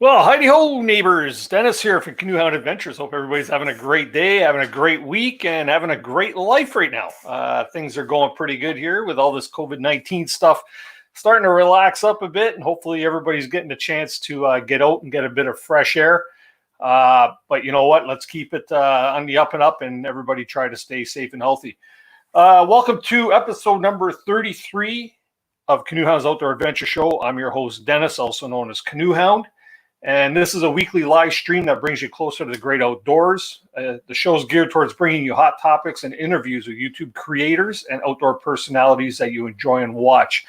Well, heidi ho, neighbors. Dennis here from Canoehound Adventures. Hope everybody's having a great day, having a great week, and having a great life right now. Things are going pretty good here with all this COVID-19 stuff starting to relax up a bit, and hopefully everybody's getting a chance to get out and get a bit of fresh air. But you know what? Let's keep it on the up and up, and everybody try to stay safe and healthy. Welcome to episode number 33 of Canoehound's Outdoor Adventure Show. I'm your host, Dennis, also known as Canoehound. And this is a weekly live stream that brings you closer to the great outdoors. The show is geared towards bringing you hot topics and interviews with YouTube creators and outdoor personalities that you enjoy and watch.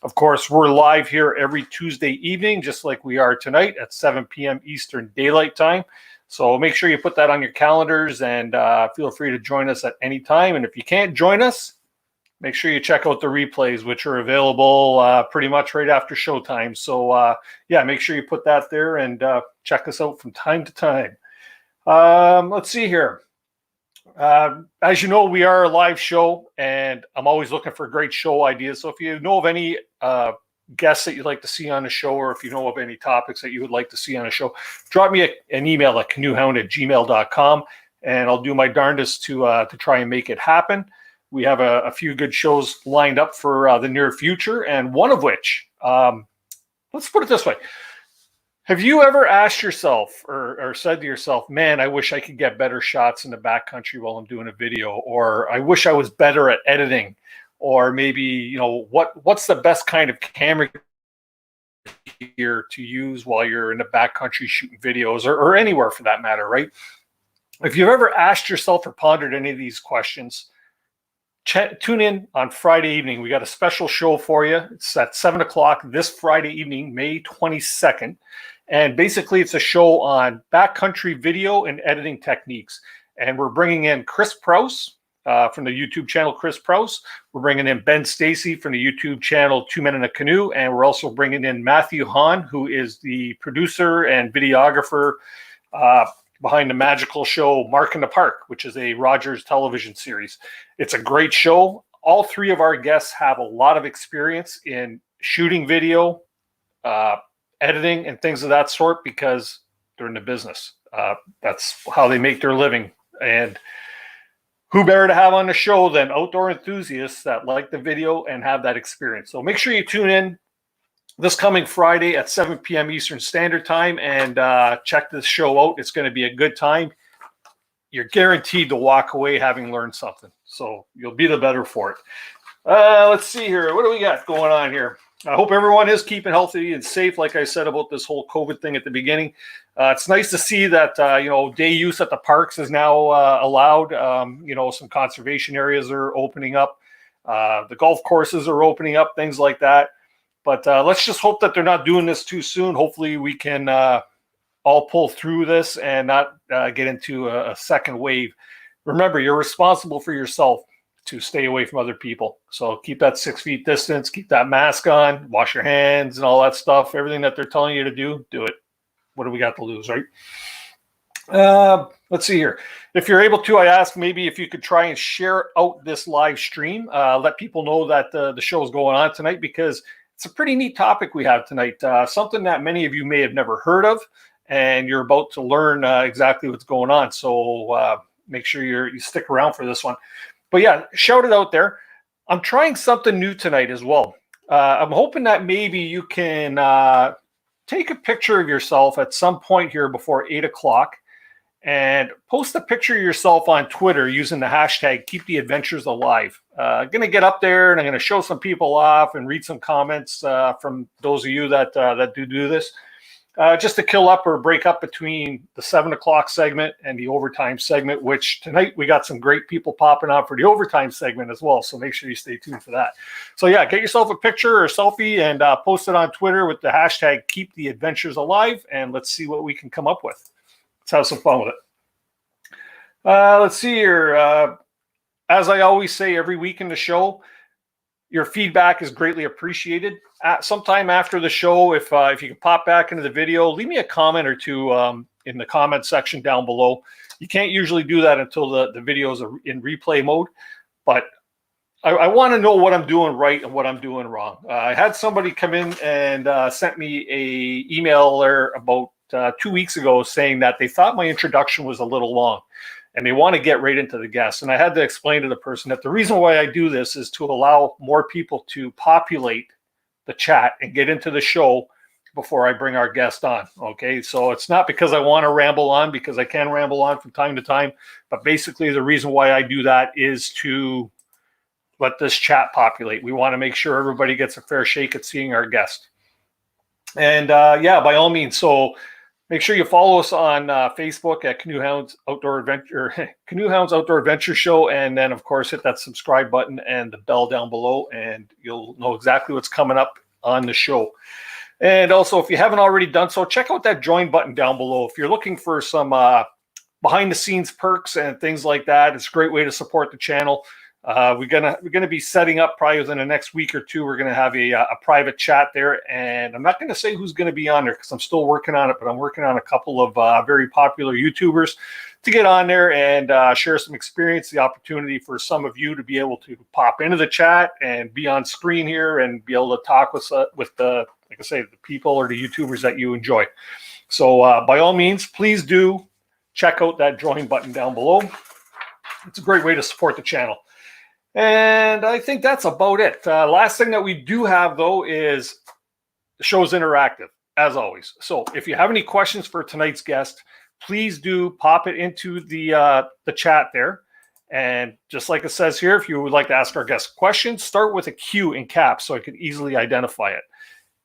Of course, we're live here every Tuesday evening, just like we are tonight at 7 p.m. Eastern Daylight Time. So make sure you put that on your calendars and feel free to join us at any time. And if you can't join us, make sure you check out the replays, which are available pretty much right after showtime. So, yeah, make sure you put that there and check us out from time to time. Let's see here. As you know, we are a live show, and I'm always looking for great show ideas. So if you know of any guests that you'd like to see on the show, or if you know of any topics that you would like to see on the show, drop me an email at canoehound@gmail.com, and I'll do my darndest to try and make it happen. We have a few good shows lined up for the near future, and one of which, let's put it this way. Have you ever asked yourself or said to yourself, man, I wish I could get better shots in the backcountry while I'm doing a video, or I wish I was better at editing, or maybe, you know, what's the best kind of camera gear to use while you're in the backcountry shooting videos, or anywhere for that matter, right? If you've ever asked yourself or pondered any of these questions, tune in on Friday evening. We got a special show for you. It's at 7 o'clock this Friday evening, May 22nd. And basically, it's a show on backcountry video and editing techniques. And we're bringing in Chris Prose from the YouTube channel Chris Prose. We're bringing in Ben Stacey from the YouTube channel 2 Men in a Canoe. And we're also bringing in Matthew Haughn, who is the producer and videographer behind the magical show Mark in the Park, which is a Rogers television series. It's a great show. All three of our guests have a lot of experience in shooting video, editing, and things of that sort because they're in the business. That's how they make their living. And who better to have on the show than outdoor enthusiasts that like the video and have that experience. So make sure you tune in this coming Friday at 7 p.m. Eastern Standard Time and check this show out. It's going to be a good time. You're guaranteed to walk away having learned something. So you'll be the better for it. Let's see here. What do we got going on here? I hope everyone is keeping healthy and safe, like I said about this whole COVID thing at the beginning. It's nice to see that, day use at the parks is now allowed. Some conservation areas are opening up. The golf courses are opening up, things like that. But let's just hope that they're not doing this too soon. Hopefully we can all pull through this and not get into a second wave. Remember, you're responsible for yourself to stay away from other people. So keep that 6 feet distance, keep that mask on, wash your hands and all that stuff. Everything that they're telling you to do it. What do we got to lose, right? Let's see here. If you're able to, I ask maybe if you could try and share out this live stream. Let people know that the show is going on tonight, because it's a pretty neat topic we have tonight. Something that many of you may have never heard of, and you're about to learn exactly what's going on. So make sure you stick around for this one. But yeah, shout it out there. I'm trying something new tonight as well. I'm hoping that maybe you can take a picture of yourself at some point here before 8 o'clock and post a picture of yourself on Twitter using the hashtag #KeepTheAdventures Alive. Going to get up there and I'm going to show some people off and read some comments from those of you that do this. Just to kill up or break up between the 7 o'clock segment and the overtime segment, which tonight we got some great people popping out for the overtime segment as well. So make sure you stay tuned for that. So yeah, get yourself a picture or a selfie and post it on Twitter with the hashtag #KeepTheAdventures Alive, and let's see what we can come up with. Let's have some fun with it. Let's see here. As I always say every week in the show, your feedback is greatly appreciated. Sometime after the show, if you can pop back into the video, leave me a comment or two in the comment section down below. You can't usually do that until the videos are in replay mode, but I want to know what I'm doing right and what I'm doing wrong. I had somebody come in and sent me a email there about 2 weeks ago saying that they thought my introduction was a little long and they want to get right into the guests. And I had to explain to the person that the reason why I do this is to allow more people to populate the chat and get into the show before I bring our guest on. Okay. So it's not because I want to ramble on, because I can ramble on from time to time, but basically the reason why I do that is to let this chat populate. We want to make sure everybody gets a fair shake at seeing our guest. And yeah, by all means. So make sure you follow us on Facebook at Canoehounds Outdoor Adventure, Canoehounds Outdoor Adventure Show. And then of course, hit that subscribe button and the bell down below, and you'll know exactly what's coming up on the show. And also, if you haven't already done so, check out that join button down below. If you're looking for some behind the scenes perks and things like that, it's a great way to support the channel. We're gonna be setting up probably within the next week or two. We're gonna have a private chat there, and I'm not gonna say who's gonna be on there because I'm still working on it. But I'm working on a couple of very popular YouTubers to get on there and share some experience. The opportunity for some of you to be able to pop into the chat and be on screen here and be able to talk with the, like I say, the people or the YouTubers that you enjoy. So by all means, please do check out that join button down below. It's a great way to support the channel. And I think that's about it. Last thing that we do have, though, is the show's interactive, as always. So if you have any questions for tonight's guest, please do pop it into the chat there. And just like it says here, if you would like to ask our guest questions, start with a Q in caps so I can easily identify it.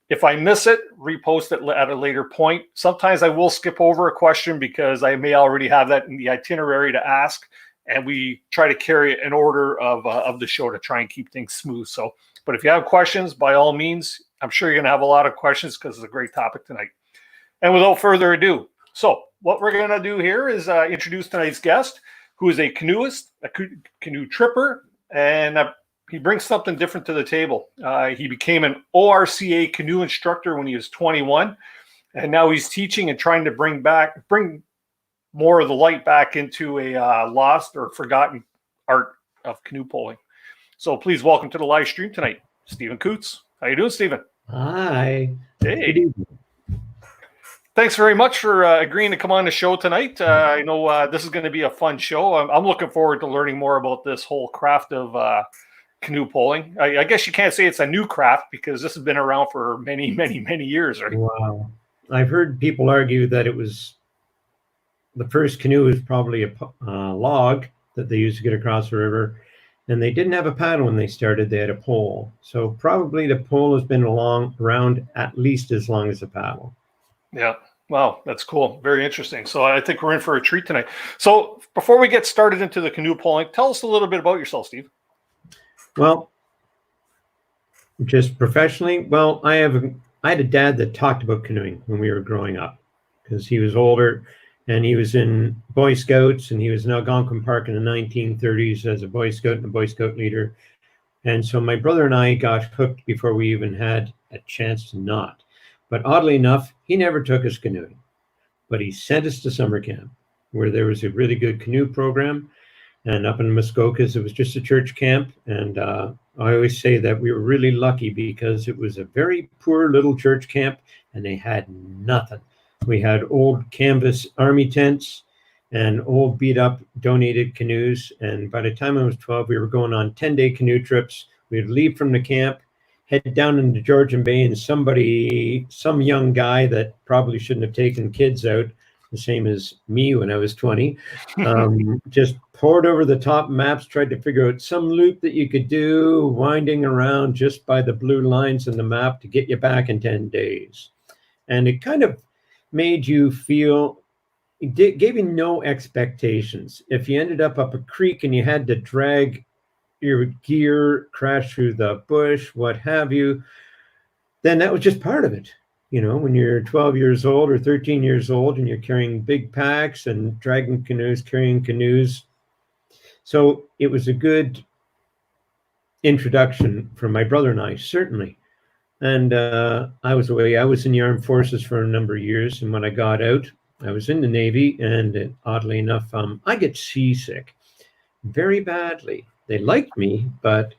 If I miss it, repost it at a later point. Sometimes I will skip over a question because I may already have that in the itinerary to ask. And we try to carry an order of the show to try and keep things smooth. So, but if you have questions, by all means, I'm sure you're going to have a lot of questions because it's a great topic tonight. And without further ado, so what we're going to do here is introduce tonight's guest, who is a canoeist, a canoe tripper, and he brings something different to the table. He became an ORCA canoe instructor when he was 21, and now he's teaching and trying to bring more of the light back into a lost or forgotten art of canoe poling. So please welcome to the live stream tonight, Stephen Coutts. How you doing, Stephen? Hi. Hey. Thanks very much for agreeing to come on the show tonight. I know this is going to be a fun show. I'm looking forward to learning more about this whole craft of canoe poling. I guess you can't say it's a new craft because this has been around for many, many, many years, right? Wow. I've heard people argue that it was the first canoe was probably a log that they used to get across the river, and they didn't have a paddle when they started. They had a pole. So probably the pole has been around at least as long as the paddle. Yeah. Wow. That's cool. Very interesting. So I think we're in for a treat tonight. So before we get started into the canoe poling, tell us a little bit about yourself, Steve. Well, just professionally, well, I had a dad that talked about canoeing when we were growing up because he was older. And he was in Boy Scouts, and he was in Algonquin Park in the 1930s as a Boy Scout and a Boy Scout leader. And so my brother and I got hooked before we even had a chance to not. But oddly enough, he never took us canoeing. But he sent us to summer camp, where there was a really good canoe program. And up in Muskokas, it was just a church camp. And I always say that we were really lucky because it was a very poor little church camp, and they had nothing. We had old canvas army tents and old beat up donated canoes. And by the time I was 12, we were going on 10-day canoe trips. We'd leave from the camp, head down into Georgian Bay, and some young guy that probably shouldn't have taken kids out, the same as me when I was 20, just poured over the top maps, tried to figure out some loop that you could do, winding around just by the blue lines in the map to get you back in 10 days. And it kind of made you feel, it gave you no expectations. If you ended up a creek and you had to drag your gear, crash through the bush, what have you, then that was just part of it. You know, when you're 12 years old or 13 years old and you're carrying big packs and dragging canoes, carrying canoes. So it was a good introduction for my brother and I, certainly. And I was away. I was in the armed forces for a number of years. And when I got out, I was in the Navy. And oddly enough, I get seasick very badly. They liked me, but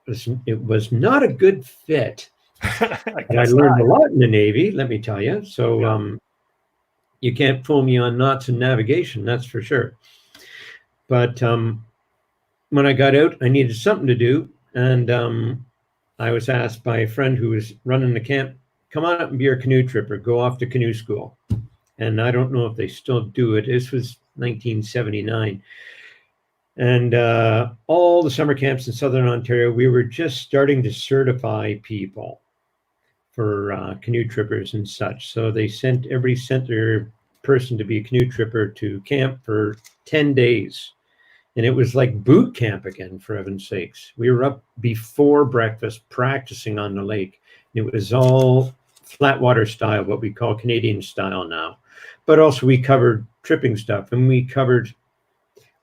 it was not a good fit. I And I guess learned not. a lot in the Navy, let me tell you. So you can't fool me on knots and navigation, that's for sure. But when I got out, I needed something to do. And I was asked by a friend who was running the camp, come on up and be our canoe tripper, go off to canoe school. And I don't know if they still do it. This was 1979. And all the summer camps in Southern Ontario, we were just starting to certify people for canoe trippers and such. So everybody sent their person to be a canoe tripper to camp for 10 days. And it was like boot camp again, for heaven's sakes. We were up before breakfast practicing on the lake. It was all flat water style, what we call Canadian style now. But also we covered tripping stuff, and we covered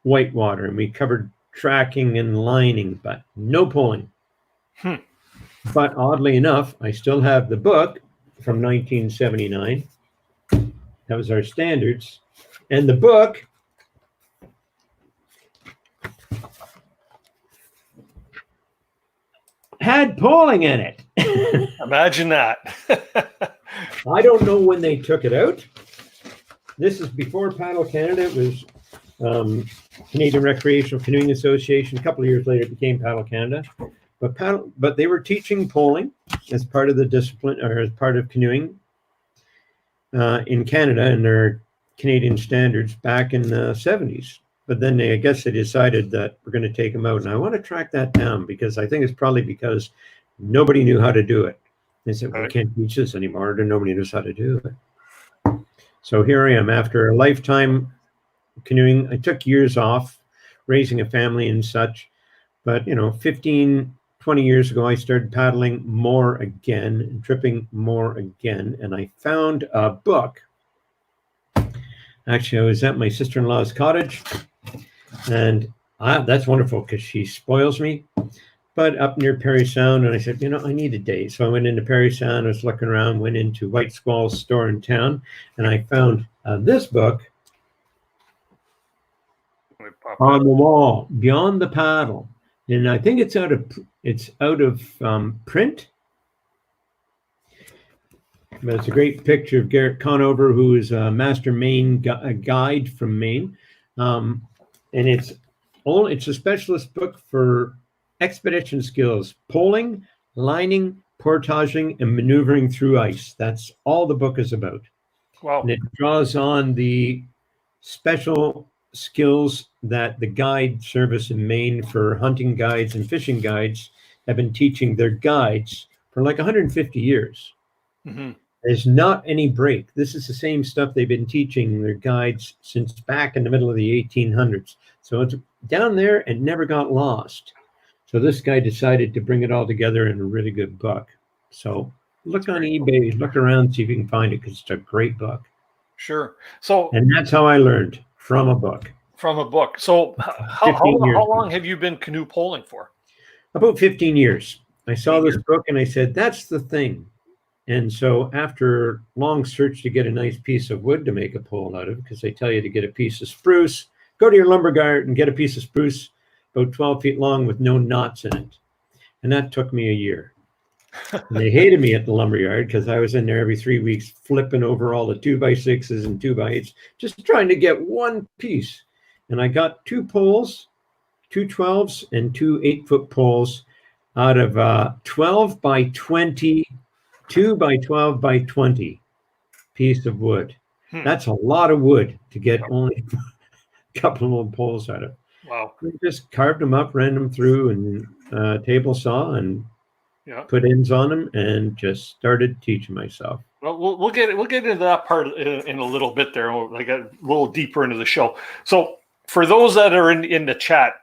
whitewater, and we covered tracking and lining, but no pulling. But oddly enough, I still have the book from 1979. That was our standards. And the book had pulling in it. Imagine that. I don't know when they took it out. This is before Paddle Canada. It was Canadian Recreational Canoeing Association. A couple of years later, it became Paddle Canada. But they were teaching poling as part of the discipline, or as part of canoeing in Canada and their Canadian standards back in the 70s. But then I guess they decided that we're going to take them out. And I want to track that down, because I think it's probably because nobody knew how to do it. They said, we can't teach this anymore, and nobody knows how to do it. So here I am after a lifetime canoeing. I took years off, raising a family and such. But, 20 years ago, I started paddling more again, and tripping more again. And I found a book. Actually, I was at my sister-in-law's cottage, and that's wonderful because she spoils me. But up near Perry Sound, and I said, I need a day. So I went into Perry Sound, I was looking around, went into White Squall's store in town, and I found this book on the wall, Beyond the Paddle. And I think it's out of print. But it's a great picture of Garrett Conover, who is a master Maine guide from Maine. And it's a specialist book for expedition skills, poling, lining, portaging, and maneuvering through ice. That's all the book is about. Wow. And it draws on the special skills that the guide service in Maine for hunting guides and fishing guides have been teaching their guides for like 150 years. Mm-hmm. There's not any break. This is the same stuff they've been teaching their guides since back in the middle of the 1800s. So it's down there and never got lost. So this guy decided to bring it all together in a really good book. So look on eBay, look around, see if you can find it, because it's a great book. Sure. So, and that's how I learned, from a book. From a book. So how long have you been canoe poling for? About 15 years. I saw this book and I said, that's the thing. And so after long search to get a nice piece of wood to make a pole out of, because they tell you to get a piece of spruce, go to your lumber yard and get a piece of spruce about 12 feet long with no knots in it. And that took me a year. And they hated me at the lumber yard because I was in there every 3 weeks flipping over all the 2x6s and 2x8s, just trying to get one piece. And I got 2 poles, 2 12s, and 2 8-foot poles out of 12 by 20, 2 by 12 by 20 piece of wood. That's a lot of wood to get only a couple of poles out of. Wow. We just carved them up, ran them through, and table saw, and put ends on them, and just started teaching myself. Well, we'll get into that part in a little bit there. We'll get a little deeper into the show. So for those that are in the chat,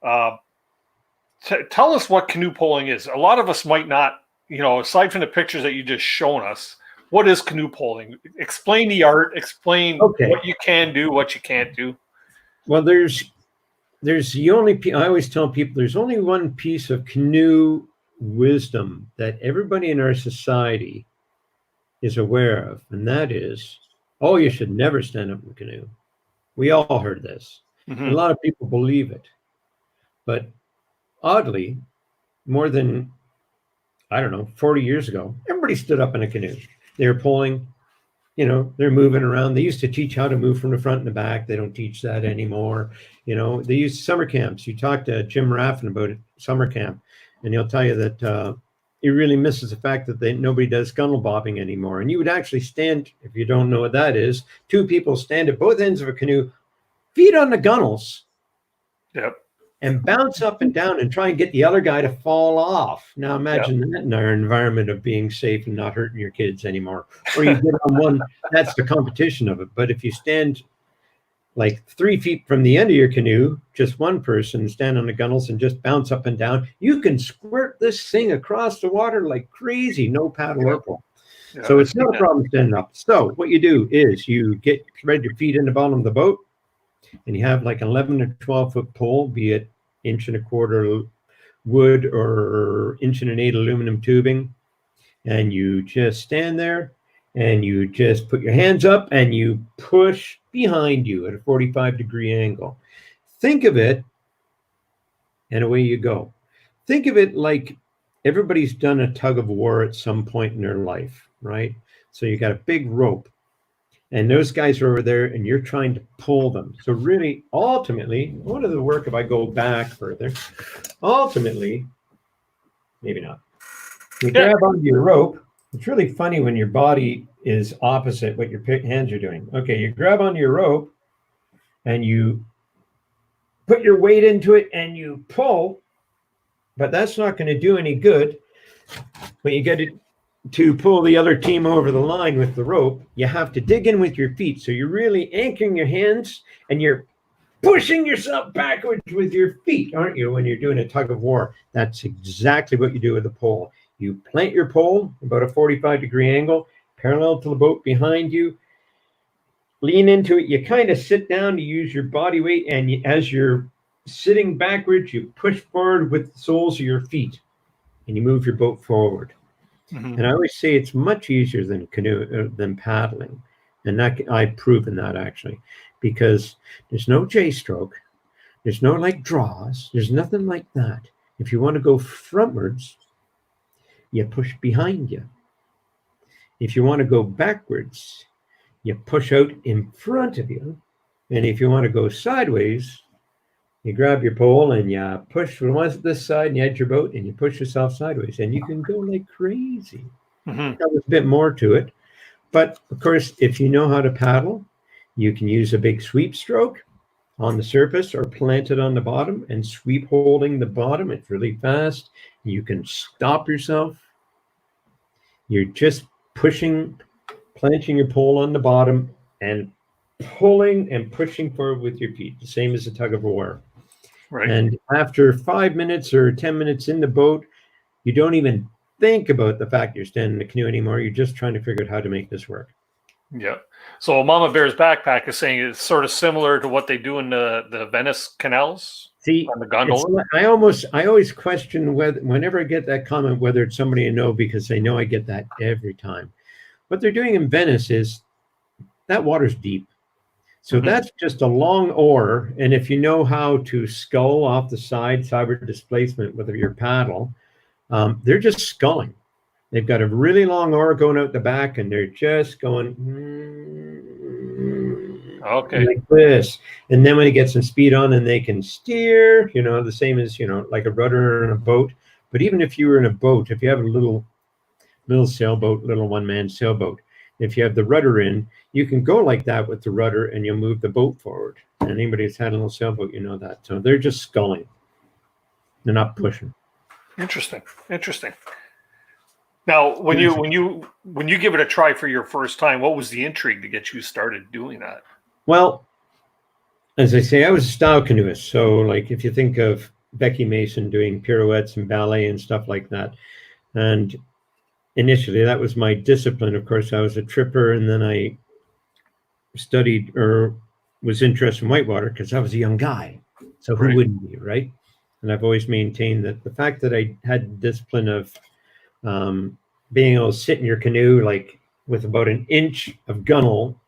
tell us what canoe poling is. A lot of us might not, aside from the pictures that you just shown us, what is canoe poling? Explain the art. Explain what you can do, what you can't do. Well, there's the only, I always tell people, there's only one piece of canoe wisdom that everybody in our society is aware of, and that is, you should never stand up in a canoe. We all heard this. Mm-hmm. A lot of people believe it. But oddly, more than, I don't know, 40 years ago, everybody stood up in a canoe. They were poling, they're moving around. They used to teach how to move from the front and the back. They don't teach that anymore. They use summer camps. You talk to Jim Raffin about it, summer camp, and he'll tell you that he really misses the fact that nobody does gunnel bobbing anymore. And you would actually stand, if you don't know what that is, two people stand at both ends of a canoe, feet on the gunnels. Yep. And bounce up and down and try and get the other guy to fall off. Now imagine that in our environment of being safe and not hurting your kids anymore. Or you get on one, that's the competition of it. But if you stand like 3 feet from the end of your canoe, just one person stand on the gunnels and just bounce up and down, you can squirt this thing across the water like crazy, no paddle or pole. So it's not a problem standing up. So what you do is you get ready your feet in the bottom of the boat, and you have like 11 or 12 foot pole, be it 1.25 inch wood or 1.8 inch aluminum tubing. And you just stand there and you just put your hands up and you push behind you at a 45-degree angle. Think of it, and away you go. Think of it like everybody's done a tug of war at some point in their life, right? So you got a big rope. And those guys are over there and you're trying to pull them. So really, ultimately, what does the work if I go back further? Ultimately, maybe not. You grab onto your rope. It's really funny when your body is opposite what your hands are doing. Okay, you grab onto your rope and you put your weight into it and you pull, but that's not going to do any good. When you get it to pull the other team over the line with the rope, you have to dig in with your feet. So you're really anchoring your hands and you're pushing yourself backwards with your feet, aren't you, when you're doing a tug of war? That's exactly what you do with the pole. You plant your pole about a 45-degree angle, parallel to the boat behind you, lean into it. You kind of sit down to use your body weight, and as you're sitting backwards, you push forward with the soles of your feet, and you move your boat forward. And I always say it's much easier than paddling. And that I've proven that actually, because there's no J-stroke. There's no like draws. There's nothing like that. If you want to go frontwards, you push behind you. If you want to go backwards, you push out in front of you. And if you want to go sideways, you grab your pole and you push from this side and you edge your boat and you push yourself sideways, and you can go like crazy. There's a bit more to it. But of course, if you know how to paddle, you can use a big sweep stroke on the surface or plant it on the bottom and sweep holding the bottom. It's really fast. You can stop yourself. You're just pushing, planting your pole on the bottom and pulling and pushing forward with your feet, the same as a tug of war. Right. And after 5 minutes or 10 minutes in the boat, you don't even think about the fact you're standing in the canoe anymore. You're just trying to figure out how to make this work. Yeah. So Mama Bear's backpack is saying it's sort of similar to what they do in the Venice Canals. See, on the gondola. I always question whenever I get that comment, whether it's somebody I know, because I know I get that every time. What they're doing in Venice is that water's deep. So that's just a long oar. And if you know how to scull off the sideward displacement with your paddle, they're just sculling. They've got a really long oar going out the back, and they're just going like this. And then when you get some speed on, then they can steer, the same as, like a rudder in a boat. But even if you were in a boat, if you have a little sailboat, little one-man sailboat, if you have the rudder in, you can go like that with the rudder and you'll move the boat forward. And anybody who's had a little sailboat, you know that. So they're just sculling. They're not pushing. Interesting. Now, when you give it a try for your first time, what was the intrigue to get you started doing that? Well, as I say, I was a style canoeist. So like if you think of Becky Mason doing pirouettes and ballet and stuff like that. And initially that was my discipline. Of course, I was a tripper, and then I studied or was interested in whitewater because I was a young guy. So who wouldn't be, right? And I've always maintained that the fact that I had the discipline of being able to sit in your canoe like with about an inch of gunnel,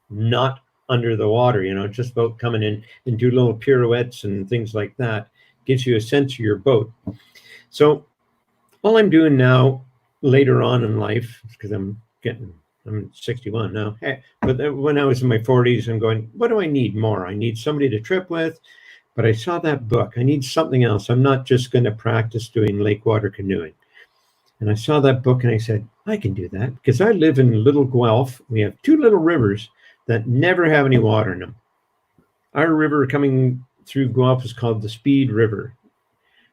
not under the water, just about coming in and do little pirouettes and things like that, gives you a sense of your boat. So all I'm doing now later on in life, because I'm 61 now, but when I was in my 40s, I'm going, what do I need more? I need somebody to trip with, but I saw that book. I need something else. I'm not just going to practice doing lake water canoeing. And I saw that book and I said, I can do that because I live in Little Guelph. We have two little rivers that never have any water in them. Our river coming through Guelph is called the Speed River.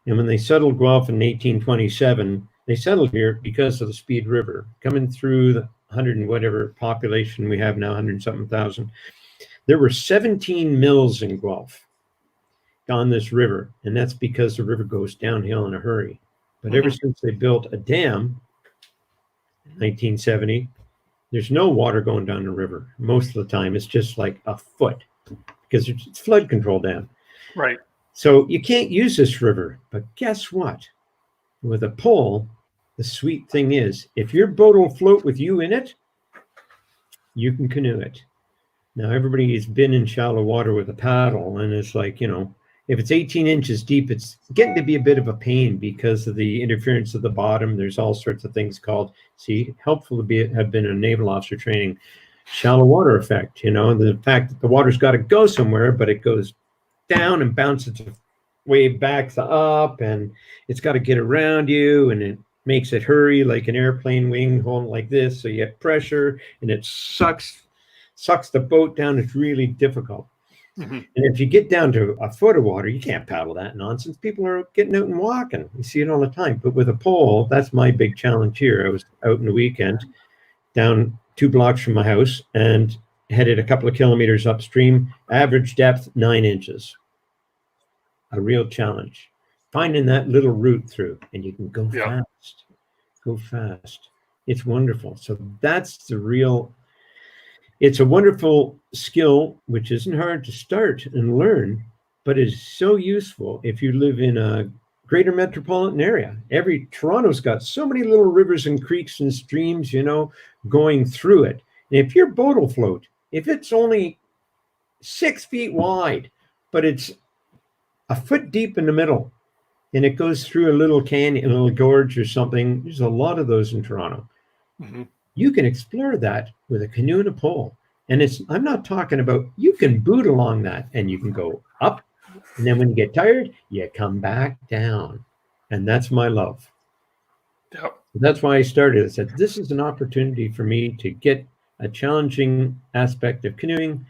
And when they settled Guelph in 1827, they settled here because of the Speed River coming through the 100 and whatever population we have now, 100-something thousand. There were 17 mills in Guelph on this river, and that's because the river goes downhill in a hurry. But ever since they built a dam in 1970, there's no water going down the river. Most of the time, it's just like a foot because it's flood control dam. Right. So you can't use this river. But guess what? With a pole, the sweet thing is, if your boat will float with you in it, you can canoe it. Now, everybody has been in shallow water with a paddle, and it's like, if it's 18 inches deep, it's getting to be a bit of a pain because of the interference of the bottom. There's all sorts of things called, helpful to have been in naval officer training, shallow water effect, the fact that the water's got to go somewhere, but it goes down and bounces wave backs up, and it's got to get around you, and it makes it hurry like an airplane wing holding like this. So you have pressure, and it sucks the boat down. It's really difficult. And if you get down to a foot of water, you can't paddle that nonsense. People are getting out and walking. You see it all the time. But with a pole, that's my big challenge here. I was out in the weekend, down 2 blocks from my house, and headed a couple of kilometers upstream, average depth 9 inches. A real challenge. Finding that little route through, and you can go fast. Go fast. It's wonderful. So that's it's a wonderful skill, which isn't hard to start and learn, but is so useful if you live in a greater metropolitan area. Toronto's got so many little rivers and creeks and streams, going through it. And if your boat will float, if it's only 6 feet wide, but it's a foot deep in the middle, and it goes through a little canyon, a little gorge or something, there's a lot of those in Toronto. You can explore that with a canoe and a pole. And I'm not talking about, you can boot along that and you can go up. And then when you get tired, you come back down. And that's my love. Yep. That's why I started. I said, this is an opportunity for me to get a challenging aspect of canoeing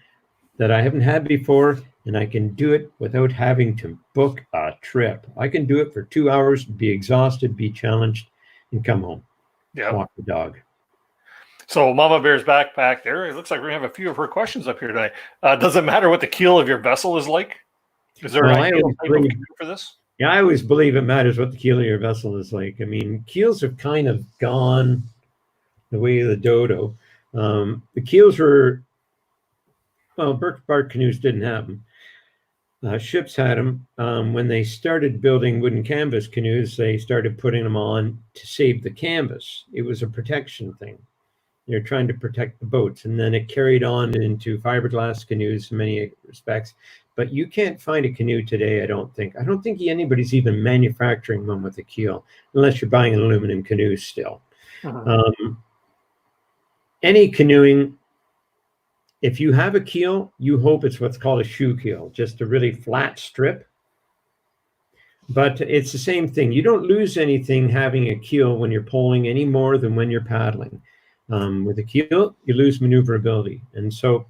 that I haven't had before. And I can do it without having to book a trip. I can do it for 2 hours, be exhausted, be challenged, and come home. Walk the dog. So Mama Bear's backpack there. It looks like we're going to have a few of her questions up here tonight. Does it matter what the keel of your vessel is like? Is there an ideal type of canoe for this? Yeah, I always believe it matters what the keel of your vessel is like. I mean, keels have kind of gone the way of the dodo. The keels were, birch bark canoes didn't have them. Ships had them. When they started building wooden canvas canoes, they started putting them on to save the canvas. It was a protection thing. They're trying to protect the boats. And then it carried on into fiberglass canoes in many respects. But you can't find a canoe today, I don't think. I don't think anybody's even manufacturing one with a keel, unless you're buying an aluminum canoe still. Any canoeing, if you have a keel, you hope it's what's called a shoe keel, just a really flat strip. But it's the same thing. You don't lose anything having a keel when you're poling any more than when you're paddling. With a keel, you lose maneuverability. And so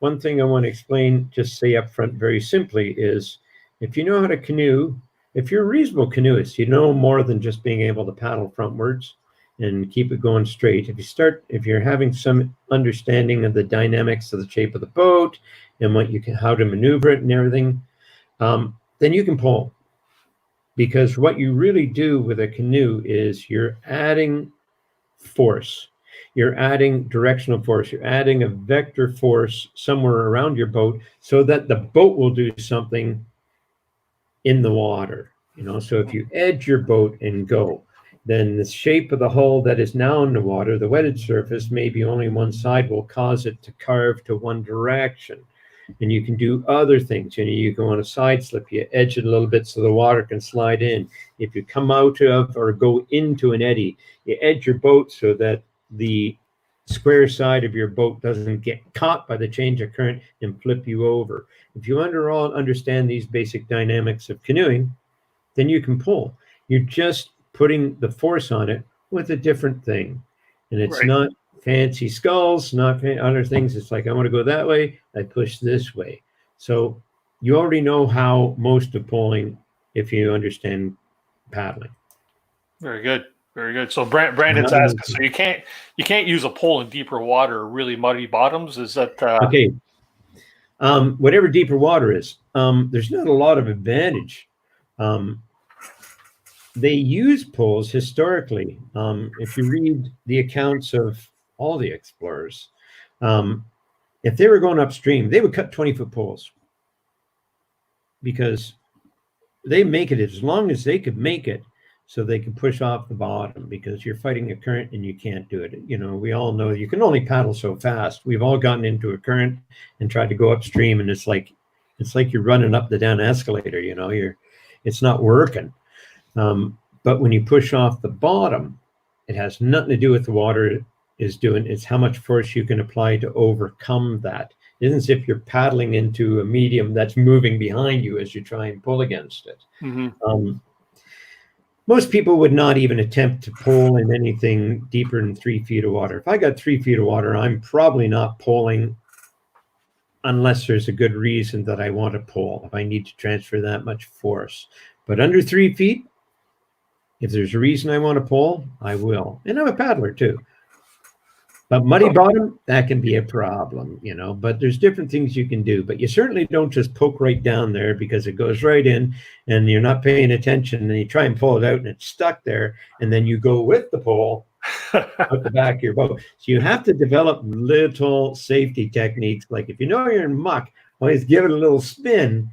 one thing I want to explain, just say up front very simply, is if you know how to canoe, if you're a reasonable canoeist, you know more than just being able to paddle frontwards and keep it going straight. If you're having some understanding of the dynamics of the shape of the boat and how to maneuver it and everything, then you can pole. Because what you really do with a canoe is you're adding force. You're adding directional force. You're adding a vector force somewhere around your boat so that the boat will do something in the water. So if you edge your boat and go, then the shape of the hull that is now in the water, the wetted surface, maybe only one side will cause it to carve to one direction. and you can do other things. You go on a side slip, you edge it a little bit so the water can slide in. If you come out of or go into an eddy, you edge your boat so that the square side of your boat doesn't get caught by the change of current and flip you over. If you understand these basic dynamics of canoeing, then you can pull. You're just putting the force on it with a different thing. And it's not fancy sculls, not other things. It's like, I want to go that way, I push this way. So you already know how most of poling, if you understand paddling. Very good. Very good. So Brandon's asking, so you can't use a pole in deeper water or really muddy bottoms? Is that okay? Whatever deeper water is, there's not a lot of advantage. They use poles historically. If you read the accounts of all the explorers, if they were going upstream, they would cut 20-foot poles because they make it as long as they could make it so they can push off the bottom, because you're fighting a current and you can't do it. We all know you can only paddle so fast. We've all gotten into a current and tried to go upstream, and it's like you're running up the down escalator. It's not working. But when you push off the bottom, it has nothing to do with the water is doing. It's how much force you can apply to overcome that. It isn't as if you're paddling into a medium that's moving behind you as you try and pull against it. Mm-hmm. Most people would not even attempt to pole in anything deeper than 3 feet of water. If I got 3 feet of water, I'm probably not poling unless there's a good reason that I want to pole, if I need to transfer that much force. But under 3 feet, if there's a reason I want to pole, I will. And I'm a paddler too. But muddy bottom, that can be a problem, but there's different things you can do. But you certainly don't just poke right down there, because it goes right in and you're not paying attention, and you try and pull it out and it's stuck there, and then you go with the pole out the back of your boat. So you have to develop little safety techniques. Like if you're in muck, always give it a little spin,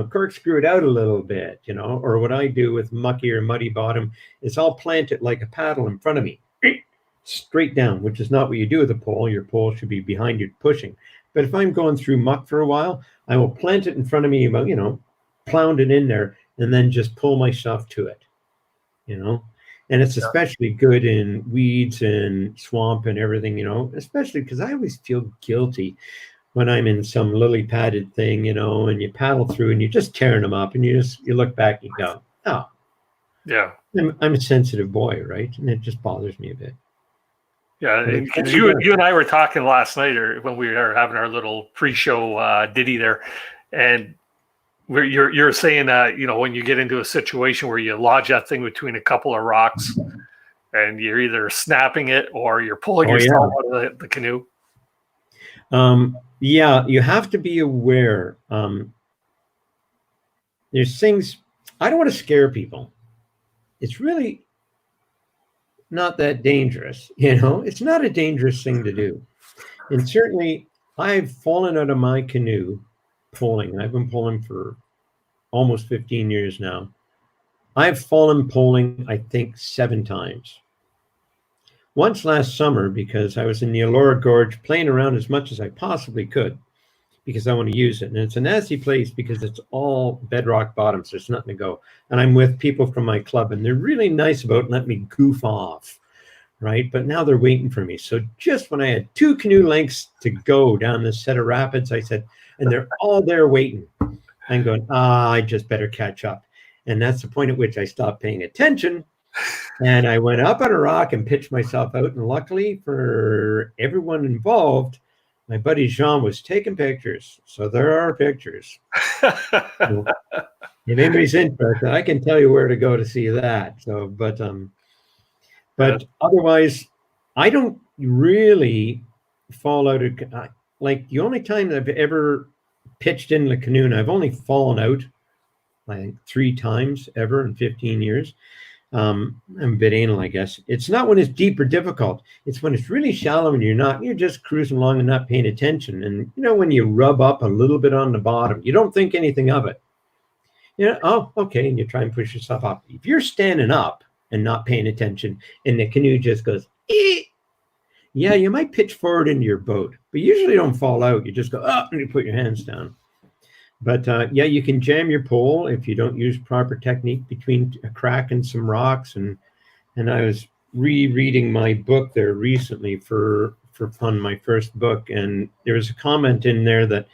corkscrew it out a little bit, or what I do with mucky or muddy bottom is I'll plant it like a paddle in front of me, straight down, which is not what you do with a pole. Your pole should be behind you pushing. But if I'm going through muck for a while, I will plant it in front of me, pound it in there, and then just pull myself to it, And it's especially good in weeds and swamp and everything, especially because I always feel guilty when I'm in some lily padded thing, and you paddle through and you're just tearing them up, and you look back and you go, oh, yeah, I'm a sensitive boy, right? And it just bothers me a bit. Yeah, because you and I were talking last night, or when we were having our little pre-show ditty there, and you're saying that when you get into a situation where you lodge that thing between a couple of rocks, and you're either snapping it or you're pulling yourself out of the canoe. Yeah, you have to be aware. There's things, I don't want to scare people. It's really not that dangerous, It's not a dangerous thing to do. And certainly, I've fallen out of my canoe poling. I've been poling for almost 15 years now. I've fallen poling, I think, 7 times. Once last summer, because I was in the Elora Gorge playing around as much as I possibly could, because I want to use it. And it's a nasty place because it's all bedrock bottoms. There's nothing to go. And I'm with people from my club, and they're really nice about letting me goof off, right? But now they're waiting for me. So just when I had 2 canoe lengths to go down this set of rapids, I said, and they're all there waiting. I'm going, I just better catch up. And that's the point at which I stopped paying attention. And I went up on a rock and pitched myself out. And luckily for everyone involved, my buddy Jean was taking pictures. So there are pictures. So if anybody's interested, I can tell you where to go to see that. So, but otherwise, I don't really fall out of, like the only time that I've ever pitched in the canoe, and I've only fallen out, I think 3 times ever in 15 years. I'm a bit anal, I guess. It's not when it's deep or difficult. It's when it's really shallow and you're just cruising along and not paying attention. And when you rub up a little bit on the bottom, you don't think anything of it. Oh, okay, and you try and push yourself up. If you're standing up and not paying attention, and the canoe just goes, yeah, you might pitch forward into your boat, but usually don't fall out. You just go up and you put your hands down. But yeah, you can jam your pole if you don't use proper technique between a crack and some rocks. And I was rereading my book there recently for fun, my first book, and there was a comment in there that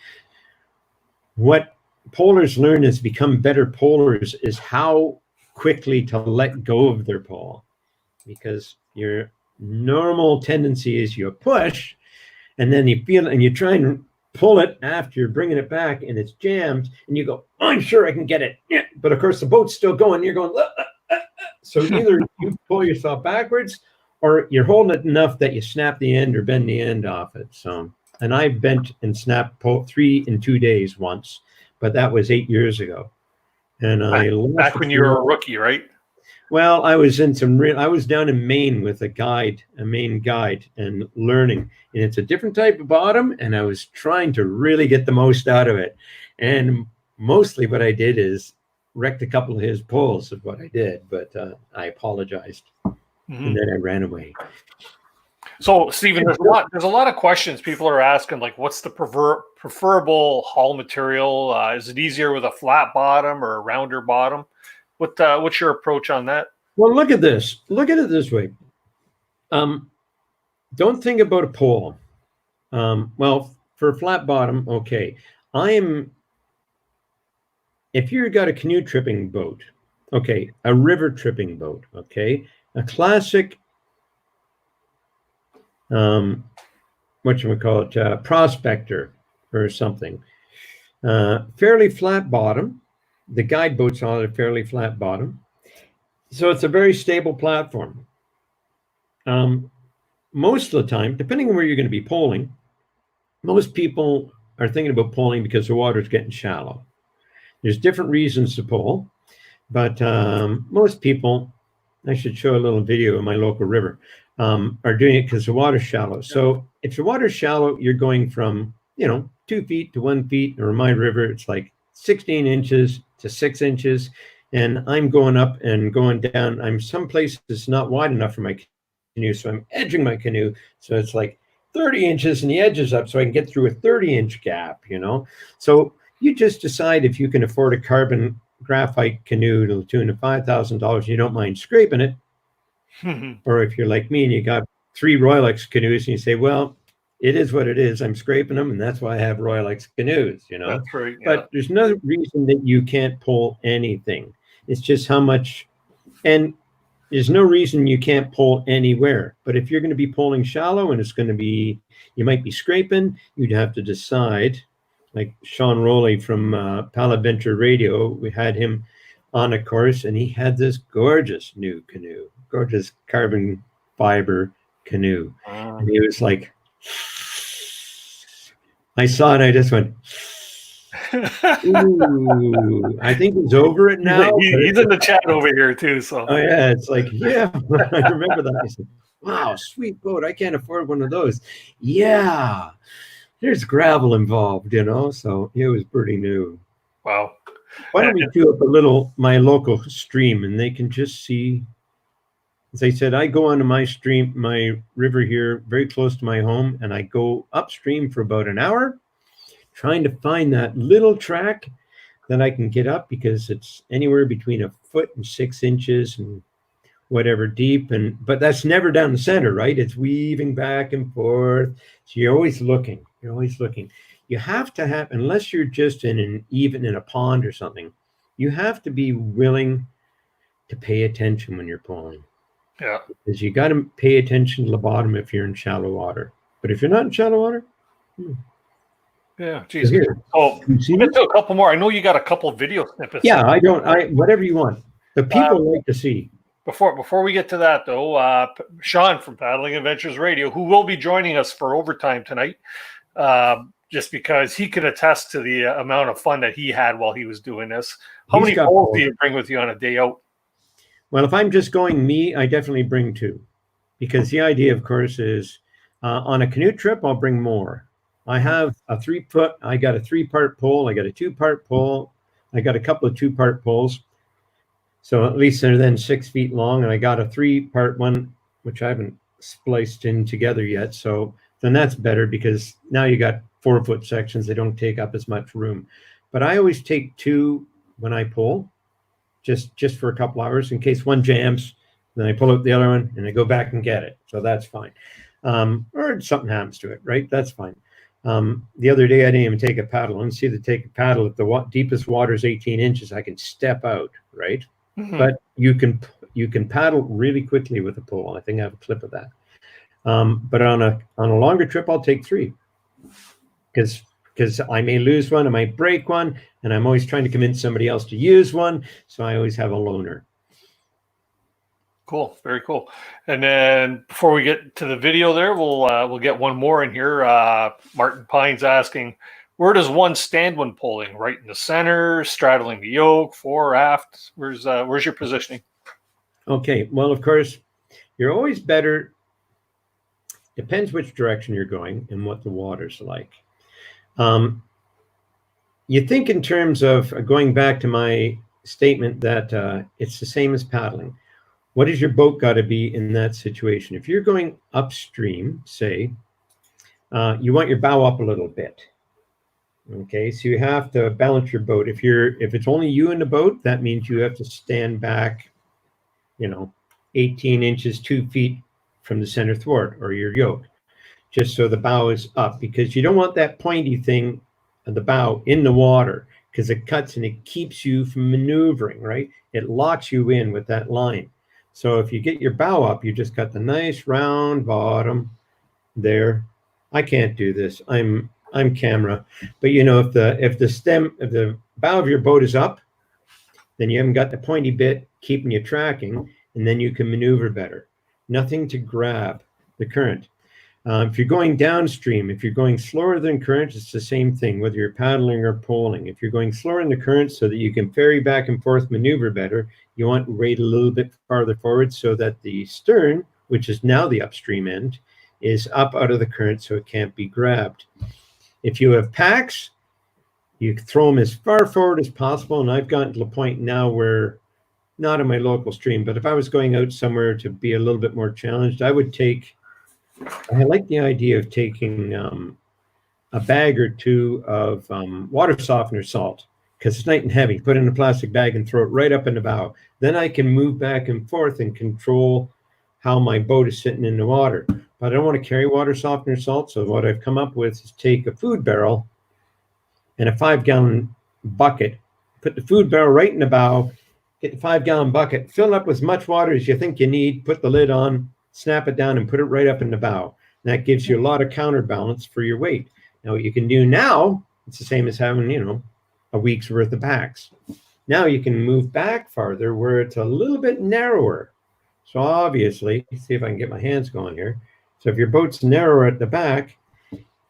what polers learn is become better polers is how quickly to let go of their pole, because your normal tendency is you push and then you feel it and you try and pull it after you're bringing it back and it's jammed and you go, oh, I'm sure I can get it. Yeah. But of course the boat's still going. You're going, so either you pull yourself backwards or you're holding it enough that you snap the end or bend the end off it. So, and I bent and snapped 3 in 2 days once, but that was 8 years ago. And back when you were a rookie, right? Well, I was I was down in Maine with a Maine guide and learning, and it's a different type of bottom. And I was trying to really get the most out of it. And mostly what I did is wrecked a couple of his poles of what I did, but I apologized. And then I ran away. So, Stephen, there's a lot of questions people are asking, like, what's the preferable hull material? Is it easier with a flat bottom or a rounder bottom? What's your approach on that? Well, look at this. Look at it this way. Don't think about a pole. Well, for a flat bottom, okay. If you've got a canoe tripping boat, okay, a river tripping boat, okay, a classic, prospector or something, fairly flat bottom. The guide boats on a fairly flat bottom. So it's a very stable platform. Most of the time, depending on where you're going to be poling, most people are thinking about poling because the water's getting shallow. There's different reasons to pole, but most people, I should show a little video of my local river, are doing it because the water's shallow. So if the water's shallow, you're going from, 2 feet to 1 feet, or my river, it's like 16 inches to 6 inches. And I'm going up and going down. I'm some places not wide enough for my canoe. So I'm edging my canoe. So it's like 30 inches and the edge is up so I can get through a 30-inch gap, So you just decide if you can afford a carbon graphite canoe to the tune of $5,000, you don't mind scraping it. Or if you're like me and you got 3 Royalex canoes and you say, well, it is what it is. I'm scraping them, and that's why I have Royalex canoes, That's right. Yeah. But there's no reason that you can't pull anything. It's just how much, and there's no reason you can't pull anywhere. But if you're going to be pulling shallow and it's going to be, you might be scraping, you'd have to decide. Like Sean Rowley from Paladventure Radio, we had him on a course, and he had this gorgeous new canoe, gorgeous carbon fiber canoe. And he was like, I saw it, I just went, ooh, I think he's over it now. He's in the chat over here too. So oh yeah, it's like, yeah, I remember that. I said, wow, sweet boat. I can't afford one of those. Yeah, there's gravel involved, so it was pretty new. Wow. Why don't we do up my local stream, and they can just see. As I said, I go onto my stream, my river here, very close to my home, and I go upstream for about an hour, trying to find that little track that I can get up, because it's anywhere between 1 foot and 6 inches and whatever deep. But that's never down the center, right? It's weaving back and forth. So you're always looking. You have to have, unless you're just even in a pond or something, you have to be willing to pay attention when you're pulling. Yeah. Because you got to pay attention to the bottom if you're in shallow water. But if you're not in shallow water, yeah, geez. Oh, we'll get to a couple more. I know you got a couple video snippets. Yeah, whatever you want. The people like to see. Before we get to that, though, Sean from Paddling Adventures Radio, who will be joining us for overtime tonight, just because he can attest to the amount of fun that he had while he was doing this. How many poles do you bring with you on a day out? Well, if I'm just going me, I definitely bring 2, because the idea, of course, is on a canoe trip, I'll bring more. I have a 3-foot, I got a 3-part pole, I got a 2-part pole, I got a couple of 2-part poles. So at least they're then 6 feet long, and I got a 3-part one, which I haven't spliced in together yet. So then that's better because now you got 4-foot sections. They don't take up as much room. But I always take 2 when I pull, just for a couple hours in case one jams. Then I pull out the other one and I go back and get it. So that's fine. Or something happens to it, right? That's fine. The other day I didn't even take a paddle. Let's see, to take a paddle, if the deepest water is 18 inches, I can step out, right? Mm-hmm. But you can paddle really quickly with a pole. I think I have a clip of that. But on a longer trip, I'll take 3 because I may lose one, I might break one, and I'm always trying to convince somebody else to use one. So I always have a loaner. Cool, very cool. And then before we get to the video, there we'll get one more in here. Martin Pine's asking, where does one stand when poling? Right in the center, straddling the yoke, fore, aft? Where's your positioning? Okay, well, of course, you're always better. Depends which direction you're going and what the water's like. You think in terms of going back to my statement that it's the same as paddling. What has your boat got to be in that situation? If you're going upstream, say, you want your bow up a little bit. Okay, so you have to balance your boat. If it's only you in the boat, that means you have to stand back, 18 inches, 2 feet from the center thwart or your yoke, just so the bow is up, because you don't want that pointy thing of the bow in the water, because it cuts and it keeps you from maneuvering, right? It locks you in with that line. So if you get your bow up, you just got the nice round bottom there. I can't do this. I'm camera, but if the bow of your boat is up, then you haven't got the pointy bit keeping you tracking, and then you can maneuver better. Nothing to grab the current. If you're going downstream, if you're going slower than current, it's the same thing, whether you're paddling or poling. If you're going slower in the current so that you can ferry back and forth, maneuver better, you want to rate a little bit farther forward so that the stern, which is now the upstream end, is up out of the current so it can't be grabbed. If you have packs, you throw them as far forward as possible. And I've gotten to the point now where, not in my local stream, but if I was going out somewhere to be a little bit more challenged, I like the idea of taking a bag or 2 of water softener salt, because it's light and heavy. Put it in a plastic bag and throw it right up in the bow. Then I can move back and forth and control how my boat is sitting in the water. But I don't want to carry water softener salt. So what I've come up with is take a food barrel and a 5-gallon bucket, put the food barrel right in the bow, get the 5-gallon bucket, fill it up with as much water as you think you need, put the lid on, snap it down, and put it right up in the bow. And that gives you a lot of counterbalance for your weight. Now, what you can do now, it's the same as having, a week's worth of packs. Now you can move back farther where it's a little bit narrower. So obviously, see if I can get my hands going here. So if your boat's narrower at the back,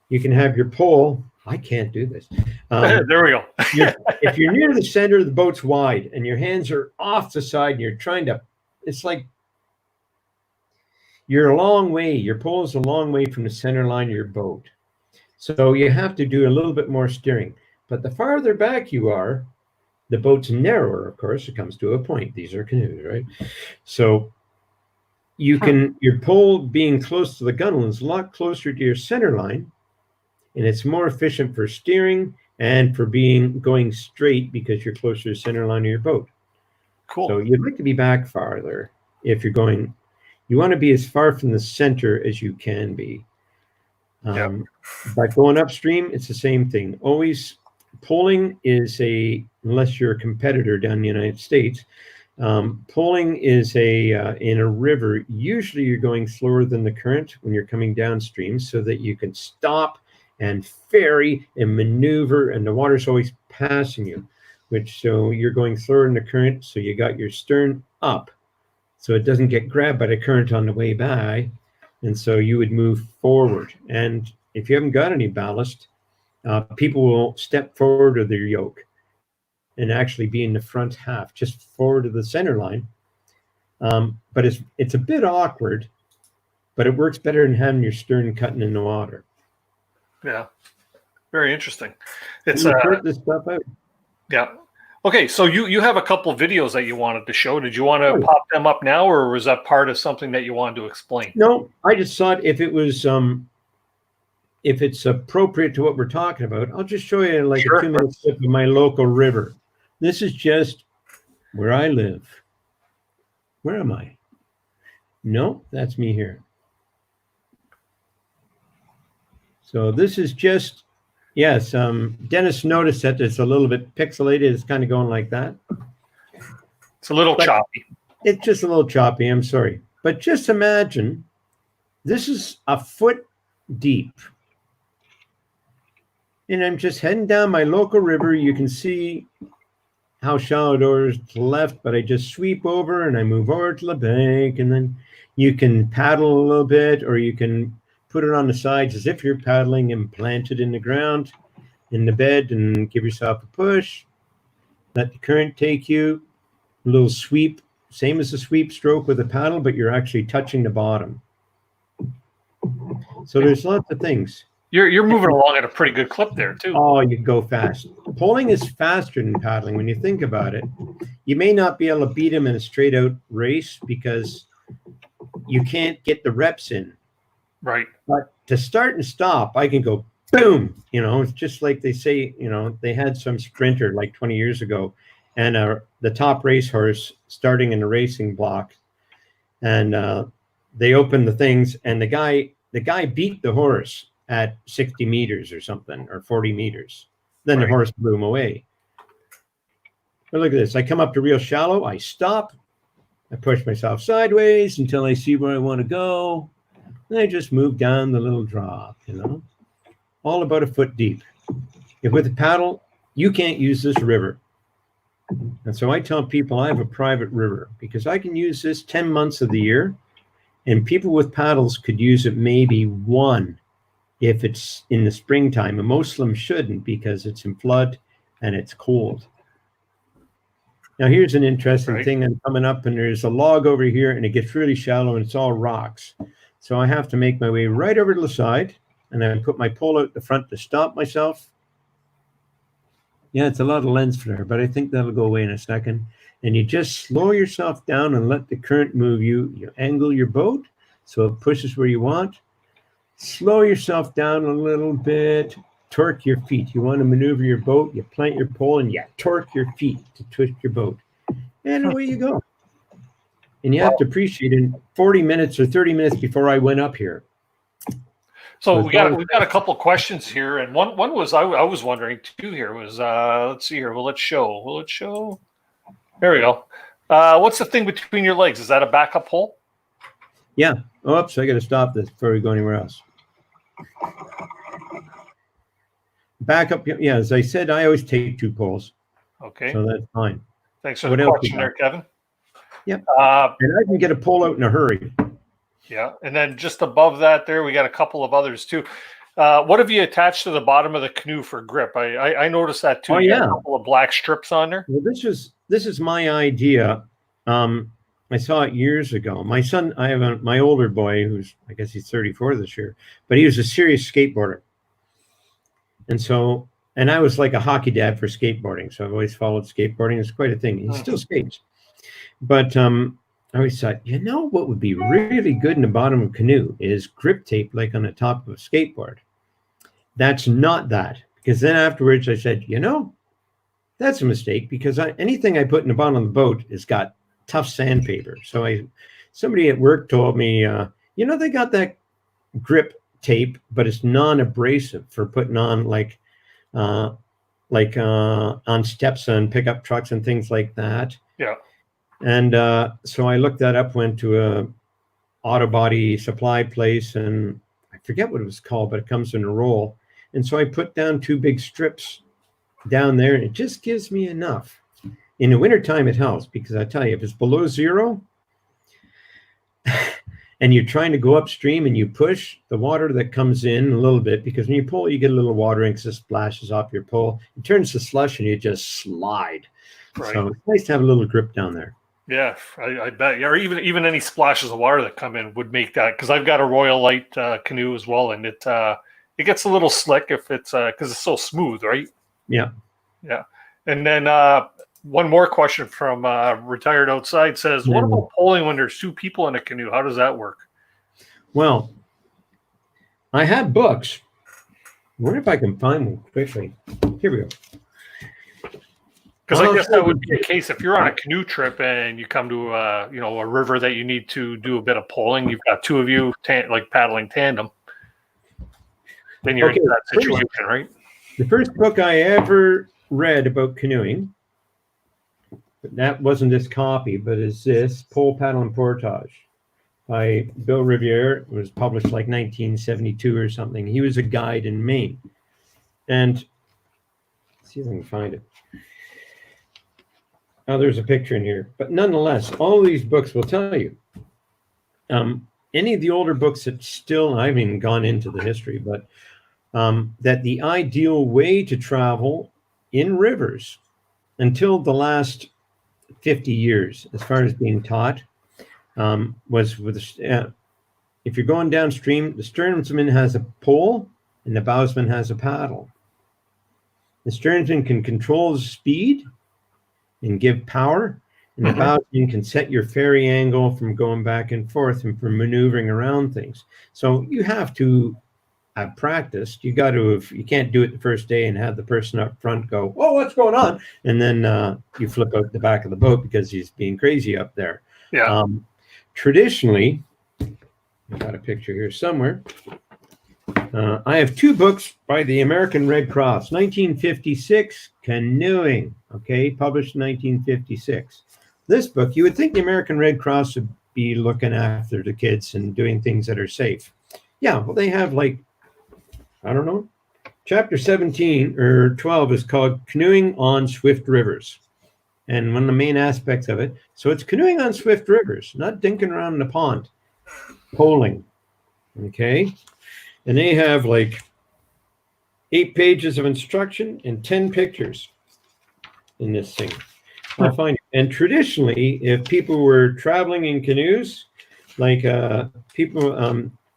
you can have your pole. I can't do this. There we go. If you're near the center, the boat's wide and your hands are off the side and you're trying to, it's like you're a long way. Your pole is a long way from the center line of your boat. So you have to do a little bit more steering. But the farther back you are, the boat's narrower, of course. It comes to a point. These are canoes, right? So your pole being close to the gunwale is a lot closer to your center line, and it's more efficient for steering and for going straight because you're closer to the center line of your boat. Cool. So you'd like to be back farther if you're going. You want to be as far from the center as you can be. But going upstream, it's the same thing. Always, poling is unless you're a competitor down in the United States, poling is in a river. Usually you're going slower than the current when you're coming downstream so that you can stop and ferry and maneuver, and the water's always passing you, so you're going slower in the current, so you got your stern up so it doesn't get grabbed by the current on the way by, and so you would move forward. And if you haven't got any ballast, people will step forward of their yoke and actually be in the front half, just forward of the center line. But it's a bit awkward, but it works better than having your stern cutting in the water. Yeah, very interesting. It's sort this stuff out. Yeah. Okay, so you have a couple of videos that you wanted to show. Did you want to Oh, pop them up now, or was that part of something that you wanted to explain? no, I just thought if it's appropriate to what we're talking about, I'll just show you like a Sure. 2-minute clip of my local river. This is just where I live. Where am I? No, that's me here. So this is just, yes, Dennis noticed that it's a little bit pixelated. It's kind of going like that. It's a little choppy. It's just a little choppy, I'm sorry. But just imagine, this is a foot deep. And I'm just heading down my local river. You can see how shallow it is to the left, but I just sweep over and I move over to the bank, and then you can paddle a little bit, or you can put it on the sides as if you're paddling and plant it in the ground, in the bed, and give yourself a push. Let the current take you. A little sweep, same as a sweep stroke with a paddle, but you're actually touching the bottom. So there's lots of things. You're moving along at a pretty good clip there too. Oh, you go fast. Poling is faster than paddling when you think about it. You may not be able to beat them in a straight out race because you can't get the reps in. Right. But to start and stop, I can go boom. It's just like they say, they had some sprinter like 20 years ago, and the top racehorse starting in the racing block, and they opened the things, and the guy beat the horse at 60 meters or something, or 40 meters. Then the horse blew him away. But look at this. I come up to real shallow. I stop. I push myself sideways until I see where I want to go. And I just move down the little drop, all about a foot deep. If with a paddle, you can't use this river. And so I tell people I have a private river because I can use this 10 months of the year, and people with paddles could use it maybe one if it's in the springtime, and most of them shouldn't because it's in flood and it's cold. Now here's an interesting thing. I'm coming up and there's a log over here and it gets really shallow and it's all rocks. So I have to make my way right over to the side, and then put my pole out the front to stop myself. Yeah, it's a lot of lens flare, but I think that'll go away in a second. And you just slow yourself down and let the current move you. You angle your boat so it pushes where you want. Slow yourself down a little bit. Torque your feet. You want to maneuver your boat, you plant your pole, and you torque your feet to twist your boat. And away you go. And you have to appreciate it. 40 minutes or 30 minutes before I went up here. So we've got a couple of questions here, and one was I was wondering too. Here was let's see here. Will it show? There we go. What's the thing between your legs? Is that a backup pole? Yeah. Oops, I got to stop this before we go anywhere else. Backup. Yeah, as I said, I always take 2 poles. Okay. So that's fine. Thanks for the question there, Kevin. Yep. And I can get a pole out in a hurry. Yeah, and then just above that there, we got a couple of others too. What have you attached to the bottom of the canoe for grip? I noticed that too. Oh, you yeah. got a couple of black strips on there. Well, this is my idea. I saw it years ago. My son, I have my older boy, who's, I guess he's 34 this year, but he was a serious skateboarder. And I was like a hockey dad for skateboarding. So I've always followed skateboarding. It's quite a thing. He still skates. But I always thought, what would be really good in the bottom of a canoe is grip tape like on the top of a skateboard. That's not that. Because then afterwards I said, that's a mistake, because anything I put in the bottom of the boat has got tough sandpaper. So somebody at work told me, they got that grip tape, but it's non-abrasive for putting on on steps on pickup trucks and things like that. Yeah. And so I looked that up, went to a auto body supply place, and I forget what it was called, but it comes in a roll. And so I put down 2 big strips down there, and it just gives me enough. In the wintertime, it helps, because I tell you, if it's below 0 and you're trying to go upstream and you push the water that comes in a little bit, because when you pull, you get a little water and it just splashes off your pole. It turns to slush and you just slide. Right. So it's nice to have a little grip down there. Yeah, I bet. Yeah, or even any splashes of water that come in would make that, because I've got a Royal Light canoe as well, and it gets a little slick if it's because it's so smooth, right? Yeah. Yeah. And then One more question from Retired Outside says, what Mhm. about poling when there's two people in a canoe? How does that work? Well, I have books. I wonder if I can find them quickly. Here we go. Because I guess that would be the case if you're on a canoe trip and you come to a river that you need to do a bit of poling. You've got two of you like paddling tandem. Then you're in that situation, right? The first book I ever read about canoeing, but that wasn't this copy, but is this Pole, Paddle, and Portage by Bill Riviere. It was published like 1972 or something. He was a guide in Maine. And let's see if I can find it. Oh, there's a picture in here. But nonetheless, all of these books will tell you. Any of the older books that still, I haven't even gone into the history, but that the ideal way to travel in rivers until the last 50 years, as far as being taught, was with if you're going downstream, the sternman has a pole and the bowsman has a paddle. The sternman can control the speed and give power, and the bowsman can set your ferry angle from going back and forth and from maneuvering around things. So you have to have practiced. You can't do it the first day and have the person up front go, "Oh, what's going on?" And then you flip out the back of the boat because he's being crazy up there. Yeah. Traditionally, I've got a picture here somewhere. I have two books by the American Red Cross, 1956, Canoeing, published in 1956. This book, you would think the American Red Cross would be looking after the kids and doing things that are safe. Yeah, well, they have chapter 17 or 12 is called Canoeing on Swift Rivers. And one of the main aspects of it, so it's canoeing on swift rivers, not dinking around in a pond, poling, And they have 8 pages of instruction and 10 pictures in this thing. I'll find it. And traditionally, if people were traveling in canoes,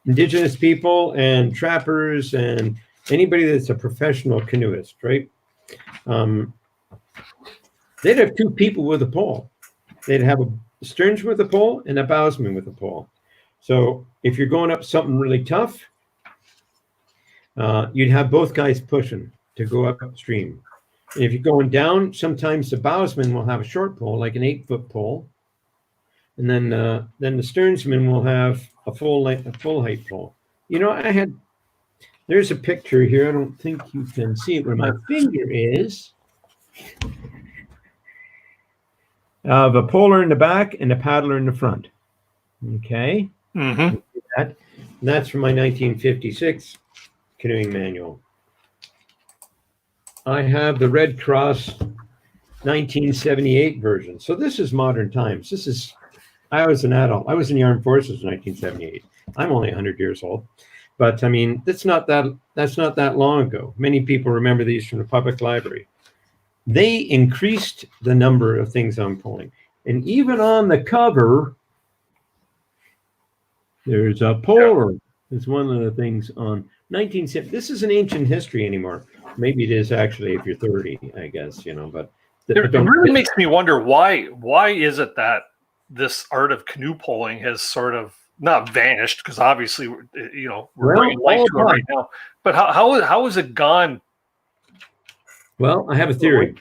indigenous people and trappers and anybody that's a professional canoeist, right? They'd have 2 people with a pole. They'd have a sternsman with a pole and a bowsman with a pole. So if you're going up something really tough, you'd have both guys pushing to go upstream. And if you're going down, sometimes the bowsman will have a short pole, like an 8-foot pole, and then the sternsman will have a full height pole. There's a picture here. I don't think you can see it where my finger is. Of a poler in the back and a paddler in the front. Okay. Mm-hmm. That's from my 1956 canoeing manual. I have the Red Cross 1978 version. So this is modern times. I was an adult. I was in the Armed Forces in 1978. I'm only 100 years old. But I mean, that's not that long ago. Many people remember these from the public library. They increased the number of things on poling. And even on the cover, there's a polar. It's one of the things on 1970. This isn't ancient history anymore. Maybe it is actually if you're 30, I guess, but it really makes me wonder why is it that this art of canoe poling has sort of not vanished, because obviously we're bringing life to it right now. But how has it gone? Well, I have a theory.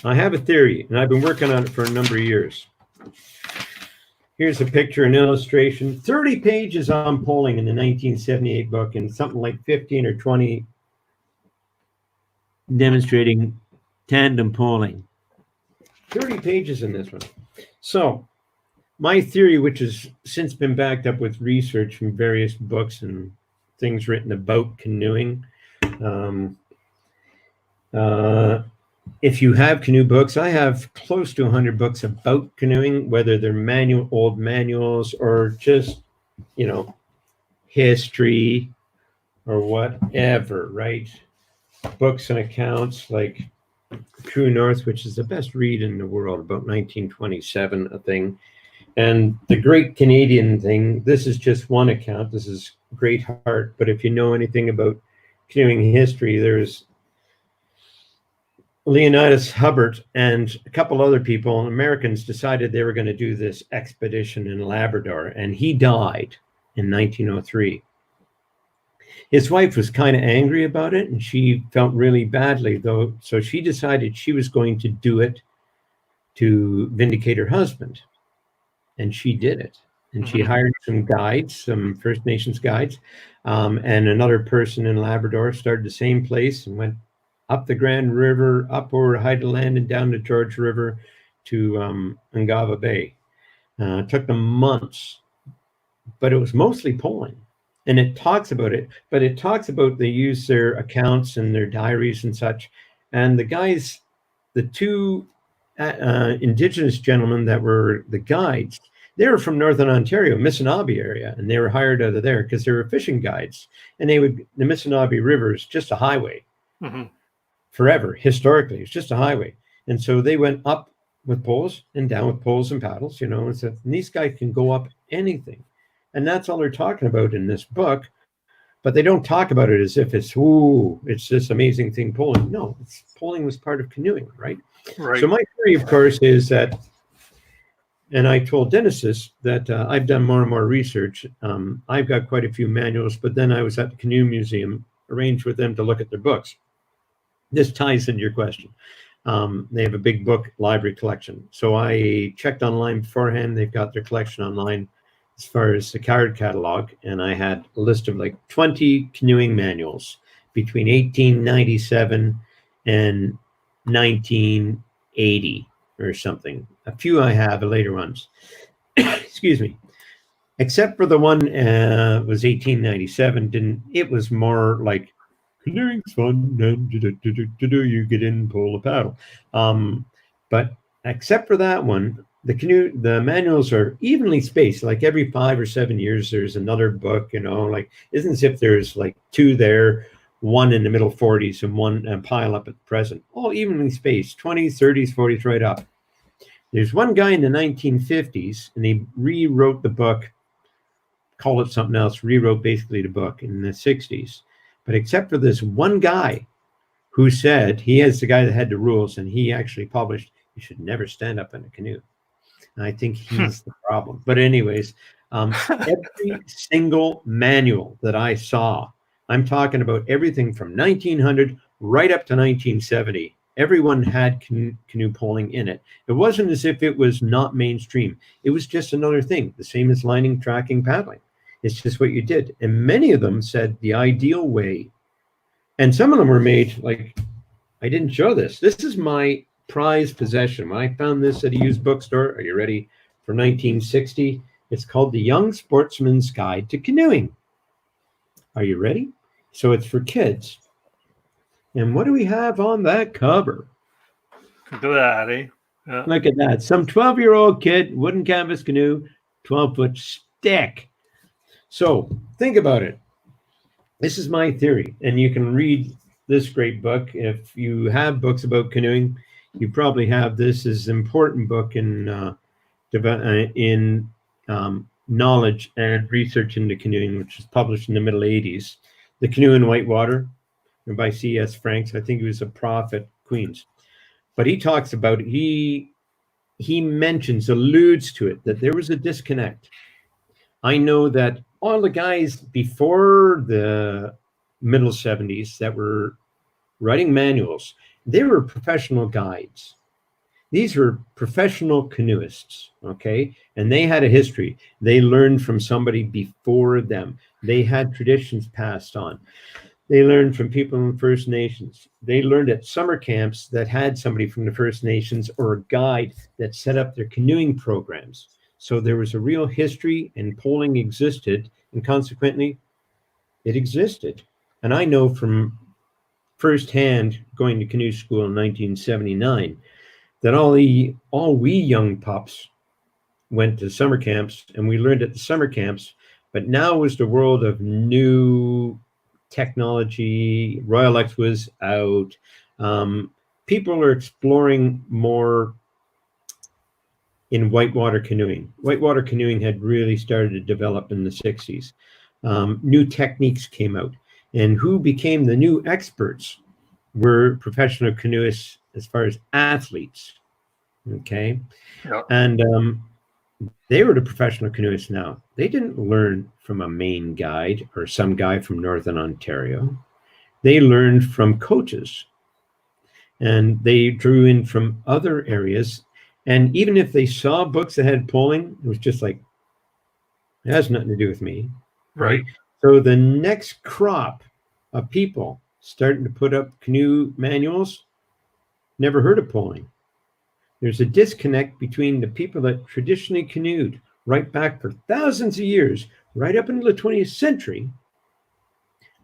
And I've been working on it for a number of years. Here's a picture, an illustration, 30 pages on poling in the 1978 book, and something like 15 or 20 demonstrating tandem poling. 30 pages in this one. So my theory, which has since been backed up with research from various books and things written about canoeing, if you have canoe books, I have close to 100 books about canoeing, whether they're old manuals or just, history or whatever, right? Books and accounts like True North, which is the best read in the world, about 1927, a thing. And the Great Canadian thing, this is just one account. This is Great Heart. But if you know anything about canoeing history, there's Leonidas Hubbard and a couple other people, Americans, decided they were going to do this expedition in Labrador, and he died in 1903. His wife was kind of angry about it, and she felt really badly, though, so she decided she was going to do it to vindicate her husband, and she did it. And she hired some guides, some First Nations guides, and another person in Labrador, started the same place and went up the Grand River, up over Haida Land and down the George River to Ungava Bay. It took them months, but it was mostly poling. And it talks about it, but it talks about they use their accounts and their diaries and such. And the guys, the two Indigenous gentlemen that were the guides, they were from Northern Ontario, Missinaibi area, and they were hired out of there because they were fishing guides. And the Missinaibi River is just a highway. Forever, historically, it's just a highway. And so they went up with poles and down with poles and paddles, and so these guys can go up anything. And that's all they're talking about in this book. But they don't talk about it as if it's this amazing thing, poling. No, poling was part of canoeing, right? So my theory, of course, is that, and I told Dennis this, that I've done more and more research. I've got quite a few manuals, but then I was at the Canoe Museum, arranged with them to look at their books. This ties into your question. They have a big book library collection. So I checked online beforehand. They've got their collection online as far as the card catalog. And I had a list of like 20 canoeing manuals between 1897 and 1980 or something. A few I have later ones. Excuse me. Except for the one was 1897. It was more like, canoeing's fun, and you get in, pull a paddle. But except for that one, the manuals are evenly spaced. Like every 5 or 7 years, there's another book. Like isn't as if there's like two there, one in the middle 40s and one pile up at the present. All evenly spaced, 20s, 30s, 40s, right up. There's one guy in the 1950s, and he rewrote the book, called it something else, rewrote basically the book in the 60s. But except for this one guy who said, he is the guy that had the rules, and he actually published, you should never stand up in a canoe. And I think he's the problem. But anyways, every single manual that I saw, I'm talking about everything from 1900 right up to 1970. Everyone had canoe poling in it. It wasn't as if it was not mainstream. It was just another thing, the same as lining, tracking, paddling. It's just what you did. And many of them said the ideal way. And some of them were made like, I didn't show this. This is my prized possession. When I found this at a used bookstore, are you ready? For 1960. It's called The Young Sportsman's Guide to Canoeing. Are you ready? So it's for kids. And what do we have on that cover? Look at that, eh? Yeah. Look at that. Some 12-year-old kid, wooden canvas canoe, 12-foot stick. So think about it. This is my theory, and you can read this great book. If you have books about canoeing, you probably have this as an important book in knowledge and research into canoeing, which was published in the middle 80s. The Canoe in Whitewater by C.S. Franks. I think he was a prof at Queens. But he talks about, he mentions, alludes to it, that there was a disconnect. I know that all the guys before the middle 70s that were writing manuals, they were professional guides. These were professional canoeists, okay? And they had a history. They learned from somebody before them. They had traditions passed on. They learned from people in the First Nations. They learned at summer camps that had somebody from the First Nations or a guide that set up their canoeing programs. So there was a real history, and poling existed, and consequently, it existed. And I know from firsthand, going to canoe school in 1979, that all we young pups went to summer camps, and we learned at the summer camps. But now was the world of new technology. Royal X was out. People are exploring more in whitewater canoeing. Whitewater canoeing had really started to develop in the 60s. New techniques came out. And who became the new experts were professional canoeists as far as athletes. Okay. Yeah. And they were the professional canoeists now. They didn't learn from a Maine guide or some guy from Northern Ontario. They learned from coaches, and they drew in from other areas. And even if they saw books that had poling, it was just like, it has nothing to do with me. Right. So the next crop of people starting to put up canoe manuals never heard of poling. There's a disconnect between the people that traditionally canoed right back for thousands of years, right up into the 20th century,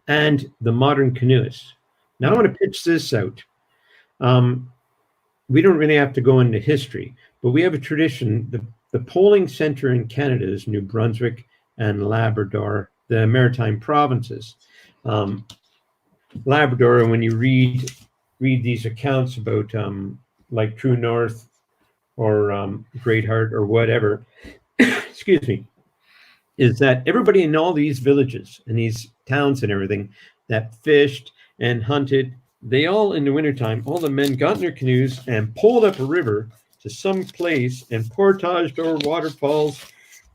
and the modern canoeists. Now I want to pitch this out. We don't really have to go into history, but we have a tradition. The poling center in Canada is New Brunswick and Labrador, the maritime provinces. Labrador, and when you read these accounts about like True North or Great Heart or whatever, excuse me, is that everybody in all these villages and these towns and everything that fished and hunted, they all in the wintertime, all the men got in their canoes and pulled up a river to some place and portaged over waterfalls,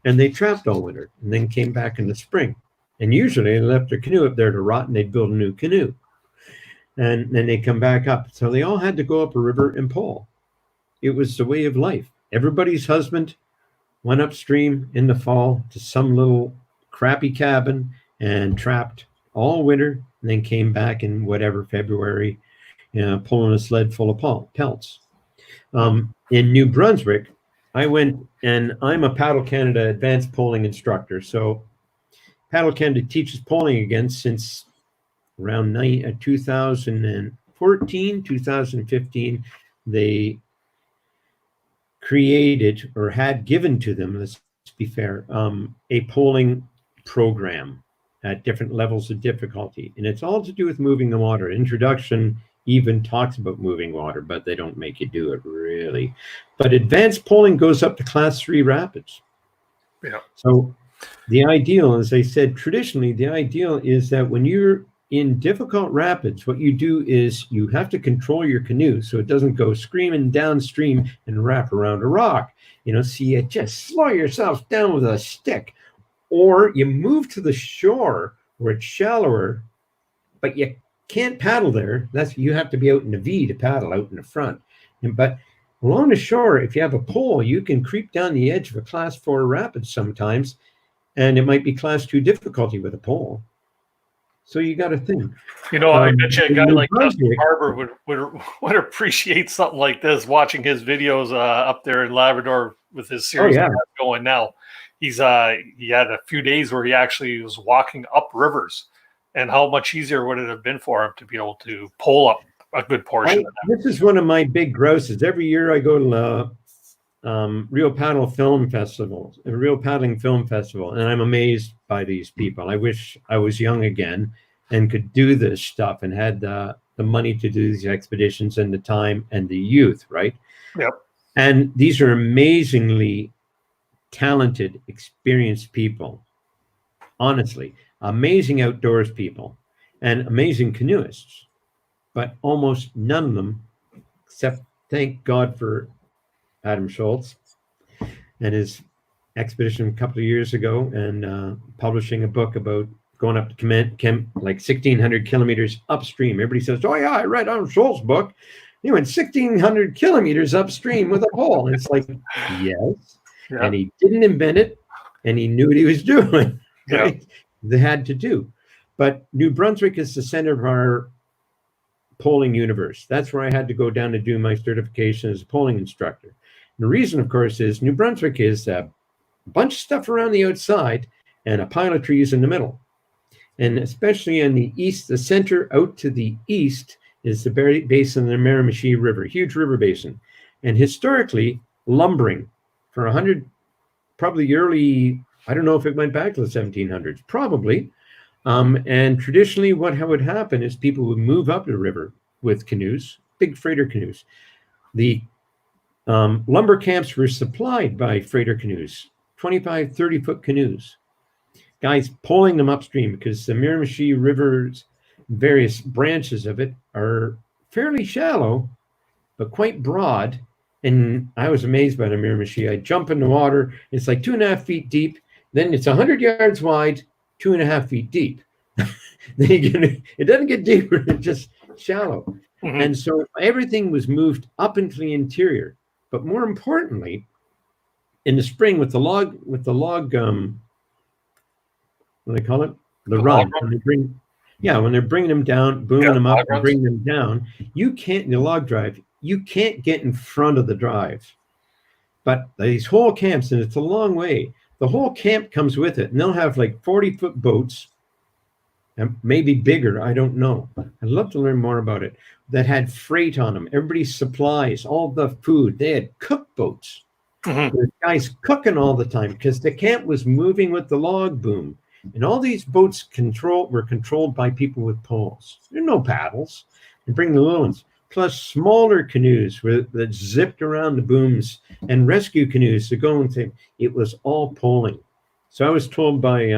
and they trapped all winter and then came back in the spring. And usually they left their canoe up there to rot and they'd build a new canoe. And then they come back up. So they all had to go up a river and pull. It was the way of life. Everybody's husband went upstream in the fall to some little crappy cabin and trapped all winter, and then came back in whatever February, pulling a sled full of pelts. In New Brunswick, I went, and I'm a Paddle Canada advanced poling instructor. So Paddle Canada teaches poling again since around 2014, 2015. They created, or had given to them, let's be fair, a poling program at different levels of difficulty. And it's all to do with moving the water. Introduction even talks about moving water, but they don't make you do it really. But advanced poling goes up to class 3 rapids. Yeah. So the ideal, as I said, traditionally, the ideal is that when you're in difficult rapids, what you do is you have to control your canoe so it doesn't go screaming downstream and wrap around a rock. So you just slow yourself down with a stick, or you move to the shore where it's shallower, but you can't paddle there. You have to be out in the V to paddle out in the front. But along the shore, if you have a pole, you can creep down the edge of a class 4 rapid sometimes, and it might be class 2 difficulty with a pole. So you got to think. I bet you a guy like Dustin Barber would appreciate something like this, watching his videos up there in Labrador with his series going now. He had a few days where he actually was walking up rivers, and how much easier would it have been for him to be able to pull up a good portion of that. This is one of my big grosses. Every year I go to Real Paddling Film Festival, and I'm amazed by these people. I wish I was young again and could do this stuff and had the money to do these expeditions and the time and the youth, right? Yep. And these are amazingly talented, experienced people. Honestly, amazing outdoors people and amazing canoeists, but almost none of them, except thank God for Adam Schultz and his expedition a couple of years ago, and publishing a book about going up to like 1,600 kilometers upstream. Everybody says, "Oh yeah, I read Adam Schultz's book. He went 1,600 kilometers upstream with a pole." And it's like, yes, yeah. And he didn't invent it, and he knew what he was doing. Right? Yeah. They had to do. But New Brunswick is the center of our poling universe. That's where I had to go down to do my certification as a poling instructor. And the reason, of course, is New Brunswick is a bunch of stuff around the outside and a pile of trees in the middle. And especially in the east, the center out to the east is the basin of the Miramichi River, huge river basin. And historically, lumbering for 100, probably early, I don't know if it went back to the 1700s, probably. And traditionally, what would happen is people would move up the river with canoes, big freighter canoes. The lumber camps were supplied by freighter canoes, 25, 30-foot canoes. Guys pulling them upstream because the Miramichi River's various branches of it are fairly shallow, but quite broad. And I was amazed by the Miramichi. I jump in the water. It's like 2.5 feet deep. Then it's 100 yards wide, 2.5 feet deep. Then it doesn't get deeper. It's just shallow. Mhm. And so everything was moved up into the interior. But more importantly, in the spring with the log, what do they call it? The run. When they're bringing them down, booming them up, and bringing them down, the log drive, you can't get in front of the drive. But these whole camps, and it's a long way, the whole camp comes with it, and they'll have like 40-foot boats, and maybe bigger, I don't know. I'd love to learn more about it, that had freight on them, everybody's supplies, all the food. They had cook boats. The guys cooking all the time because the camp was moving with the log boom. And all these boats were controlled by people with poles. There are no paddles. They bring the little ones, plus smaller canoes that zipped around the booms, and rescue canoes to go and say it was all poling. So I was told by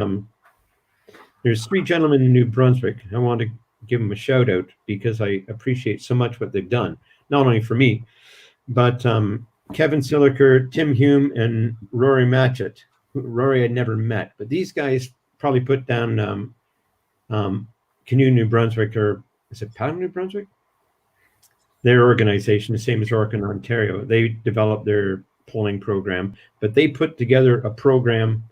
there's 3 gentlemen in New Brunswick. I want to give them a shout out because I appreciate so much what they've done, not only for me, but Kevin Silliker, Tim Hume, and Rory Matchett. Rory I'd never met, but these guys probably put down Canoe New Brunswick, or is it Paddle New Brunswick? Their organization, the same as Orkin, Ontario. They developed their polling program, but they put together a program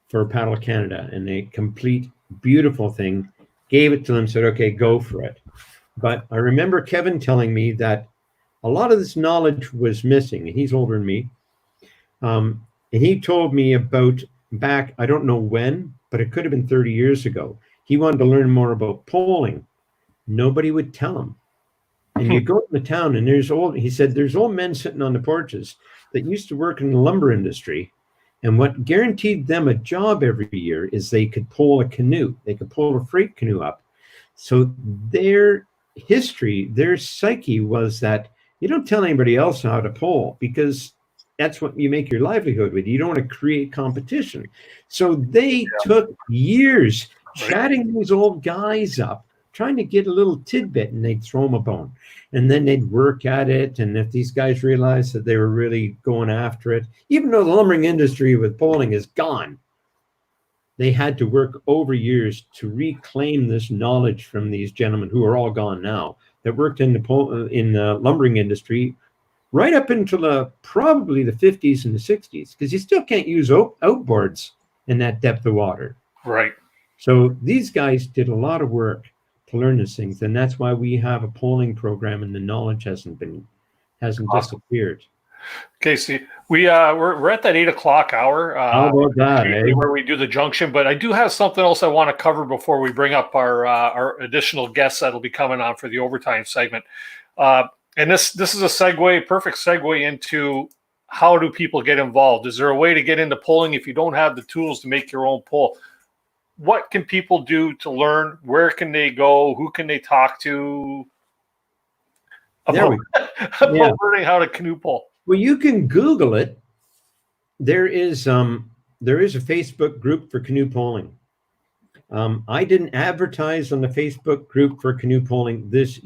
for Paddle Canada, and a complete, beautiful thing, gave it to them, said, okay, go for it. But I remember Kevin telling me that a lot of this knowledge was missing, and he's older than me. And he told me about back, I don't know when, but it could have been 30 years ago. He wanted to learn more about polling. Nobody would tell him. And you go to the town, and he said, there's old men sitting on the porches that used to work in the lumber industry. And what guaranteed them a job every year is they could pole a canoe. They could pole a freight canoe up. So their history, their psyche was that you don't tell anybody else how to pole because that's what you make your livelihood with. You don't want to create competition. So they took years chatting these old guys up, trying to get a little tidbit, and they'd throw them a bone. And then they'd work at it. And if these guys realized that they were really going after it, even though the lumbering industry with poling is gone, they had to work over years to reclaim this knowledge from these gentlemen who are all gone now, that worked in the lumbering industry right up until probably the 50s and the 60s, because you still can't use outboards in that depth of water. Right. So these guys did a lot of work to learn these things, and that's why we have a polling program, and the knowledge hasn't disappeared. Okay, see, we're at that 8 o'clock hour. How about that, where we do the junction? But I do have something else I want to cover before we bring up our additional guests that'll be coming on for the overtime segment. And this is a perfect segue into how do people get involved? Is there a way to get into polling if you don't have the tools to make your own poll? What can people do to learn? Where can they go? Who can they talk to about learning how to canoe pole? Well, you can Google it. There is a Facebook group for canoe polling. I didn't advertise on the Facebook group for canoe polling this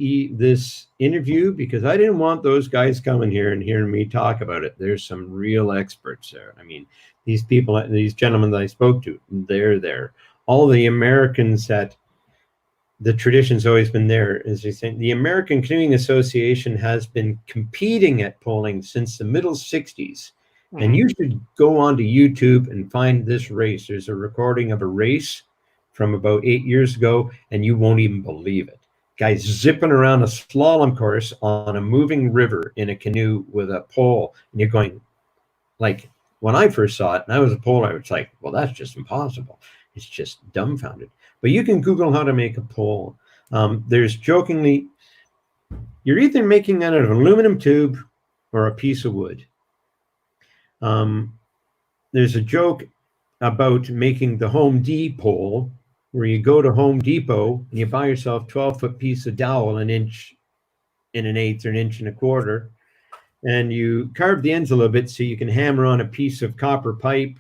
interview because I didn't want those guys coming here and hearing me talk about it. There's some real experts there. I mean, these gentlemen that I spoke to, they're there. All the Americans that the tradition's always been there, as you say. The American Canoeing Association has been competing at polling since the middle 60s. Mm-hmm. And you should go onto YouTube and find this race. There's a recording of a race from about 8 years ago, and you won't even believe it. Guys zipping around a slalom course on a moving river in a canoe with a pole. And you're going, like, when I first saw it, and I was a poler, I was like, well, that's just impossible. It's just dumbfounded. But you can Google how to make a pole. There's jokingly, you're either making that out of an aluminum tube or a piece of wood. There's a joke about making the Home Depot pole, where you go to Home Depot and you buy yourself 12-foot piece of dowel, 1 inch and 1/8 or 1 1/4 inch, and you carve the ends a little bit so you can hammer on a piece of copper pipe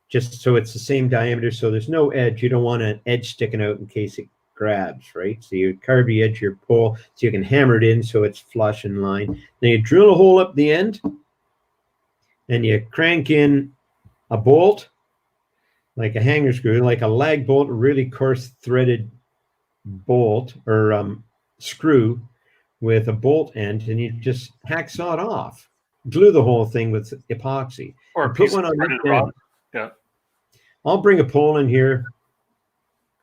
just so it's the same diameter, so there's no edge. You don't want an edge sticking out in case grabs, right? So you carve the edge of your pole so you can hammer it in so it's flush in line. Then you drill a hole up the end and you crank in a bolt, like a hanger screw, like a lag bolt, a really coarse threaded bolt or screw with a bolt end, and you just hacksaw it off. Glue the whole thing with epoxy. Or a And put piece one of on printed each rock. end. Yeah. I'll bring a pole in here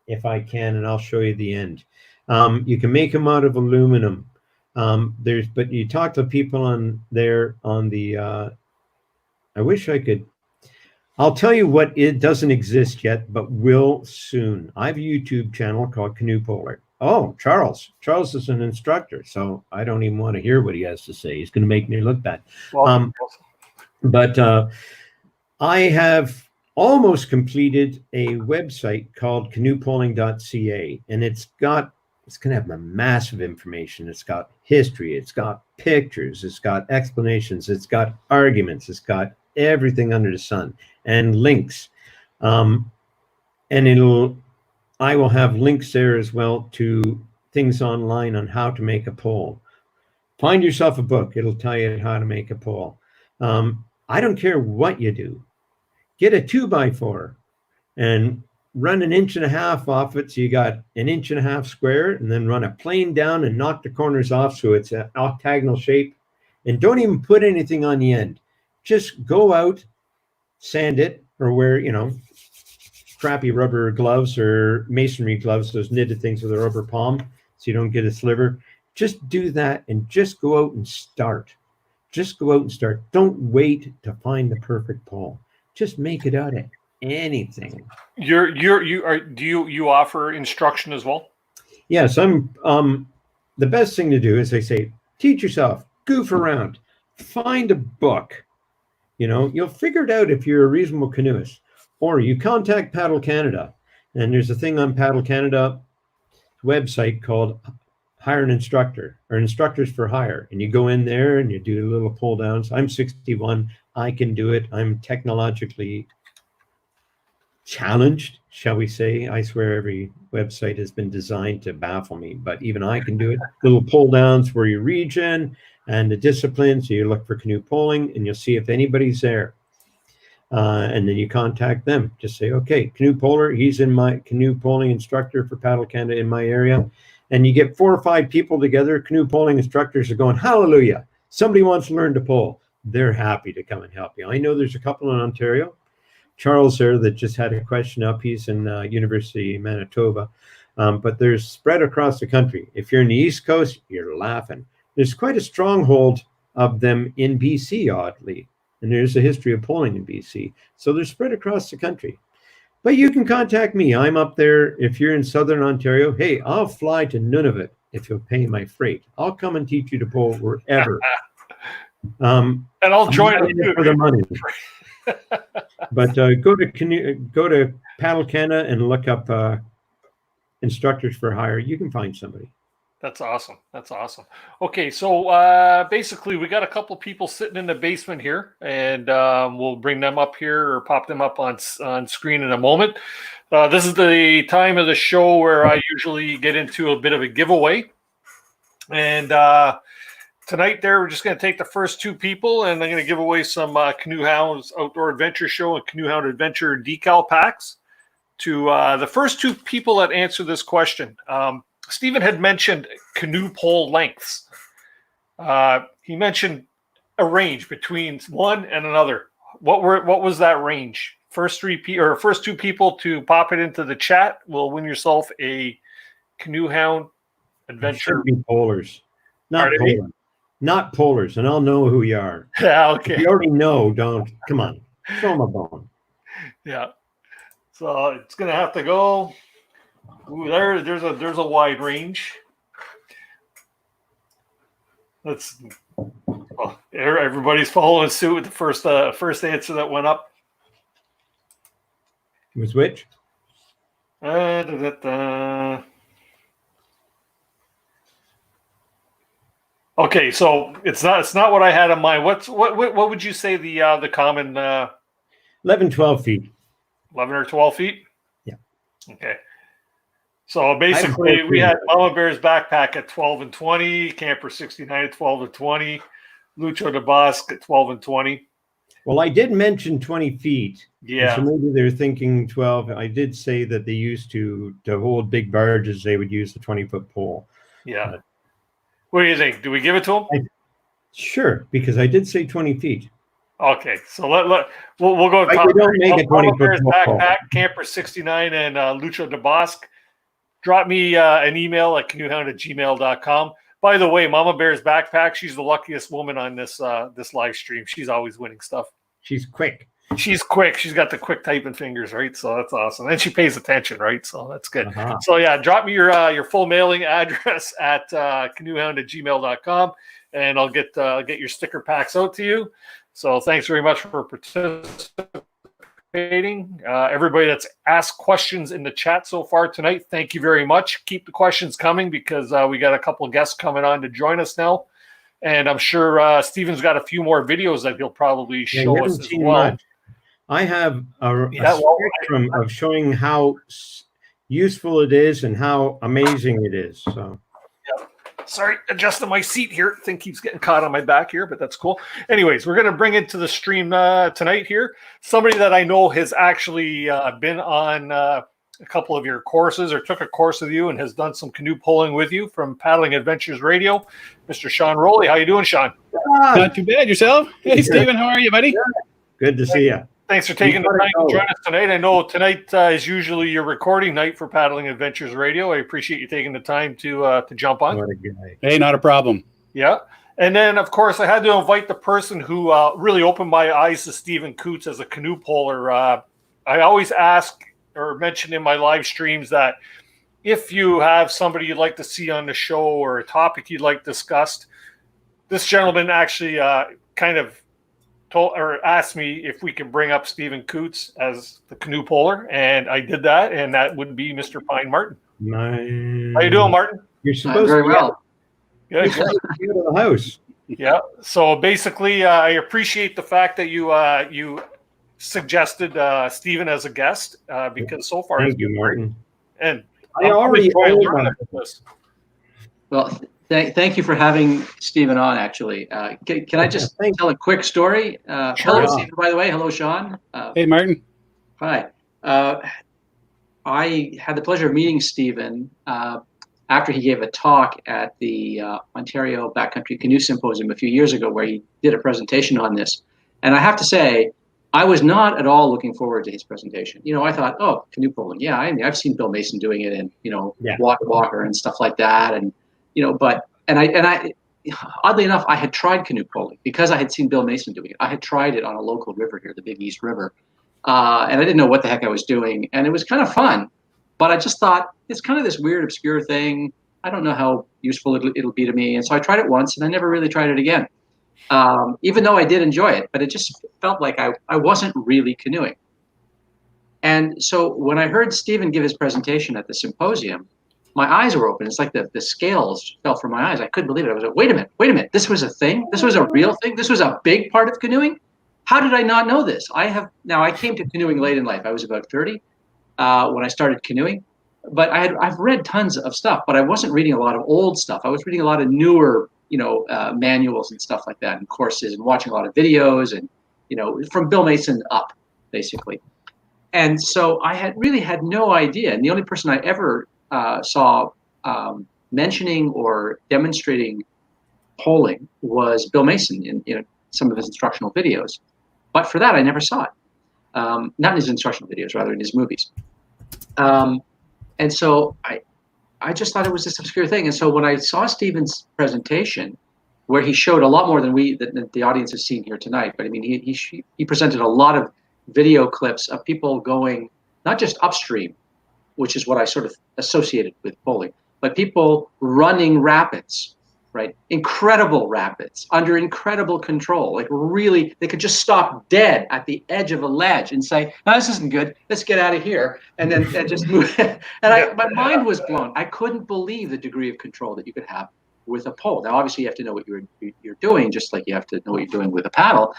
if I can, and I'll show you the end. You can make them out of aluminum. But you talk to people on there on the. I wish I could. I'll tell you what, it doesn't exist yet, but will soon. I have a YouTube channel called Canoe Poling. Oh, Charles. Charles is an instructor, so I don't even want to hear what he has to say. He's going to make me look bad. But I have almost completed a website called Canoepoling.ca, and it's going to have a massive information. It's got history, it's got pictures, it's got explanations, it's got arguments, it's got everything under the sun and links. And I will have links there as well to things online on how to make a pole. Find yourself a book. It'll tell you how to make a pole. I don't care what you do. Get a 2x4 and run 1.5 inches off it. So you got 1.5 inches square, and then run a plane down and knock the corners off so it's an octagonal shape. And don't even put anything on the end. Just go out, sand it, or wear, crappy rubber gloves or masonry gloves, those knitted things with a rubber palm, so you don't get a sliver. Just do that and just go out and start. Just go out and start. Don't wait to find the perfect pole. Just make it out of anything. Do you offer instruction as well? Yes, I'm. The best thing to do is, I say, teach yourself, goof around, find a book. You'll figure it out if you're a reasonable canoeist. Or you contact Paddle Canada, and there's a thing on Paddle Canada website called Hire an Instructor, or Instructors for Hire. And you go in there and you do little pull downs. I'm 61. I can do it. I'm technologically challenged, shall we say. I swear every website has been designed to baffle me, but even I can do it. Little pull downs for your region and the discipline. So you look for Canoe Poling and you'll see if anybody's there. And then you contact them. Just say, okay, Canoe Poler, he's in my Canoe Poling instructor for Paddle Canada in my area. And you get 4 or 5 people together. Canoe Poling instructors are going, hallelujah. Somebody wants to learn to pole. They're happy to come and help you. I know there's a couple in Ontario. Charles there that just had a question up. He's in University of Manitoba. But there's spread across the country. If you're in the East Coast, you're laughing. There's quite a stronghold of them in BC, oddly. And there's a history of polling in BC. So they're spread across the country. But you can contact me. I'm up there. If you're in Southern Ontario, hey, I'll fly to Nunavut if you'll pay my freight. I'll come and teach you to pole wherever. And I'll join you for the money. But go to Paddle Canada and look up Instructors for Hire. You can find somebody. That's awesome. That's awesome. Okay, so basically we got a couple people sitting in the basement here, and we'll bring them up here or pop them up on screen in a moment. This is the time of the show where I usually get into a bit of a giveaway. And tonight we're just going to take the first 2 people, and I'm going to give away some Canoe Hounds Outdoor Adventure Show and Canoe Hound Adventure decal packs to the first 2 people that answer this question. Stephen had mentioned canoe pole lengths. He mentioned a range between one and another. What was that range? First 2 people to pop it into the chat will win yourself a Canoe Hound Adventure. It should be polars, not polars, and I'll know who you are. Yeah, okay. If you already know, don't. Come on, show them a bone. Yeah. So it's gonna have to go. Ooh, there's a wide range. Everybody's following suit with the first answer that went up. Was which? Okay, so it's not what I had in mind. What would you say the common 11, 12 feet. 11 or 12 feet? Yeah. Okay. So basically, we had Mama Bear's backpack at 12 and 20, Camper 69 at 12 and 20, Lucho de Bosque at 12 and 20. Well, I did mention 20 feet. Yeah. So maybe they're thinking 12. I did say that they used to hold big barges, they would use the 20-foot pole. Yeah. What do you think? Do we give it to them? Sure, because I did say 20 feet. Okay, so we'll go. Right, we don't make a 20-foot backpack, Camper 69, and Lucho de Bosque. Drop me an email at canoehound@gmail.com. By the way, Mama Bear's backpack, she's the luckiest woman on this live stream. She's always winning stuff. She's quick. She's quick. She's got the quick typing fingers, right? So that's awesome. And she pays attention, right? So that's good. Uh-huh. So yeah, drop me your full mailing address at canoehound@gmail.com, and I'll get your sticker packs out to you. So thanks very much for participating. Everybody that's asked questions in the chat so far tonight, thank you very much. Keep the questions coming because we got a couple of guests coming on to join us now. And I'm sure Stephen's got a few more videos that he'll probably show us as well. Much. I have a spectrum of showing how useful it is and how amazing it is. So. Yeah. Sorry, adjusting my seat here. Thing keeps getting caught on my back here, but that's cool. Anyways, we're going to bring into the stream tonight here somebody that I know has actually been on a couple of your courses or took a course with you and has done some canoe pulling with you from Paddling Adventures Radio, Mr. Sean Rowley. How you doing, Sean? Not too bad. Yourself? Hey, Stephen, how are you, buddy? Good to see you. Thanks for taking the time to join us tonight. I know tonight is usually your recording night for Paddling Adventures Radio. I appreciate you taking the time to jump on. Hey, not a problem. Yeah. And then, of course, I had to invite the person who really opened my eyes to Stephen Coutts as a canoe puller. I always ask or mention in my live streams that if you have somebody you'd like to see on the show or a topic you'd like discussed, this gentleman actually kind of asked me if we can bring up Stephen Coutts as the canoe puller, and I did that, and that would be Mr. Pine Martin. How you doing, Martin? You're supposed very well. Good. You're supposed to go to the house. Yeah. So basically, I appreciate the fact that you suggested Stephen as a guest because so far Thank you, Martin. And I already learned this. Well, thank you for having Stephen on, actually. Can I just tell a quick story? Sure. Hello, Stephen, by the way. Hello, Sean. Hey, Martin. Hi. I had the pleasure of meeting Stephen after he gave a talk at the Ontario Backcountry Canoe Symposium a few years ago, where he did a presentation on this. And I have to say, I was not at all looking forward to his presentation. You know, I thought, oh, canoe pulling. Yeah, I've seen Bill Mason doing it, and Walker and stuff like that, and but I oddly enough, I had tried canoe pulling because I had seen Bill Mason doing it. I had tried it on a local river here, the Big East River, and I didn't know what the heck I was doing, and it was kind of fun. But I just thought it's kind of this weird, obscure thing. I don't know how useful it'll be to me, and so I tried it once, and I never really tried it again. Even though I did enjoy it, but it just felt like I wasn't really canoeing. And so when I heard Stephen give his presentation at the symposium, my eyes were open. It's like the scales fell from my eyes. I couldn't believe it. I was like, wait a minute. This was a thing? This was a real thing? This was a big part of canoeing? How did I not know this? I came to canoeing late in life. I was about 30 when I started canoeing. But I've read tons of stuff, but I wasn't reading a lot of old stuff. I was reading a lot of newer manuals and stuff like that, and courses, and watching a lot of videos, and from Bill Mason up, basically. And so I had no idea. And the only person I ever saw mentioning or demonstrating polling was Bill Mason in some of his instructional videos. But for that, I never saw it. Not in his instructional videos, rather in his movies. And so I just thought it was this obscure thing. And so when I saw Stephen's presentation, where he showed a lot more than the audience has seen here tonight, but I mean, he presented a lot of video clips of people going, not just upstream, which is what I sort of associated with polling, but people running rapids, right? Incredible rapids, under incredible control. Like really, they could just stop dead at the edge of a ledge and say, no, this isn't good. Let's get out of here. And then just move. And my mind was blown. I couldn't believe the degree of control that you could have with a pole. Now, obviously, you have to know what you're doing, just like you have to know what you're doing with a paddle.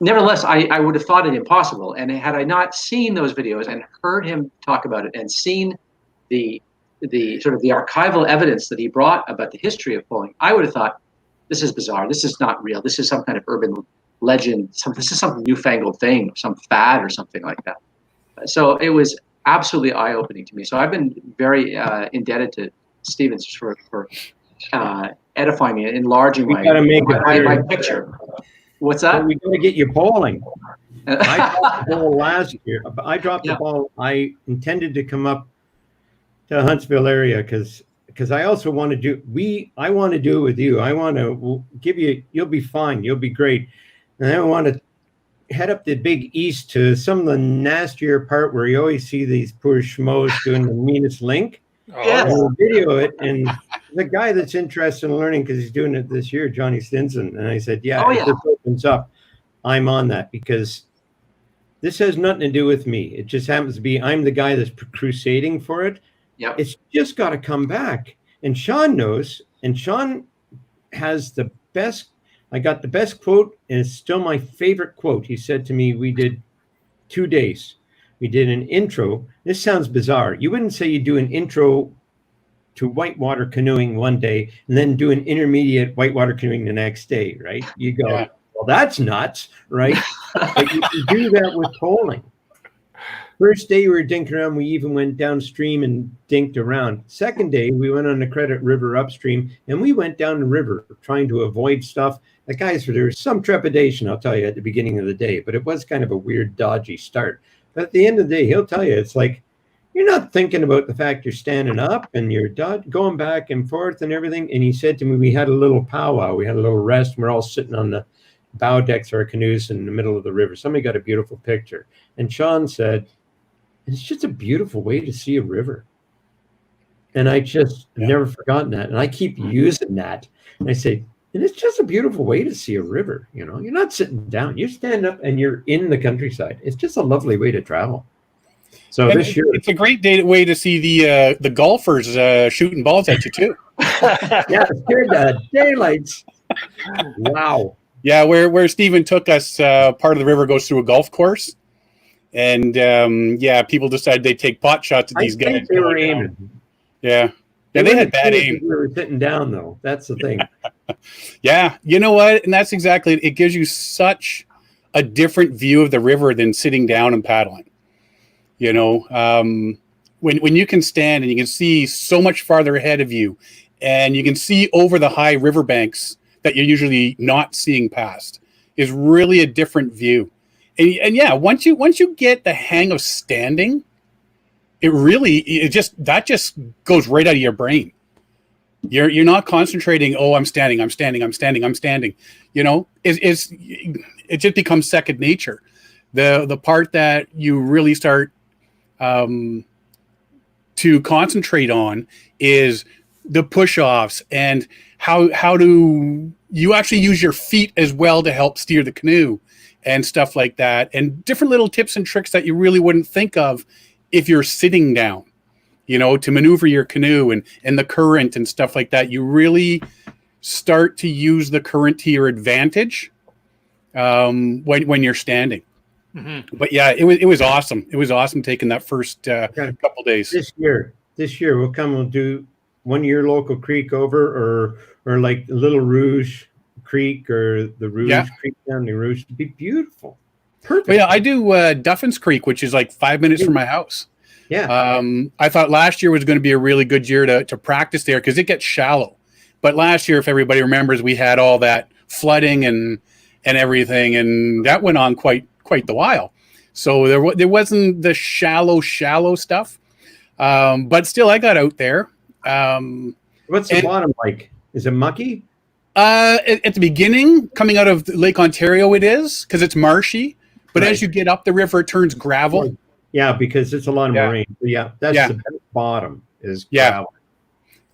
Nevertheless, I would have thought it impossible. And had I not seen those videos and heard him talk about it and seen the the sort of the archival evidence that he brought about the history of poling, I would have thought, this is bizarre. This is not real. This is some kind of urban legend. This is some newfangled thing, some fad or something like that. So it was absolutely eye-opening to me. So I've been very indebted to Stevens for edifying me, enlarging my picture. What's that? We got to get you bowling. I dropped the ball last year. I dropped the ball. I intended to come up to the Huntsville area because I also want to do. I want to do it with you. I want to give you. You'll be fine. You'll be great. And I want to head up the big east to some of the nastier part where you always see these poor schmoes doing the meanest link. Yes. And video it, and the guy that's interested in learning because he's doing it this year, Johnny Stinson, and I said, if this opens up, I'm on that because this has nothing to do with me. It just happens to be I'm the guy that's crusading for it. Yeah, it's just got to come back, and Sean knows, and Sean has the best. I got the best quote, and it's still my favorite quote. He said to me, "We did 2 days." We did an intro. This sounds bizarre. You wouldn't say you do an intro to whitewater canoeing one day and then do an intermediate whitewater canoeing the next day, right? You go, well, that's nuts, right? But you can do that with poling. First day we were dinking around. We even went downstream and dinked around. Second day, we went on the Credit River upstream, and we went down the river trying to avoid stuff. The guys, there was some trepidation, I'll tell you, at the beginning of the day, but it was kind of a weird, dodgy start. But at the end of the day, he'll tell you, it's like, you're not thinking about the fact you're standing up and you're going back and forth and everything. And he said to me, we had a little powwow. We had a little rest. And we're all sitting on the bow decks of our canoes in the middle of the river. Somebody got a beautiful picture. And Sean said, it's just a beautiful way to see a river. And I just never forgotten that. And I keep using that. And I say, and it's just a beautiful way to see a river. You know, you're not sitting down. You stand up and you're in the countryside. It's just a lovely way to travel. So and this year, it's a great way to see the golfers shooting balls at you too. Yeah, it's good. Daylights. Wow. Yeah, where Stephen took us, part of the river goes through a golf course, and people decided they'd take pot shots at these guys. Think they were aiming. Yeah, they had bad aim. We were sitting down though. That's the thing. Yeah, you know what? And that's exactly it. It gives you such a different view of the river than sitting down and paddling. You know, when you can stand and you can see so much farther ahead of you, and you can see over the high riverbanks that you're usually not seeing past, is really a different view. And yeah, once you get the hang of standing, it just goes right out of your brain. You're not concentrating. Oh, I'm standing. You know, it just becomes second nature. The part that you really start to concentrate on is the push-offs and how do you actually use your feet as well to help steer the canoe and stuff like that, and different little tips and tricks that you really wouldn't think of if you're sitting down, you know, to maneuver your canoe and the current and stuff like that. You really start to use the current to your advantage when you're standing. Mm-hmm. But yeah, it was awesome. It was awesome taking that first couple days. This year we'll do one of your local creek over or like Little Rouge Creek or the Rouge Creek down the Rouge. It'd be beautiful. Perfect. Well, yeah, I do Duffin's Creek, which is like 5 minutes from my house. Yeah. I thought last year was going to be a really good year to practice there because it gets shallow. But last year, if everybody remembers, we had all that flooding and everything, and that went on quite the while. So there wasn't the shallow stuff. But still, I got out there. What's the bottom like? Is it mucky? At the beginning, coming out of Lake Ontario, it is because it's marshy. But as you get up the river, it turns gravel. Yeah, because it's a lot of moraine. Yeah, that's the bottom is gravel.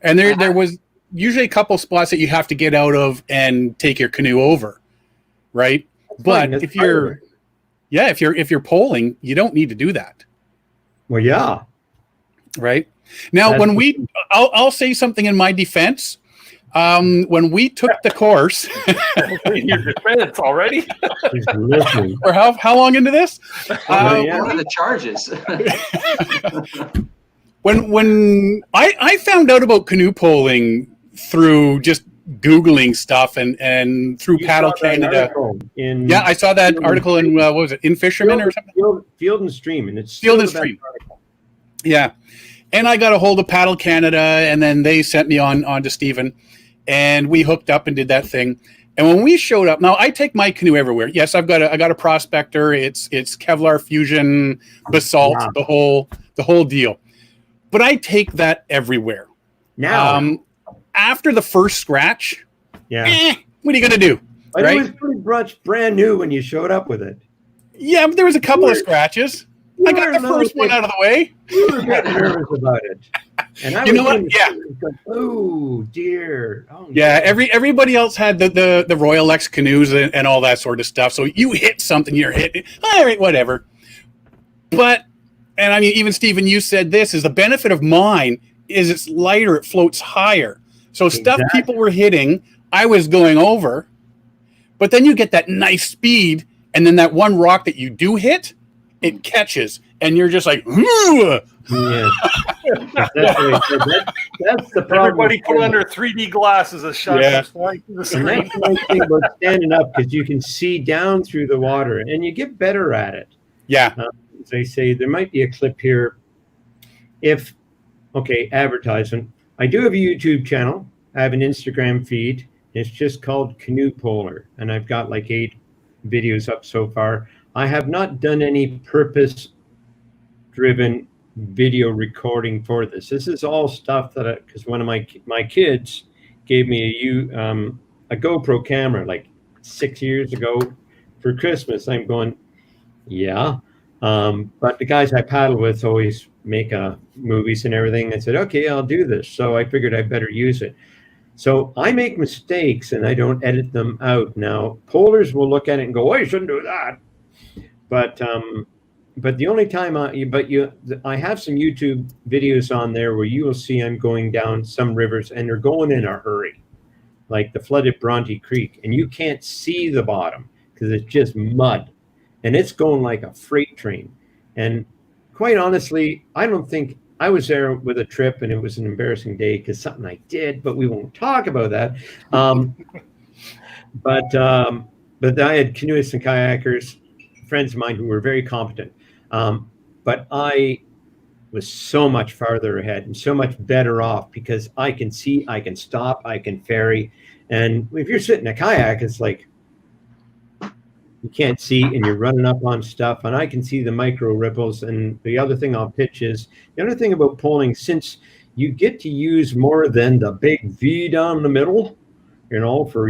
And there was usually a couple spots that you have to get out of and take your canoe over, right? But if you're poling, you don't need to do that. Well, yeah. Right. Now, I'll say something in my defense. When we took the course, your defense already. Or how long into this? What are the charges? When I found out about canoe polling through just Googling stuff and through You Paddle saw that Canada. article in Yeah, I saw that Field article in, what was it, In Fisherman or something? Field and Stream, and it's Field still and the best Stream. article. Yeah. And I got a hold of Paddle Canada, and then they sent me on to Stephen, and we hooked up and did that thing. And when we showed up, now I take my canoe everywhere. Yes, I got a Prospector. It's Kevlar Fusion, basalt, Wow. the whole deal. But I take that everywhere. Now, After the first scratch, yeah. what are you gonna do? But right? it was pretty much brand new when you showed up with it. Yeah, but there was a couple of scratches. I got the first one out of the way. You were getting nervous about it. And I You know was what? Yeah. Like, oh dear. Oh, Yeah, no. everybody else had the Royal X canoes and all that sort of stuff. So you hit something, you're hitting. All right, whatever. But, and I mean, even Stephen, you said this is the benefit of mine is it's lighter, it floats higher. So stuff Exactly. people were hitting, I was going over. But then you get that nice speed, and then that one rock that you do hit, it catches, and you're just like, "Ooh." Yeah. That's the problem. Everybody put under 3D glasses as shot Yeah. comes flying through the And screen. that's the nice thing about standing up, because you can see down through the water and you get better at it. Yeah. As they say, there might be a clip here. Advertisement. I do have a YouTube channel. I have an Instagram feed. It's just called Canoe Poler, and I've got like 8 videos up so far. I have not done any purpose-driven video recording for this. This is all stuff that because one of my kids gave me a GoPro camera like 6 years ago for Christmas. I'm going, yeah. But the guys I paddle with always make movies and everything. I said, okay, I'll do this. So I figured I'd better use it. So I make mistakes and I don't edit them out. Now, polers will look at it and go, oh, you shouldn't do that. But the only time I have some YouTube videos on there where you will see I'm going down some rivers and they're going in a hurry, like the flooded Bronte Creek, and you can't see the bottom because it's just mud. And it's going like a freight train. And quite honestly, I don't think I was there with a trip and it was an embarrassing day because something I did, but we won't talk about that. But I had canoeists and kayakers, friends of mine who were very competent. But I was so much farther ahead and so much better off because I can see, I can stop, I can ferry. And if you're sitting in a kayak, it's like, you can't see and you're running up on stuff, and I can see the micro ripples. And the other thing I'll pitch is the other thing about poling, since you get to use more than the big V down the middle, for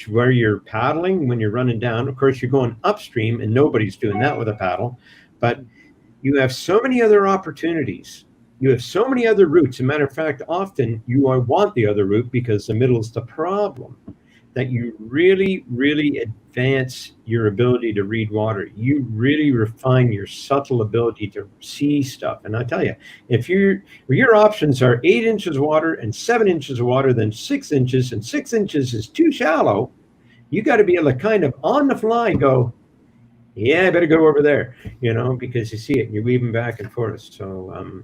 where you're paddling when you're running down. Of course, you're going upstream and nobody's doing that with a paddle, but you have so many other opportunities. You have so many other routes. As a matter of fact, often you want the other route because the middle is the problem. That you really, really advance your ability to read water. You really refine your subtle ability to see stuff. And I tell you, if your options are 8 inches of water and 7 inches of water, then 6 inches, and 6 inches is too shallow, you got to be able to kind of on the fly go, yeah, I better go over there, because you see it and you're weaving back and forth. So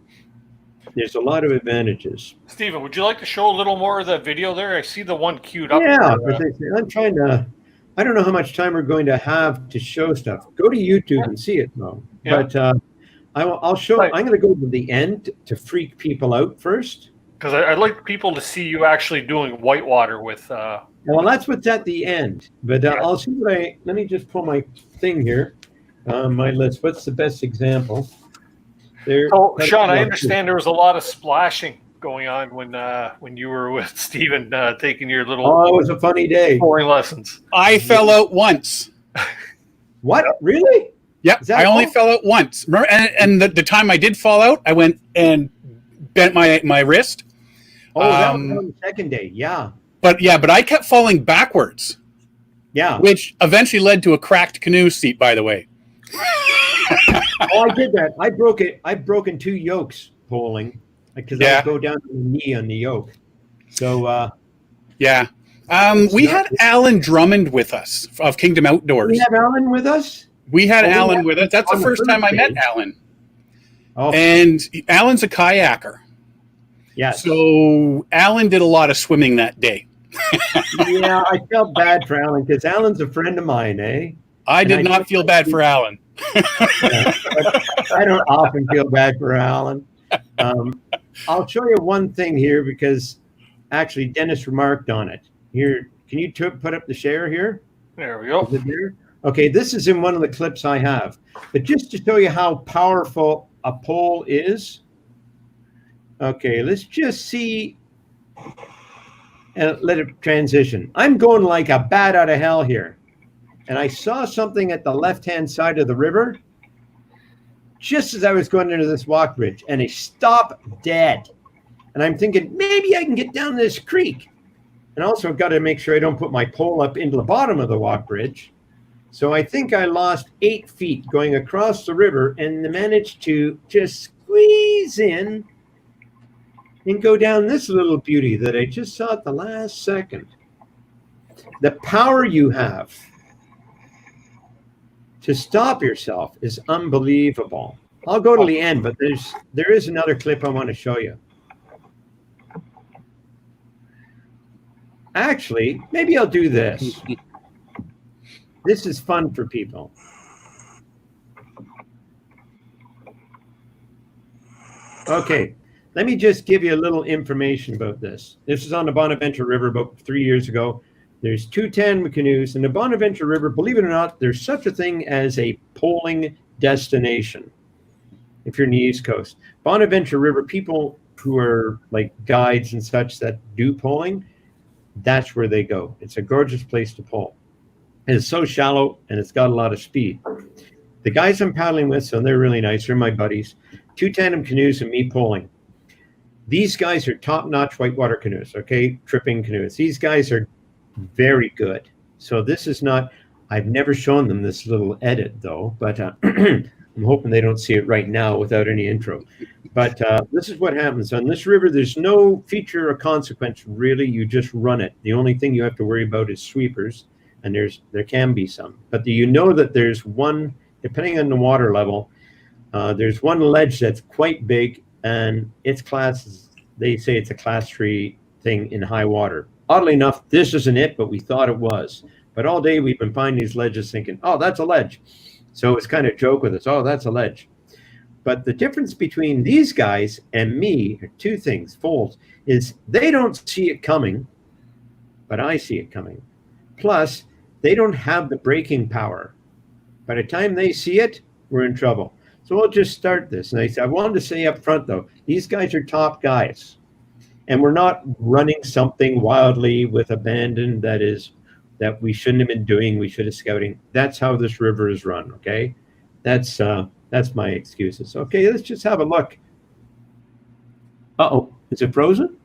there's a lot of advantages. Stephen, would you like to show a little more of that video there? I see the one queued up. Yeah, but I'm trying to. I don't know how much time we're going to have to show stuff. Go to YouTube and see it, though. Yeah. But I'll show. Right. I'm going to go to the end to freak people out first. Because I'd like people to see you actually doing whitewater with. Well, that's what's at the end. But I'll see what let me just pull my thing here. My list. What's the best example? There. So, Sean, I understand there was a lot of splashing going on when you were with Stephen taking your little Oh, it was a funny day. pouring lessons. I fell out once. What? Really? Yep, Is that I only all? fell out once. Remember, and the time I did fall out, I went and bent my wrist. Oh, that was on the second day. Yeah. But I kept falling backwards, Yeah. which eventually led to a cracked canoe seat, by the way. Oh, I did that. I broke it. I've broken 2 yokes poling because I Yeah. would go down to the knee on the yoke. So Yeah. We had Alan Drummond with us of Kingdom Outdoors. we have Alan with us. We had Oh, Alan yeah. with us. That's the On the first time I met Thursday. Alan. Oh, And Alan's a kayaker. yes. So Alan did a lot of swimming that day. Yeah, I felt bad for Alan because Alan's a friend of mine, eh? I And did I not think feel bad for Alan. Yeah, but I don't often feel bad for Alan. I'll show you one thing here because actually Dennis remarked on it. Here, can you put up the share here? There we go. Is it there? Okay, this is in one of the clips I have. But just to show you how powerful a pole is. Okay, let's just see and let it transition. I'm going like a bat out of hell here. And I saw something at the left-hand side of the river just as I was going into this walk bridge, and I stopped dead. And I'm thinking, maybe I can get down this creek. And also I've got to make sure I don't put my pole up into the bottom of the walk bridge. So I think I lost 8 feet going across the river and managed to just squeeze in and go down this little beauty that I just saw at the last second. The power you have to stop yourself is unbelievable. I'll go to the end, but there is another clip I want to show you. Actually, maybe I'll do this. This is fun for people. Okay, let me just give you a little information about this. This is on the Bonaventure River about 3 years ago. There's 2 tandem canoes in the Bonaventure River. Believe it or not, there's such a thing as a poling destination. If you're in the East Coast, Bonaventure River, people who are like guides and such that do poling, that's where they go. It's a gorgeous place to pole. And it's so shallow and it's got a lot of speed. The guys I'm paddling with, so they're really nice. They're my buddies. 2 tandem canoes and me poling. These guys are top-notch whitewater canoes, okay? Tripping canoes. These guys are very good. So this is not, I've never shown them this little edit though, but I'm hoping they don't see it right now without any intro. But this is what happens on this river. There's no feature or consequence really. You just run it. The only thing you have to worry about is sweepers, and there can be some. But you know that there's one, depending on the water level, there's one ledge that's quite big, and its class, they say it's a class 3 thing in high water. Oddly enough, this isn't it, but we thought it was. But all day we've been finding these ledges thinking, oh, that's a ledge. So it's kind of a joke with us. Oh, that's a ledge. But the difference between these guys and me are 2 things, fold, is they don't see it coming, but I see it coming. Plus, they don't have the braking power. By the time they see it, we're in trouble. So we'll just start this. And I wanted to say up front, though, these guys are top guys. And we're not running something wildly with abandon that we shouldn't have been doing. We should have scouting. That's how this river is run. Okay, that's my excuses. Okay, let's just have a look. Uh-oh, is it frozen?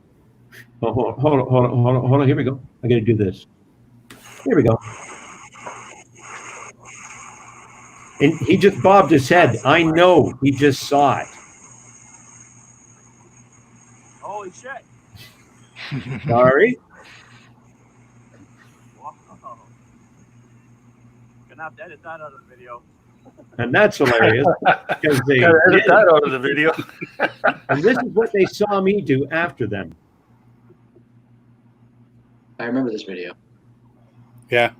Oh, hold on. Here we go. I got to do this. Here we go. And he just bobbed his head. I know he just saw it. Holy shit. Sorry. Wow. Gonna have to edit that out of the video. And that's hilarious. Because they Gotta edit did. that out of the video. And this is what they saw me do after them. I remember this video. Yeah.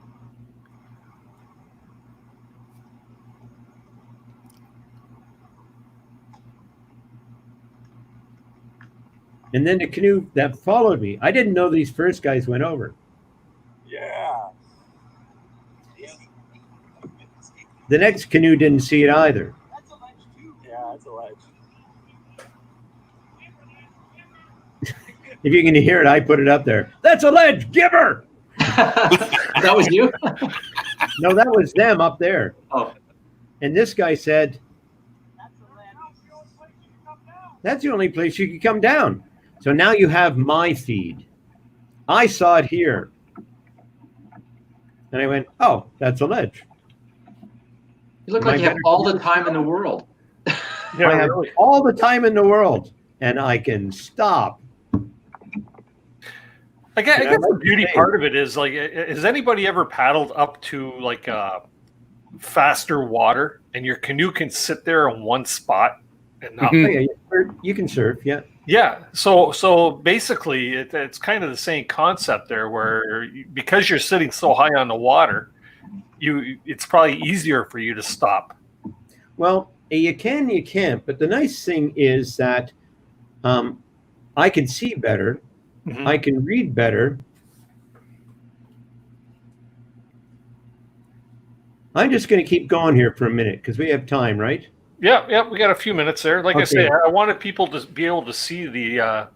And then the canoe that followed me, I didn't know these first guys went over. Yeah. The next canoe didn't see it either. That's a ledge too. Yeah, that's a ledge. If you can hear it, I put it up there. That's a ledge, giver. That was you? No, that was them up there. Oh, And this guy said, That's a ledge. that's the only place you could come down. So now you have my feed. I saw it here. And I went, oh, that's a ledge. you look like you have all the time in the world. Yeah, I have really. all the time in the world, and I can stop. I guess Yeah, the beauty okay. part of it is like, has anybody ever paddled up to like faster water and your canoe can sit there in one spot And Oh, yeah, you can surf, yeah. yeah, so basically, it's kind of the same concept there, where because you're sitting so high on the water, it's probably easier for you to stop. Well, you can, you can't. But the nice thing is that I can see better. Mhm. I can read better. I'm just going to keep going here for a minute because we have time, right? Yeah, we got a few minutes there. Like I Okay. say, I wanted people to be able to see Yeah.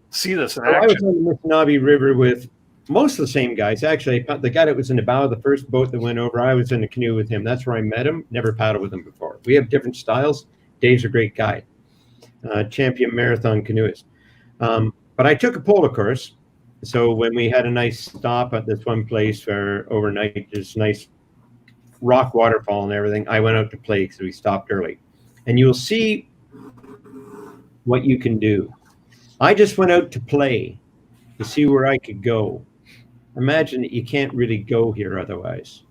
see this in So I was action. on the Mississauga River with most of the same guys. Actually, the guy that was in the bow of the first boat that went over, I was in the canoe with him. That's where I met him. Never paddled with him before. We have different styles. Dave's a great guy, champion marathon canoeist. But I took a polo course. So when we had a nice stop at this one place for overnight, this nice rock waterfall and everything, I went out to play because we stopped early. And you'll see what you can do. I just went out to play to see where I could go. Imagine that you can't really go here otherwise.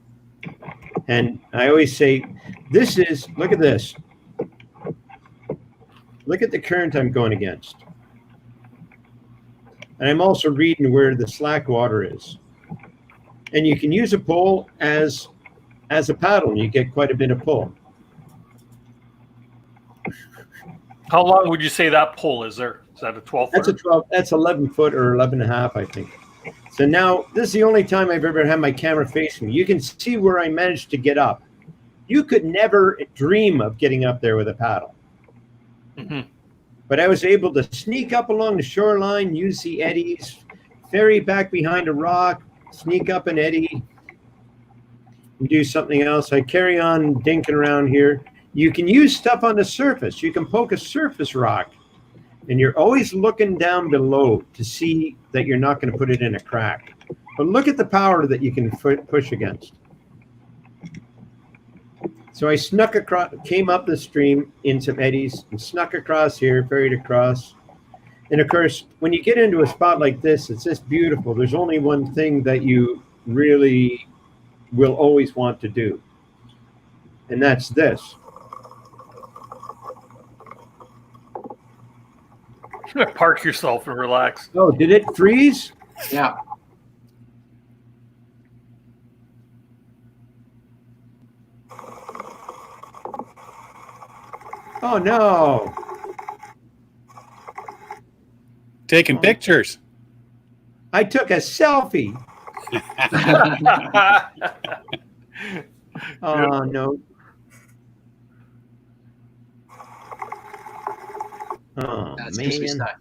And I always say, look at this. Look at the current I'm going against. And I'm also reading where the slack water is. And you can use a pole as a paddle, and you get quite a bit of pull. How long would you say that pole is there? Is that a 12 That's foot? that's 11 foot or 11 and a half, I think. So now this is the only time I've ever had my camera facing me. You can see where I managed to get up. You could never dream of getting up there with a paddle. Mm-hmm. But I was able to sneak up along the shoreline, use the eddies, ferry back behind a rock, sneak up an eddy, and do something else. I carry on dinking around here. You can use stuff on the surface. You can poke a surface rock, and you're always looking down below to see that you're not going to put it in a crack. But look at the power that you can push against. So I snuck across, came up the stream in some eddies, and snuck across here, ferried across. And of course, when you get into a spot like this, it's just beautiful. There's only one thing that you really will always want to do, and that's this. Park yourself and relax. Oh, did it freeze? Yeah. Oh, no. Taking pictures. I took a selfie. Oh, no. Oh, That's man. stuck.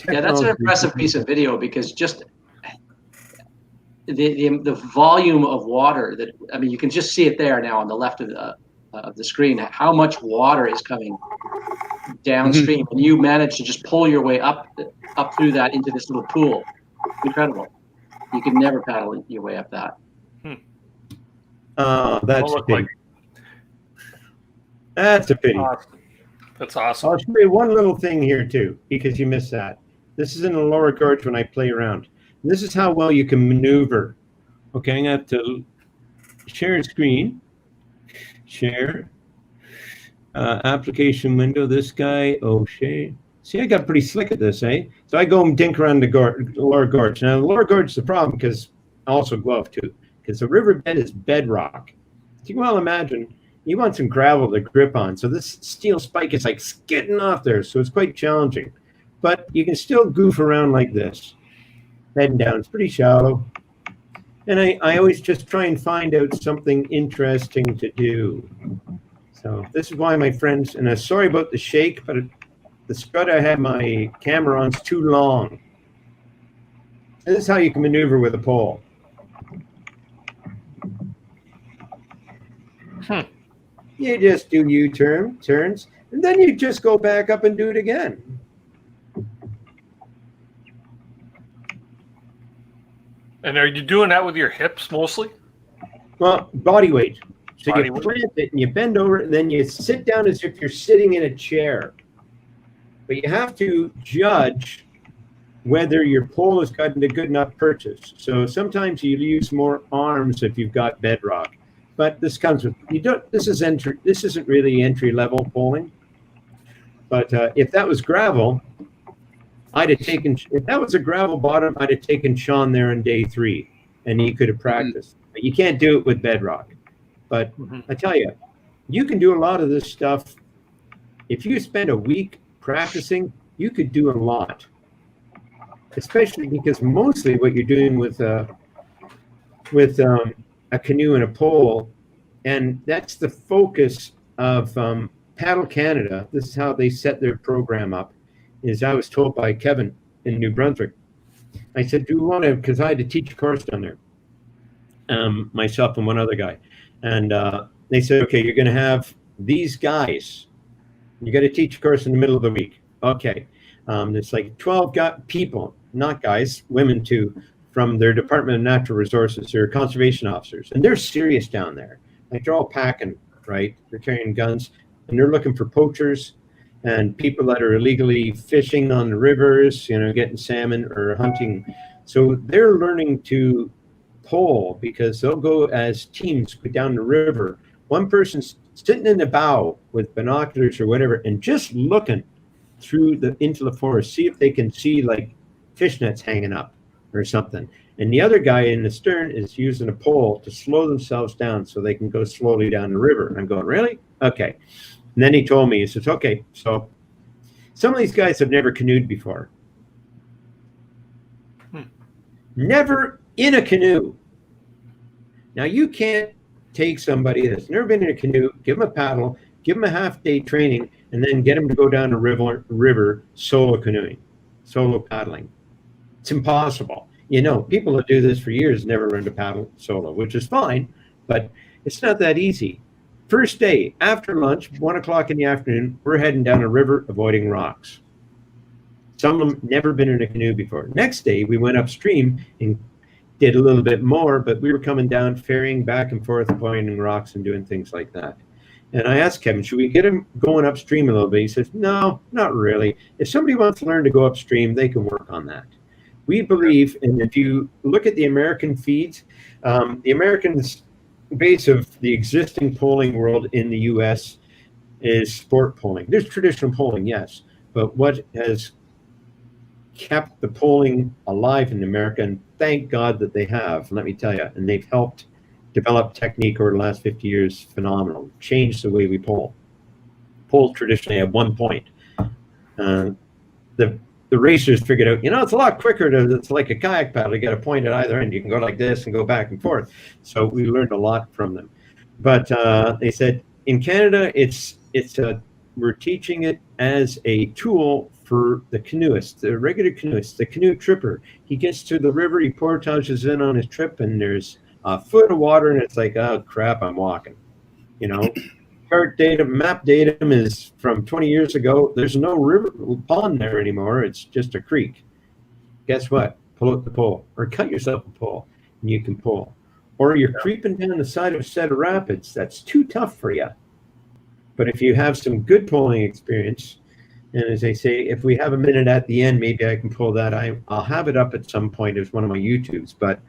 Yeah, that's an impressive piece of video because just the volume of water that, I mean, you can just see it there now on the left of the screen, how much water is coming downstream, and you manage to just pull your way up through that into this little pool. Incredible. You could never paddle your way up that. Oh, that's a pity. That's a pity. That's awesome. I'll show you one little thing here too, because you missed that. This is in the lower gorge when I play around. This is how well you can maneuver. Okay, I'm going to have to share screen. Share. Application window. This guy, O'Shea. See, I got pretty slick at this, eh? So I go and dink around the lower gorge. Now, the lower gorge is the problem because I also glove too, because the riverbed is bedrock. You can well imagine you want some gravel to grip on. So this steel spike is like skidding off there. So it's quite challenging. But you can still goof around like this. Heading down. It's pretty shallow. And I always just try and find out something interesting to do. So this is why my friends, and I'm sorry about the shake, but the strut I had my camera on is too long. This is how you can maneuver with a pole. You just do turns, and then you just go back up and do it again. And are you doing that with your hips mostly? Well, body weight. So Body you weight. plant it and you bend over, and then you sit down as if you're sitting in a chair. But you have to judge whether your pole has gotten a good enough purchase. So sometimes you use more arms if you've got bedrock. But this comes with you don't. This is entry. This isn't really entry level poling. But if that was gravel, I'd have taken. If that was a gravel bottom, I'd have taken Sean there on day 3, and he could have practiced. But you can't do it with bedrock. But I tell you, you can do a lot of this stuff. If you spend a week practicing, you could do a lot. Especially because mostly what you're doing with a canoe and a pole, and that's the focus of Paddle Canada. This is how they set their program up. Is I was told by Kevin in New Brunswick. I said, "Do you want to?" Because I had to teach a course down there, myself and one other guy, and they said, "Okay, you're going to have these guys. You got to teach a course in the middle of the week." Okay, it's like 12 people. Not guys, women too, from their Department of Natural Resources. They're conservation officers, and they're serious down there. Like they're all packing, right? They're carrying guns, and they're looking for poachers and people that are illegally fishing on the rivers, getting salmon or hunting. So they're learning to pole because they'll go as teams down the river. One person's sitting in the bow with binoculars or whatever, and just looking into the forest, see if they can see like fishnets hanging up or something. And the other guy in the stern is using a pole to slow themselves down so they can go slowly down the river. And I'm going, really? Okay. And then he told me, he says, okay, so some of these guys have never canoed before. Never in a canoe. Now you can't take somebody that's never been in a canoe, give them a paddle, give them a half-day training, and then get them to go down a river solo canoeing, solo paddling. It's impossible. People that do this for years never learn to paddle solo, which is fine, but it's not that easy. First day, after lunch, 1 o'clock in the afternoon, we're heading down a river, avoiding rocks. Some of them never been in a canoe before. Next day, we went upstream and did a little bit more, but we were coming down, ferrying back and forth, avoiding rocks and doing things like that. And I asked Kevin, should we get him going upstream a little bit? He says, no, not really. If somebody wants to learn to go upstream, they can work on that. We believe, and if you look at the American feeds, the Americans' base of the existing polling world in the U.S. is sport polling. There's traditional polling, yes, but what has kept the polling alive in America, and thank God that they have, let me tell you, and they've helped develop technique over the last 50 years, phenomenal, changed the way we poll. Polls traditionally at one point. The racers figured out, it's a lot quicker it's like a kayak paddle. You got a point at either end. You can go like this and go back and forth. So we learned a lot from them. But they said in Canada, we're teaching it as a tool for the canoeist, the regular canoeist, the canoe tripper. He gets to the river, he portages in on his trip, and there's a foot of water, and it's like, oh crap, I'm walking. Chart data, map datum is from 20 years ago. There's no river pond there anymore. It's just a creek. Guess what? Pull out the pole or cut yourself a pole and you can pull. Or you're creeping down the side of a set of rapids. That's too tough for you. But if you have some good polling experience, and as I say, if we have a minute at the end, maybe I can pull that. I'll have it up at some point as one of my YouTubes. But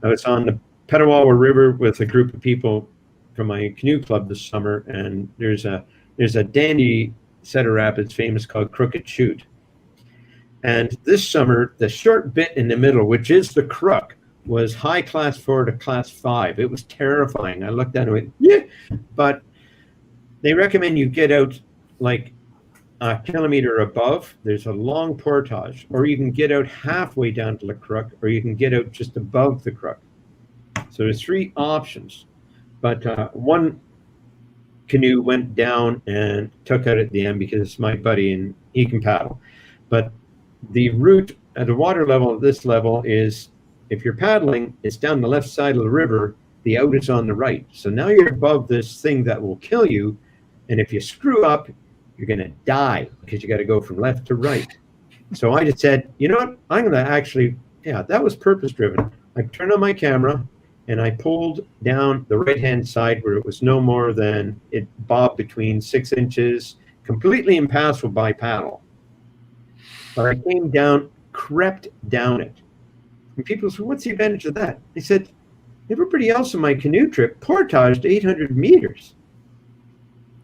I was on the Petawawa River with a group of people from my canoe club this summer, and there's a dandy set of rapids famous called Crooked Chute. And this summer, the short bit in the middle, which is the crook, was high class 4 to class 5. It was terrifying. I looked down and went, yeah, but they recommend you get out like a kilometer above. There's a long portage, or you can get out halfway down to the crook, or you can get out just above the crook. So there's 3 options. But one canoe went down and took out at the end because it's my buddy and he can paddle. But the route at the water level at this level is, if you're paddling, it's down the left side of the river, the out is on the right. So now you're above this thing that will kill you. And if you screw up, you're going to die because you got to go from left to right. So I just said, you know what? I'm going to actually, that was purpose driven. I turned on my camera and I pulled down the right-hand side where it was no more than, it bobbed between 6 inches, completely impassable by paddle. But I came down, crept down it. And people said, what's the advantage of that? They said, Everybody else on my canoe trip portaged 800 meters.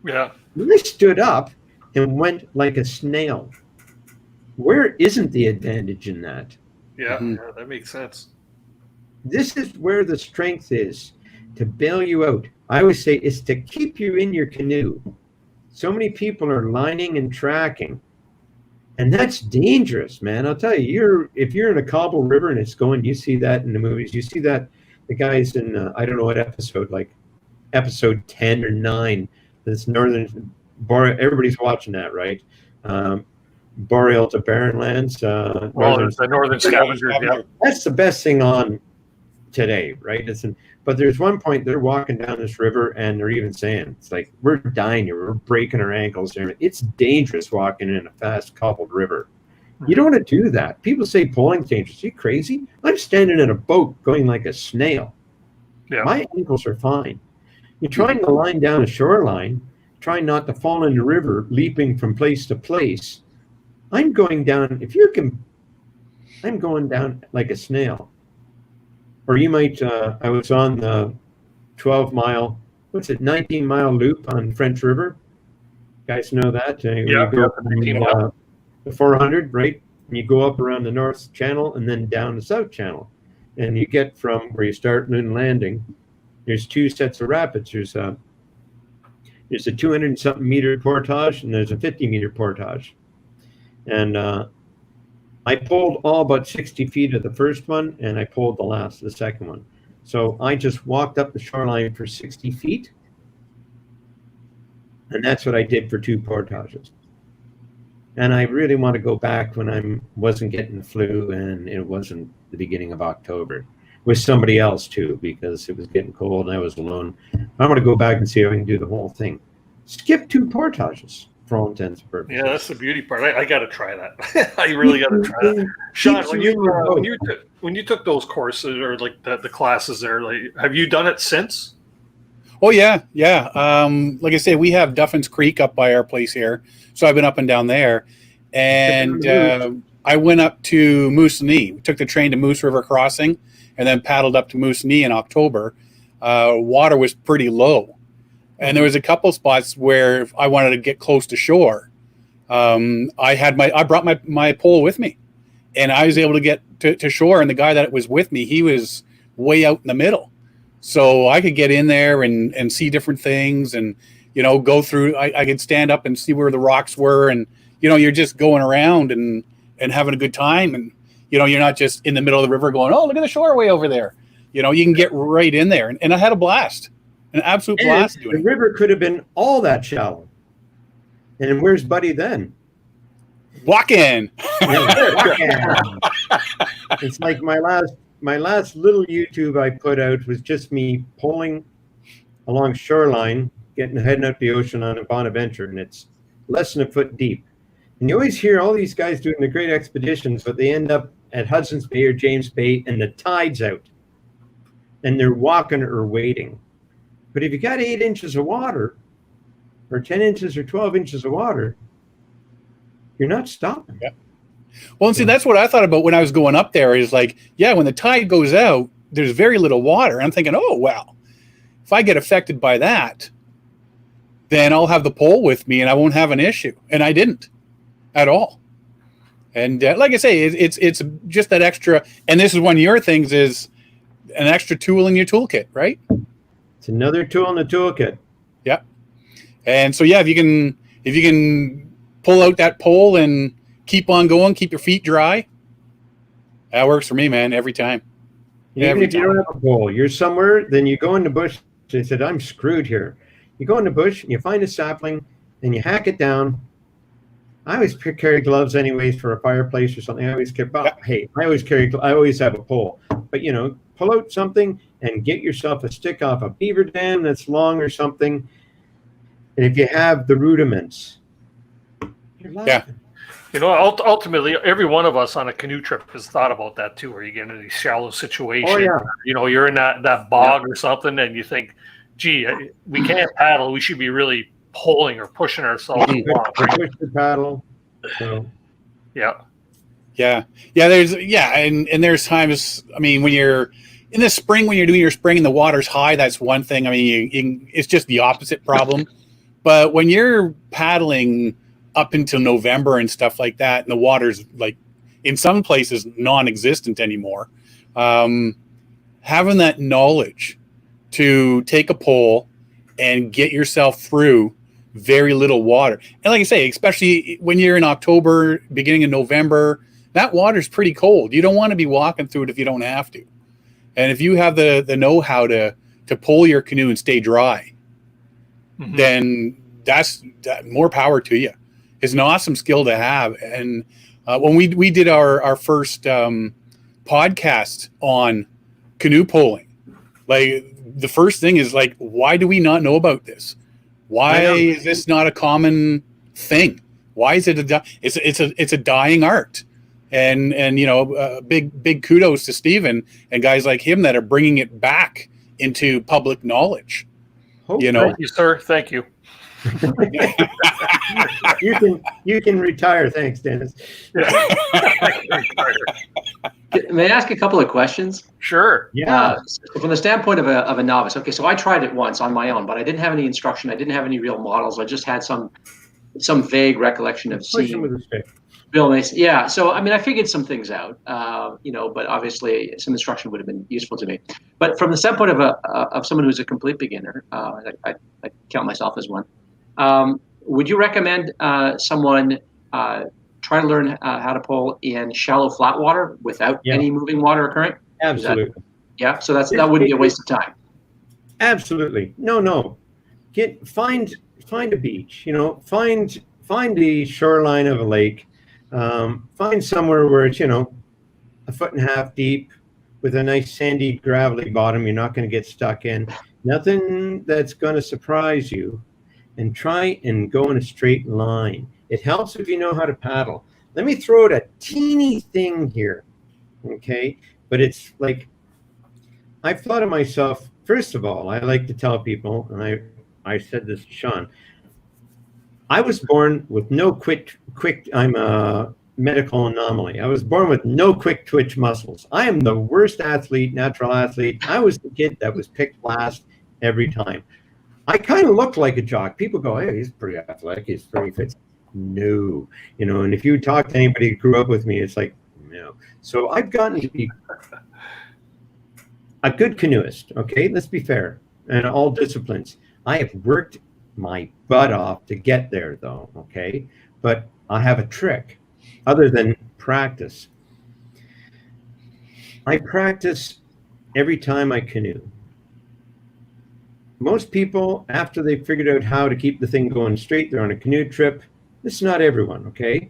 Yeah. I stood up and went like a snail. Where isn't the advantage in that? Yeah. Mhm. Yeah. That makes sense. This is where the strength is, to bail you out. I always say it's to keep you in your canoe. So many people are lining and tracking, and that's dangerous, man. I'll tell you, if you're in a cobble river and it's going, you see that in the movies. You see that the guys in I don't know what episode, like episode 10 or 9, this northern everybody's watching that, right? Boreal to Barren Lands. It's the Northern Scavengers. Yeah. That's the best thing on today, right? But there's one point they're walking down this river and they're even saying, it's like, we're dying here, we're breaking our ankles here. It's dangerous walking in a fast cobbled river. You don't want to do that. People say poling's dangerous. Are you crazy? I'm standing in a boat going like a snail. Yeah. My ankles are fine. You're trying to line down a shoreline, trying not to fall in the river, leaping from place to place. I'm going down, I'm going down like a snail. Or you might, I was on the 19-mile loop on French River. You guys know that? You go up the 400, right? And you go up around the North Channel and then down the South Channel. And you get from where you start and landing, there's 2 sets of rapids. There's a 200-something meter portage and there's a 50-meter portage. And I pulled all but 60 feet of the first one, and I pulled the last of the second one. So I just walked up the shoreline for 60 feet, and that's what I did for 2 portages. And I really want to go back when I wasn't getting the flu, and it wasn't the beginning of October. With somebody else, too, because it was getting cold and I was alone. I want to go back and see how I can do the whole thing. Skip 2 portages. For all intents and purposes. Yeah, that's the beauty part. I got to try that. I really got to try that. Sean, when you took those courses or like the classes there, like, have you done it since? Oh yeah. Like I say, we have Duffin's Creek up by our place here, so I've been up and down there, and I went up to Moosonee. We took the train to Moose River Crossing, and then paddled up to Moosonee in October. Water was pretty low. And there was a couple spots where I wanted to get close to shore. I brought my pole with me, and I was able to get to shore. And the guy that was with me, he was way out in the middle, so I could get in there and see different things, and go through. I could stand up and see where the rocks were, and you're just going around and having a good time, and you're not just in the middle of the river going, oh, look at the shore way over there. You can get right in there, and I had a blast. An absolute blast doing it. The river could have been all that shallow. And where's Buddy then? Walking. It's like my last little YouTube I put out was just me pulling along shoreline, heading out the ocean on a Bonaventure, and it's less than a foot deep. And you always hear all these guys doing the great expeditions, but they end up at Hudson's Bay or James Bay, and the tide's out, and they're walking or wading. But if you got 8 inches of water, or 10 inches or 12 inches of water, you're not stopping. Yeah. Well, and see, that's what I thought about when I was going up there is like, yeah, when the tide goes out, there's very little water. And I'm thinking, oh, well, if I get affected by that, then I'll have the pole with me and I won't have an issue. And I didn't at all. And like I say, it's just that extra. And this is one of your things, is an extra tool in your toolkit, right? It's another tool in the toolkit. Yeah. And so, yeah, if you can pull out that pole and keep on going, keep your feet dry, that works for me, man, every time. Even if you don't have a pole, you're somewhere, then you go in the bush. They said, I'm screwed here. You go in the bush and you find a sapling and you hack it down. I always carry gloves anyways for a fireplace or something. I always have a pole. But, pull out something and get yourself a stick off a beaver dam that's long or something. And if you have the rudiments, you're laughing. Yeah. Ultimately, every one of us on a canoe trip has thought about that too, where you get into these shallow situations. Oh, yeah. You're in that bog or something, and you think, gee, we can't paddle. We should be really pulling or pushing ourselves along. Push the paddle. So. Yeah. Yeah. And there's times, I mean, when you're in the spring, when you're doing your spring and the water's high, that's one thing. I mean, it's just the opposite problem. But when you're paddling up until November and stuff like that, and the water's like in some places non-existent anymore, having that knowledge to take a pole and get yourself through very little water. And like I say, especially when you're in October, beginning of November, that water's pretty cold. You don't want to be walking through it if you don't have to. And if you have the know-how to pull your canoe and stay dry, then that's more power to you. It's an awesome skill to have. And when we did our first podcast on canoe poling, like the first thing is like, why do we not know about this? Why is this not a common thing? Why is it it's a dying art? And you know, big kudos to Stephen and guys like him that are bringing it back into public knowledge. You know, thank you, sir. Thank you. you can retire. Thanks, Dennis. May I ask a couple of questions? Sure. Yeah. From the standpoint of a novice, okay, so I tried it once on my own, but I didn't have any instruction. I didn't have any real models. I just had some vague recollection of seeing Bill Mason. Yeah. So, I mean, I figured some things out, you know, but obviously some instruction would have been useful to me. But from the standpoint of someone who's a complete beginner, I count myself as one. Would you recommend someone try to learn how to pole in shallow flat water without any moving water occurring? Absolutely. So that wouldn't be a waste of time. Absolutely. No. Find a beach. You know, find the shoreline of a lake. Find somewhere where it's, you know, 1.5 feet deep with a nice sandy, gravelly bottom. You're not going to get stuck in. Nothing that's going to surprise you. And try and go in a straight line. It helps if you know how to paddle. Let me throw out a teeny thing here, okay? But it's like, I've thought of myself, first of all, I like to tell people, and I said this to Sean, I was born with no quick, I'm a medical anomaly. I was born with no quick twitch muscles. I am the worst athlete, natural athlete. I was the kid that was picked last every time. I kind of look like a jock. People go, hey, he's pretty athletic. He's pretty fit. No, you know, and if you talk to anybody who grew up with me, it's like, no. So I've gotten to be a good canoeist, okay? Let's be fair. And all disciplines. I have worked my butt off to get there, though, okay? But I have a trick other than practice. I practice every time I canoe. Most people, after they've figured out how to keep the thing going straight, they're on a canoe trip. This is not everyone, okay?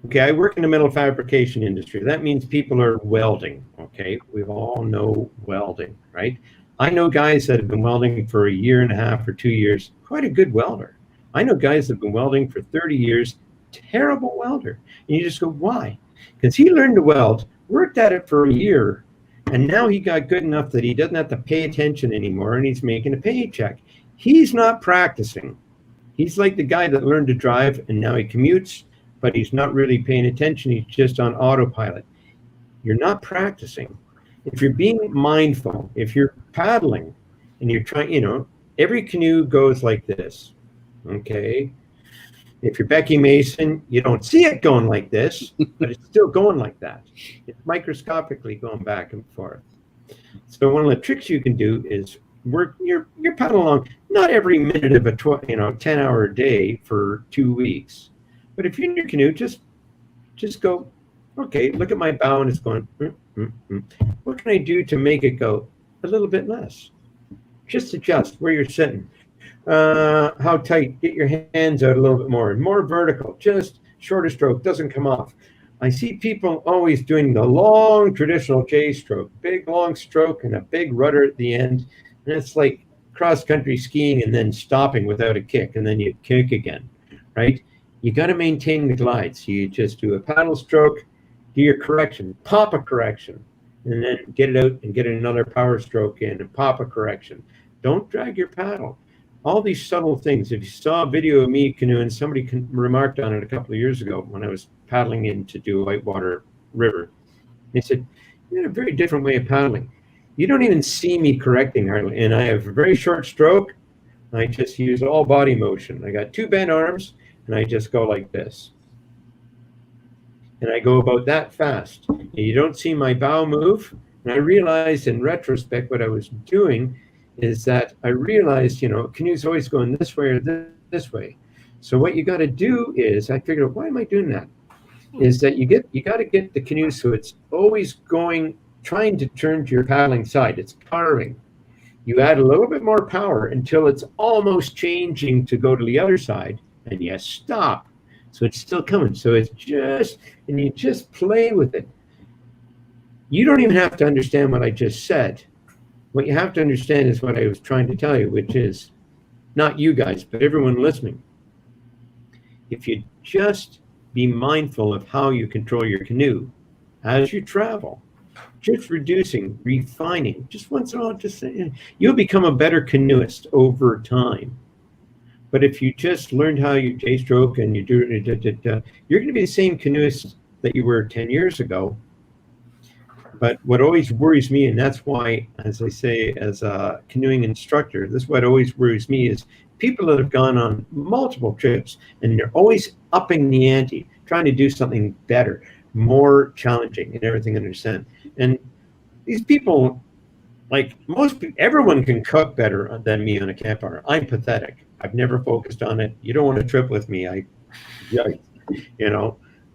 Okay, I work in the metal fabrication industry. That means people are welding, okay? We all know welding, right? I know guys that have been welding for 1.5 years or 2 years, quite a good welder. I know guys that have been welding for 30 years, terrible welder. And you just go, why? Because he learned to weld, worked at it for a year, and now he got good enough that he doesn't have to pay attention anymore, and he's making a paycheck. He's not practicing. He's like the guy that learned to drive, and now he commutes, but he's not really paying attention. He's just on autopilot. You're not practicing. If you're being mindful, if you're paddling, and you're trying, you know, every canoe goes like this, okay? If you're Becky Mason, you don't see it going like this, but it's still going like that. It's microscopically going back and forth. So one of the tricks you can do is work your paddle along, not every minute of a 10-hour day for 2 weeks. But if you're in your canoe, just go, okay, look at my bow and it's going, What can I do to make it go a little bit less? Just adjust where you're sitting. How tight, get your hands out a little bit more vertical, just shorter stroke, doesn't come off. I see people always doing the long traditional J stroke, big long stroke and a big rudder at the end. And it's like cross-country skiing and then stopping without a kick, and then you kick again, right? You got to maintain the glide. So you just do a paddle stroke, do your correction, pop a correction, and then get it out and get another power stroke in and pop a correction. Don't drag your paddle. All these subtle things. If you saw a video of me canoeing, somebody remarked on it a couple of years ago when I was paddling in to do a whitewater river. They said, I got a very different way of paddling. You don't even see me correcting hardly, and I have a very short stroke. I just use all body motion. I got two bent arms, and I just go like this. And I go about that fast. And you don't see my bow move. And I realized in retrospect what I was doing is that I realized, canoe's always going this way or this way. So what you got to do is, I figured out, why am I doing that? Is that you got to get the canoe so it's always going, trying to turn to your paddling side. It's carving. You add a little bit more power until it's almost changing to go to the other side, and you stop. So it's still coming. So it's just, and you just play with it. You don't even have to understand what I just said. What you have to understand is what I was trying to tell you, which is not you guys, but everyone listening. If you just be mindful of how you control your canoe as you travel, just reducing, refining, just once in a while, just you'll become a better canoeist over time. But if you just learned how you J-stroke and you do it, you're going to be the same canoeist that you were 10 years ago. But what always worries me, and that's why, as I say, as a canoeing instructor, this is what always worries me, is people that have gone on multiple trips and they're always upping the ante, trying to do something better, more challenging and everything under the sun. And these people, like everyone can cook better than me on a campfire. I'm pathetic. I've never focused on it. You don't want to trip with me. I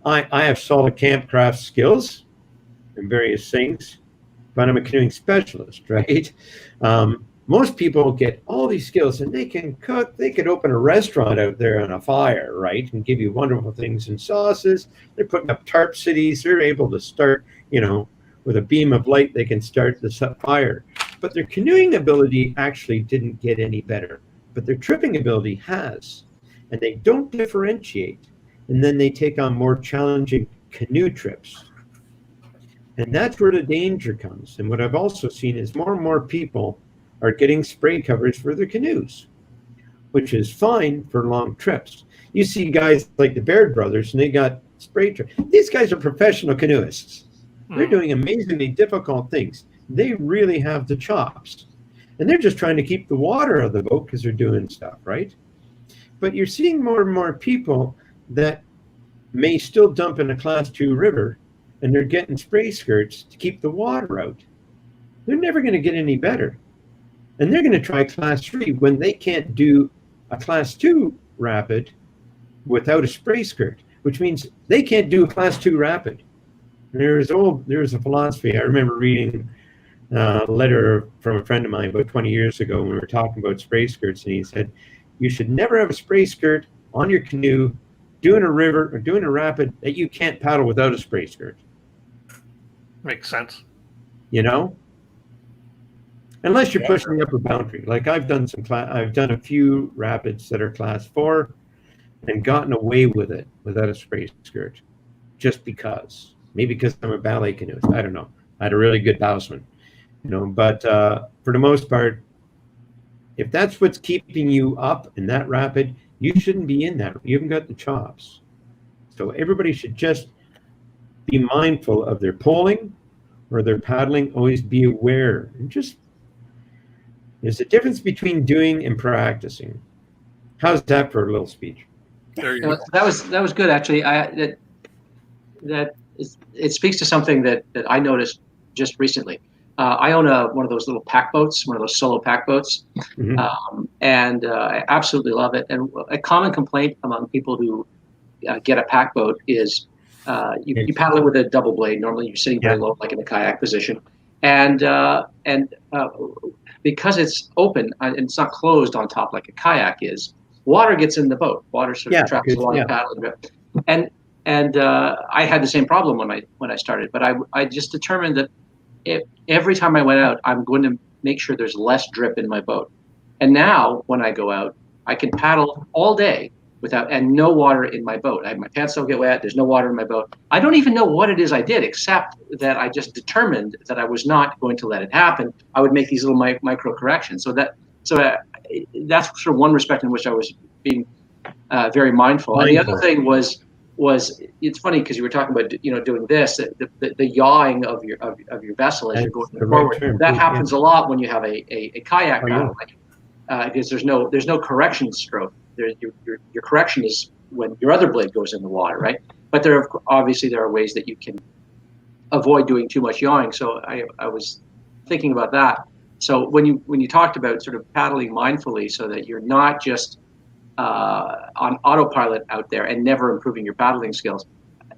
have solid campcraft skills and various things, but I'm a canoeing specialist, right? Most people get all these skills and they can cook. They could open a restaurant out there on a fire, right? And give you wonderful things and sauces. They're putting up tarp cities. They're able to start, with a beam of light, they can start the fire. But their canoeing ability actually didn't get any better. But their tripping ability has. And they don't differentiate. And then they take on more challenging canoe trips. And that's where the danger comes. And what I've also seen is more and more people are getting spray covers for their canoes, which is fine for long trips. You see guys like the Baird brothers, and they got spray. These guys are professional canoeists. They're doing amazingly difficult things. They really have the chops. And they're just trying to keep the water out of the boat because they're doing stuff, right? But you're seeing more and more people that may still dump in a class 2 river, and they're getting spray skirts to keep the water out. They're never going to get any better. And they're going to try class 3 when they can't do a class 2 rapid without a spray skirt, which means they can't do a class 2 rapid. There's a philosophy. I remember reading a letter from a friend of mine about 20 years ago when we were talking about spray skirts, and he said, you should never have a spray skirt on your canoe doing a river or doing a rapid that you can't paddle without a spray skirt. Makes sense. Unless you're pushing the upper boundary. Like I've done I've done a few rapids that are class 4 and gotten away with it without a spray skirt, just because. Maybe because I'm a ballet canoeist. I don't know. I had a really good bowsman, But for the most part, if that's what's keeping you up in that rapid, you shouldn't be in that. You haven't got the chops. So everybody should just be mindful of their poling or their paddling. Always be aware. And there's a difference between doing and practicing. How's that for a little speech? There you go. That was good, actually. It speaks to something that I noticed just recently. I own one of those little pack boats, one of those solo pack boats, and I absolutely love it. And a common complaint among people who get a pack boat is you paddle it with a double blade. Normally, you're sitting very low, like in a kayak position, and because it's open and it's not closed on top like a kayak is, water gets in the boat. Water sort of travels along the paddle, and I had the same problem when I started, but I just determined that every time I went out, I'm going to make sure there's less drip in my boat. And now when I go out, I can paddle all day and no water in my boat. My pants don't get wet. There's no water in my boat. I don't even know what it is I did, except that I just determined that I was not going to let it happen. I would make these little micro corrections. So that's sort of one respect in which I was being very mindful. And the other thing was was, it's funny because you were talking about, doing this, the yawing of your vessel as you're That's going the right forward. term, That yeah. happens a lot when you have a kayak Oh, yeah. paddle, because there's no correction stroke. Your correction is when your other blade goes in the water, right? But there are ways that you can avoid doing too much yawing. So I was thinking about that. So when you talked about sort of paddling mindfully, so that you're not just on autopilot out there and never improving your paddling skills,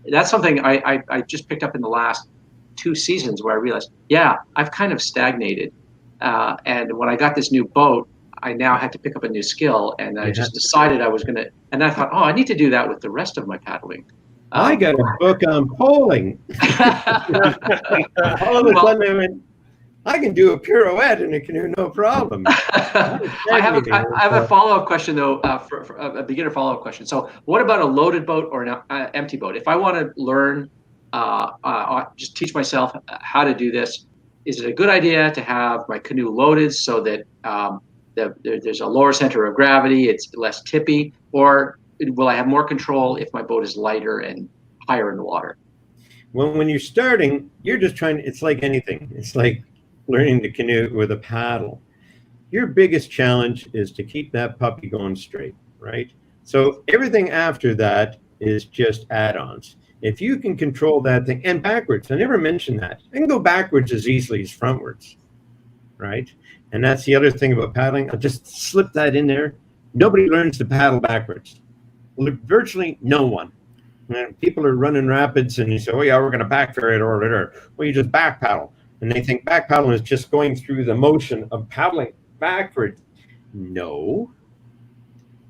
that's something I just picked up in the last 2 seasons, where I realized, yeah, I've kind of stagnated. And when I got this new boat, I now had to pick up a new skill, and I just decided I was going to. And I thought, I need to do that with the rest of my paddling. I got a book on poling. All of a sudden, I went, I can do a pirouette in a canoe, no problem. I have a follow-up question, though, for a beginner follow-up question. So what about a loaded boat or an empty boat? If I want to learn, just teach myself how to do this, is it a good idea to have my canoe loaded so that there's a lower center of gravity, it's less tippy, or will I have more control if my boat is lighter and higher in the water? When you're starting, you're just trying, it's like anything. It's like learning to canoe with a paddle. Your biggest challenge is to keep that puppy going straight, right? So everything after that is just add-ons. If you can control that thing, and backwards, I never mentioned that. I can go backwards as easily as frontwards, right? And that's the other thing about paddling. I'll just slip that in there. Nobody learns to paddle backwards. Virtually no one. When people are running rapids and you say, oh yeah, we're going to back ferry it or well, you just back paddle. And they think back paddling is just going through the motion of paddling backwards. No.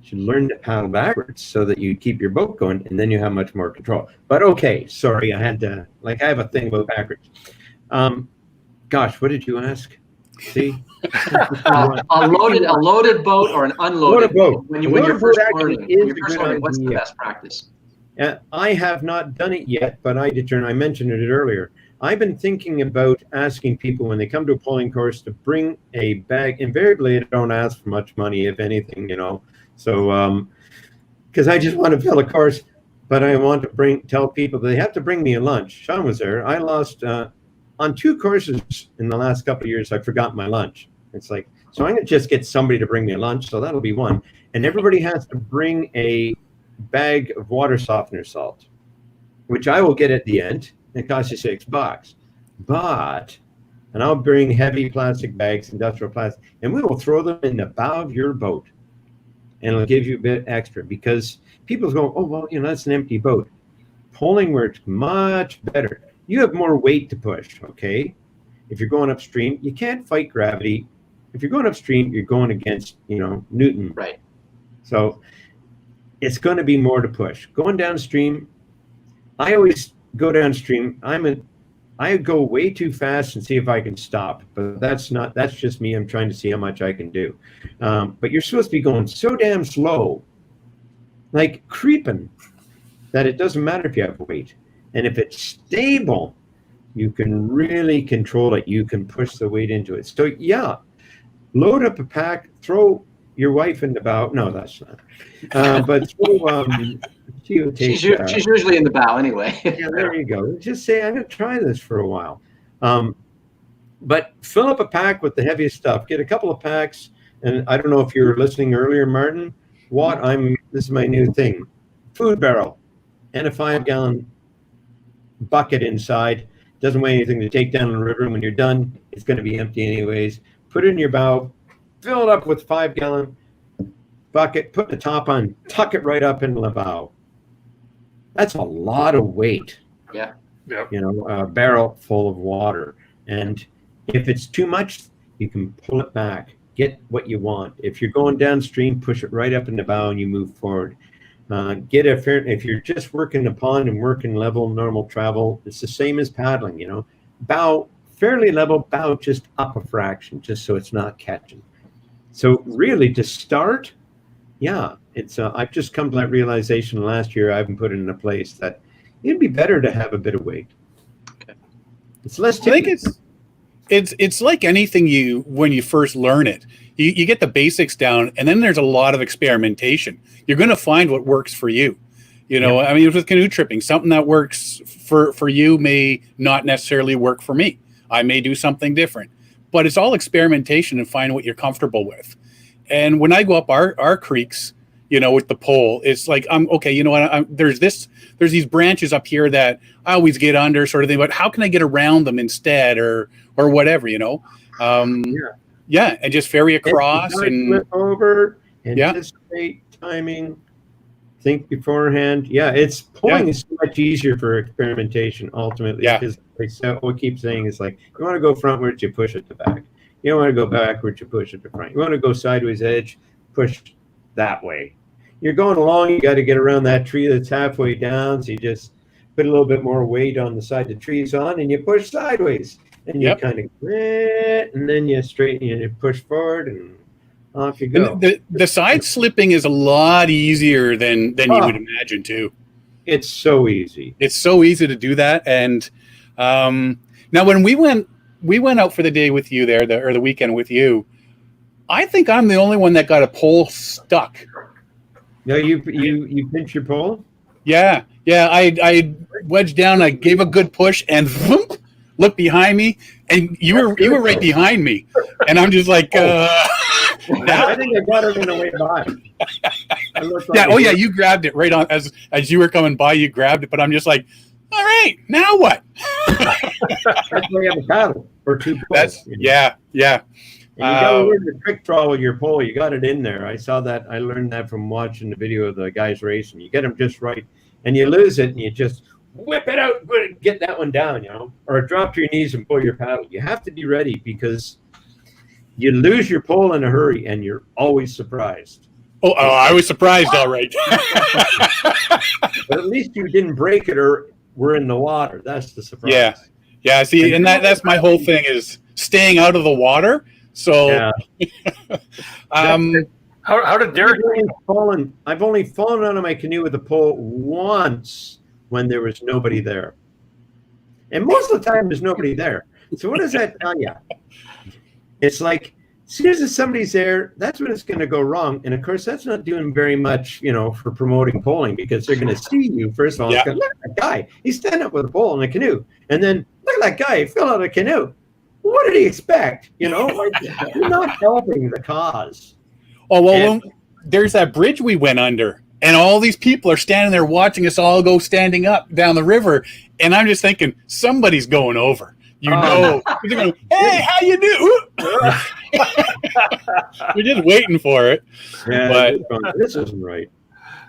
You should learn to paddle backwards so that you keep your boat going, and then you have much more control. But okay, sorry, I have a thing about backwards. Gosh, what did you ask? See? A loaded boat or an unloaded boat? When you're first learning, what's the best practice? I have not done it yet, but I mentioned it earlier. I've been thinking about asking people when they come to a poling course to bring a bag. Invariably, I don't ask for much money, if anything, So, because I just want to fill a course, but I want to tell people they have to bring me a lunch. Sean was there. I lost on 2 courses in the last couple of years. I forgot my lunch. It's like, so I'm going to just get somebody to bring me a lunch. So that'll be one. And everybody has to bring a bag of water softener salt, which I will get at the end. It costs you $6, and I'll bring heavy plastic bags, industrial plastic, and we will throw them in the bow of your boat, and it'll give you a bit extra, because people go, oh, well, that's an empty boat. Poling works much better. You have more weight to push, okay? If you're going upstream, you can't fight gravity. If you're going upstream, you're going against, Newton. Right. So it's going to be more to push. Going downstream, I always go downstream. I go way too fast and see if I can stop, but that's just me. I'm trying to see how much I can do. But you're supposed to be going so damn slow, like creeping, that it doesn't matter if you have weight. And if it's stable, you can really control it. You can push the weight into it. So yeah, load up a pack, throw your wife in the bow. No, that's not. But throw, she's usually in the bow anyway. Yeah, there you go. Just say, I'm going to try this for a while. But fill up a pack with the heaviest stuff. Get a couple of packs. And I don't know if you were listening earlier, Martin. This is my new thing. Food barrel and a 5-gallon bucket inside. Doesn't weigh anything to take down the river. And when you're done, it's going to be empty anyways. Put it in your bow. Fill it up with 5-gallon bucket. Put the top on. Tuck it right up into the bow. That's a lot of weight. Yeah. Yep. A barrel full of water. And if it's too much, you can pull it back. Get what you want. If you're going downstream, push it right up in the bow and you move forward. If you're just working a pond and working level, normal travel, it's the same as paddling, Bow fairly level, bow just up a fraction, just so it's not catching. So really to start, yeah, it's I've just come to that realization last year. I haven't put it into place that it'd be better to have a bit of weight. Okay. It's less. I think it's like anything when you first learn it, you get the basics down, and then there's a lot of experimentation. You're going to find what works for you. You know, I mean, with canoe tripping, something that works for you may not necessarily work for me. I may do something different, but it's all experimentation and find what you're comfortable with. And when I go up our creeks, you know, with the pole, it's like, okay, you know what, there's these branches up here that I always get under, sort of thing, but how can I get around them instead, or whatever, you know? And just ferry across and flip over, anticipate timing, think beforehand. It's pulling is so much easier for experimentation ultimately. Because we keep saying is like, you want to go frontwards, you push it to back. You don't want to go backwards, you push it to front. You want to go sideways edge, push that way. You're going along, you got to get around that tree that's halfway down, so you just put a little bit more weight on the side the tree's on, and you push sideways. And you kind of grit, and then you straighten and you push forward, and off you go. And the side slipping is a lot easier than you would imagine too. It's so easy. It's so easy to do that. And now when we went out for the day with you there, or the weekend with you, I think I'm the only one that got a pole stuck. No, you pinch your pole? Yeah. I wedged down, I gave a good push, and whoop, looked behind me, and you were right behind me, and I'm just like, I think I got it on the way by. You grabbed it right on as you were coming by. You grabbed it, but I'm just like, all right, now what? That's why you have a paddle or two poles. Yeah. And you got to learn the trick draw with your pole. You got it in there. I saw that. I learned that from watching the video of the guys racing. You get them just right, and you lose it, and you just whip it out, get that one down, you know, or drop to your knees and pull your paddle. You have to be ready because you lose your pole in a hurry, and you're always surprised. Oh, I was surprised, all right. But at least you didn't break it or were in the water. That's the surprise. Yeah. See, and that's my whole thing is staying out of the water. So, how did Derek? I've only fallen out of my canoe with a pole once when there was nobody there, and most of the time there's nobody there. So what does that tell you? It's like, as soon as somebody's there, that's when it's going to go wrong. And of course, that's not doing very much, you know, for promoting poling, because they're going to see you first of all. It's going, look at that guy, he's standing up with a pole in a canoe, and then look at that guy, he fell out of a canoe. What did he expect? You know, like, you're not helping the cause. Oh, well, there's that bridge we went under, and all these people are standing there watching us all go standing up down the river. And I'm just thinking, somebody's going over. You know, they're going, hey, how you do? We're just waiting for it. Yeah, but this isn't right.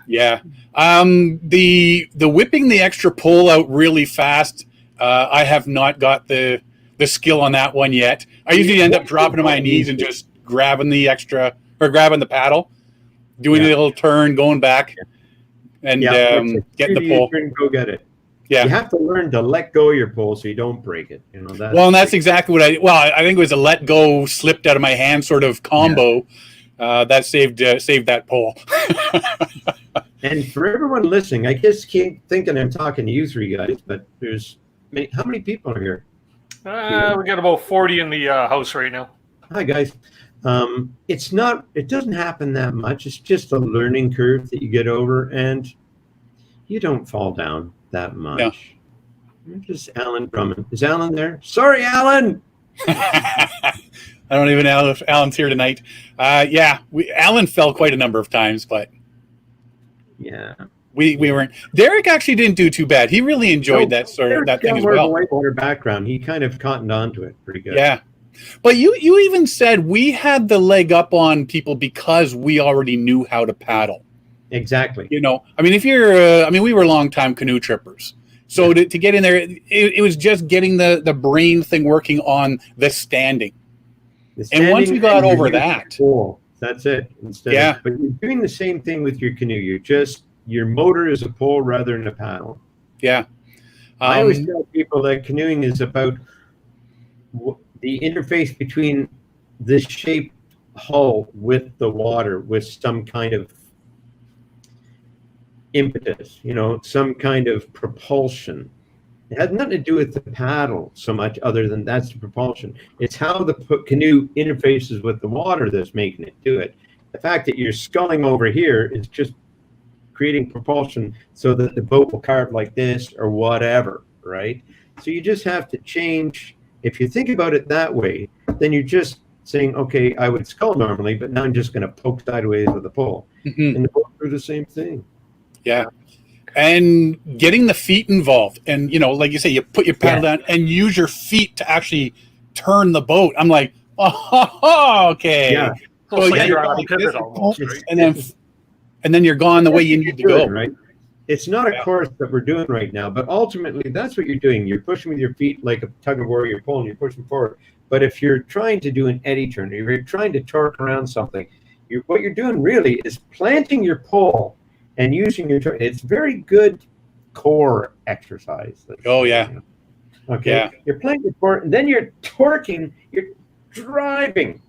Yeah. The whipping the extra pole out really fast, I have not got the skill on that one yet. I usually end up dropping to my knees and just grabbing the extra, or grabbing the paddle, doing a little turn, going back, and getting the pole. Go get it. Yeah, you have to learn to let go of your pole so you don't break it. You know that. Well, and that's exactly what I think it was a let go, slipped out of my hand sort of combo that saved that pole. And for everyone listening, I just keep thinking I'm talking to you three guys, but how many people are here? We got about 40 in the house right now. Hi guys. It doesn't happen that much. It's just a learning curve that you get over, and you don't fall down that much. No. Just Alan Drummond. Is Alan there? Sorry, Alan. I don't even know if Alan's here tonight. Alan fell quite a number of times, but we weren't. Derek actually didn't do too bad. He really enjoyed that thing as well. Whitewater background. He kind of cottoned onto it pretty good. Yeah. But you even said we had the leg up on people because we already knew how to paddle. Exactly. You know, I mean, if you're, we were longtime canoe trippers. So to get in there, it was just getting the brain thing working on the standing. And once we got over that. That's it. But you're doing the same thing with your canoe. Your motor is a pole rather than a paddle. Yeah. I always tell people that canoeing is about the interface between this shaped hull with the water, with some kind of impetus, some kind of propulsion. It has nothing to do with the paddle so much, other than that's the propulsion. It's how the canoe interfaces with the water that's making it do it. The fact that you're sculling over here is just creating propulsion so that the boat will carve like this or whatever, right? So you just have to change. If you think about it that way, then you're just saying, okay, I would scull normally, but now I'm just going to poke sideways with the pole. Mhm. And the boat do the same thing. Yeah. And getting the feet involved. And, like you say, you put your paddle down and use your feet to actually turn the boat. I'm like, oh, okay. Yeah. So yeah, you're you're on a like pivot this, almost, right? and then you're gone the way you need to go. Right? It's not a course that we're doing right now, but ultimately that's what you're doing. You're pushing with your feet like a tug of war, you're pulling, you're pushing forward. But if you're trying to do an eddy turn, if you're trying to torque around something, what you're doing really is planting your pole and using your turn. It's very good core exercise. Oh, yeah. Okay. Yeah. You're planting your core, and then you're torquing, you're driving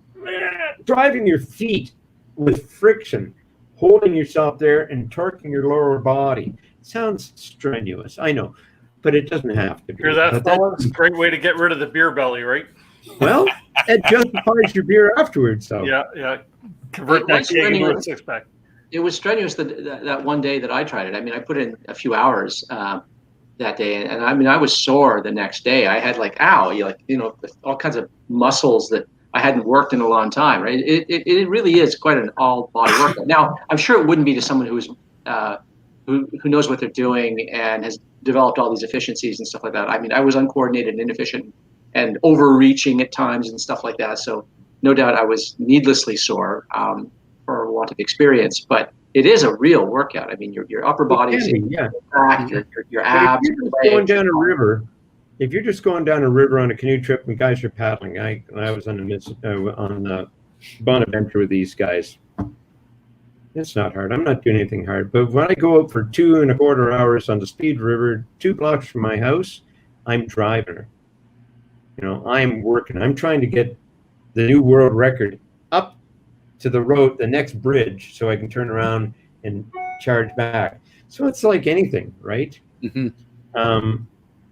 your feet with friction, holding yourself there and torquing your lower body. Sounds strenuous, I know, but it doesn't have to be. Hear that, fellas? Great way to get rid of the beer belly, right? Well, it justifies your beer afterwards, so. Yeah. Convert that keg into a six-pack. It was strenuous that one day that I tried it. I mean, I put in a few hours that day, and I mean, I was sore the next day. I had all kinds of muscles that I hadn't worked in a long time. Right? It really is quite an all-body workout. Now, I'm sure it wouldn't be to someone who's who knows what they're doing and has developed all these efficiencies and stuff like that. I mean, I was uncoordinated and inefficient and overreaching at times and stuff like that. So no doubt I was needlessly sore for want of experience, but it is a real workout. I mean, your upper body, your back, your abs. If you're just going down a river, if you're just going down a river on a canoe trip and guys are paddling, I was on the Bonaventure with these guys. It's not hard. I'm not doing anything hard. But when I go out for 2.25 hours on the Speed River, 2 blocks from my house, I'm driving her. I'm working. I'm trying to get the new world record up to the road, the next bridge, so I can turn around and charge back. So it's like anything, right? Mm-hmm.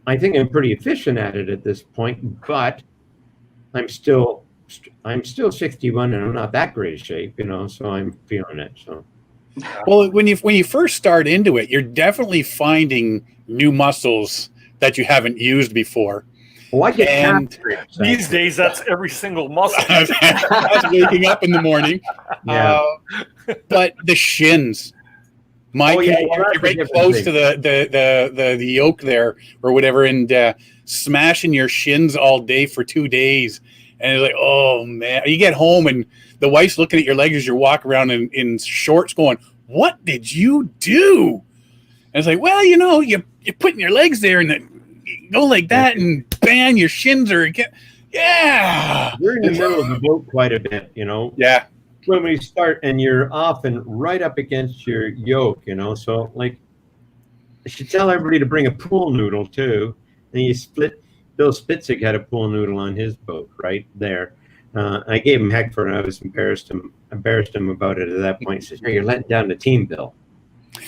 I think I'm pretty efficient at it at this point, but I'm still 61 and I'm not that great a shape, so I'm feeling it. So, well, when you first start into it, you're definitely finding new muscles that you haven't used before. Well, I get these days, that's every single muscle. That's waking up in the morning. Yeah. But the shins, Mike, you're right close to the yoke there or whatever, and smashing your shins all day for 2 days. And it's like, oh, man. You get home, and the wife's looking at your legs as you walk around in shorts going, what did you do? And it's like, well, you're putting your legs there and then go like that, and bang, your shins are again. Yeah. You're in the middle of the boat quite a bit, Yeah. When we start, and you're often right up against your yoke, So, like, I should tell everybody to bring a pool noodle, too. And you split. Bill Spitzig had a pool noodle on his boat right there. I gave him heck for it. I was embarrassed him about it at that point. He says, "Hey, you're letting down the team, Bill.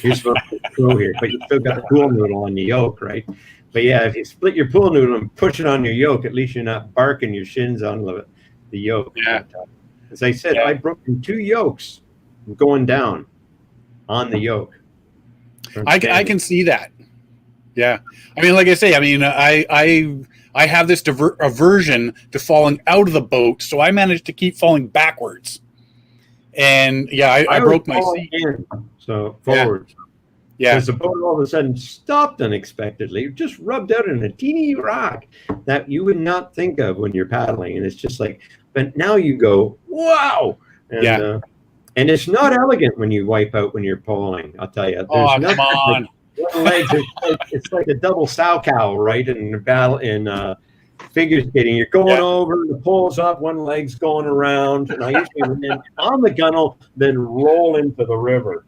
You're supposed to go here, but you still got the pool noodle on the yoke, right?" But yeah, if you split your pool noodle and push it on your yoke, at least you're not barking your shins on the yoke. Yeah. As I said, I broke 2 yokes going down on the yoke. I can see that. Yeah. I mean, like I say, I have this aversion to falling out of the boat, so I managed to keep falling backwards. And yeah, I broke my seat. So forward. Yeah. Because the boat all of a sudden stopped unexpectedly. It just rubbed out in a teeny rock that you would not think of when you're paddling. And it's just like, but now you go, wow. And, and it's not elegant when you wipe out when you're poling, I'll tell you. Oh, come on. It's like a double sow cow, right? In battle in figure skating, you're going over, the pole's up, one leg's going around, and I usually land on the gunnel, then roll into the river.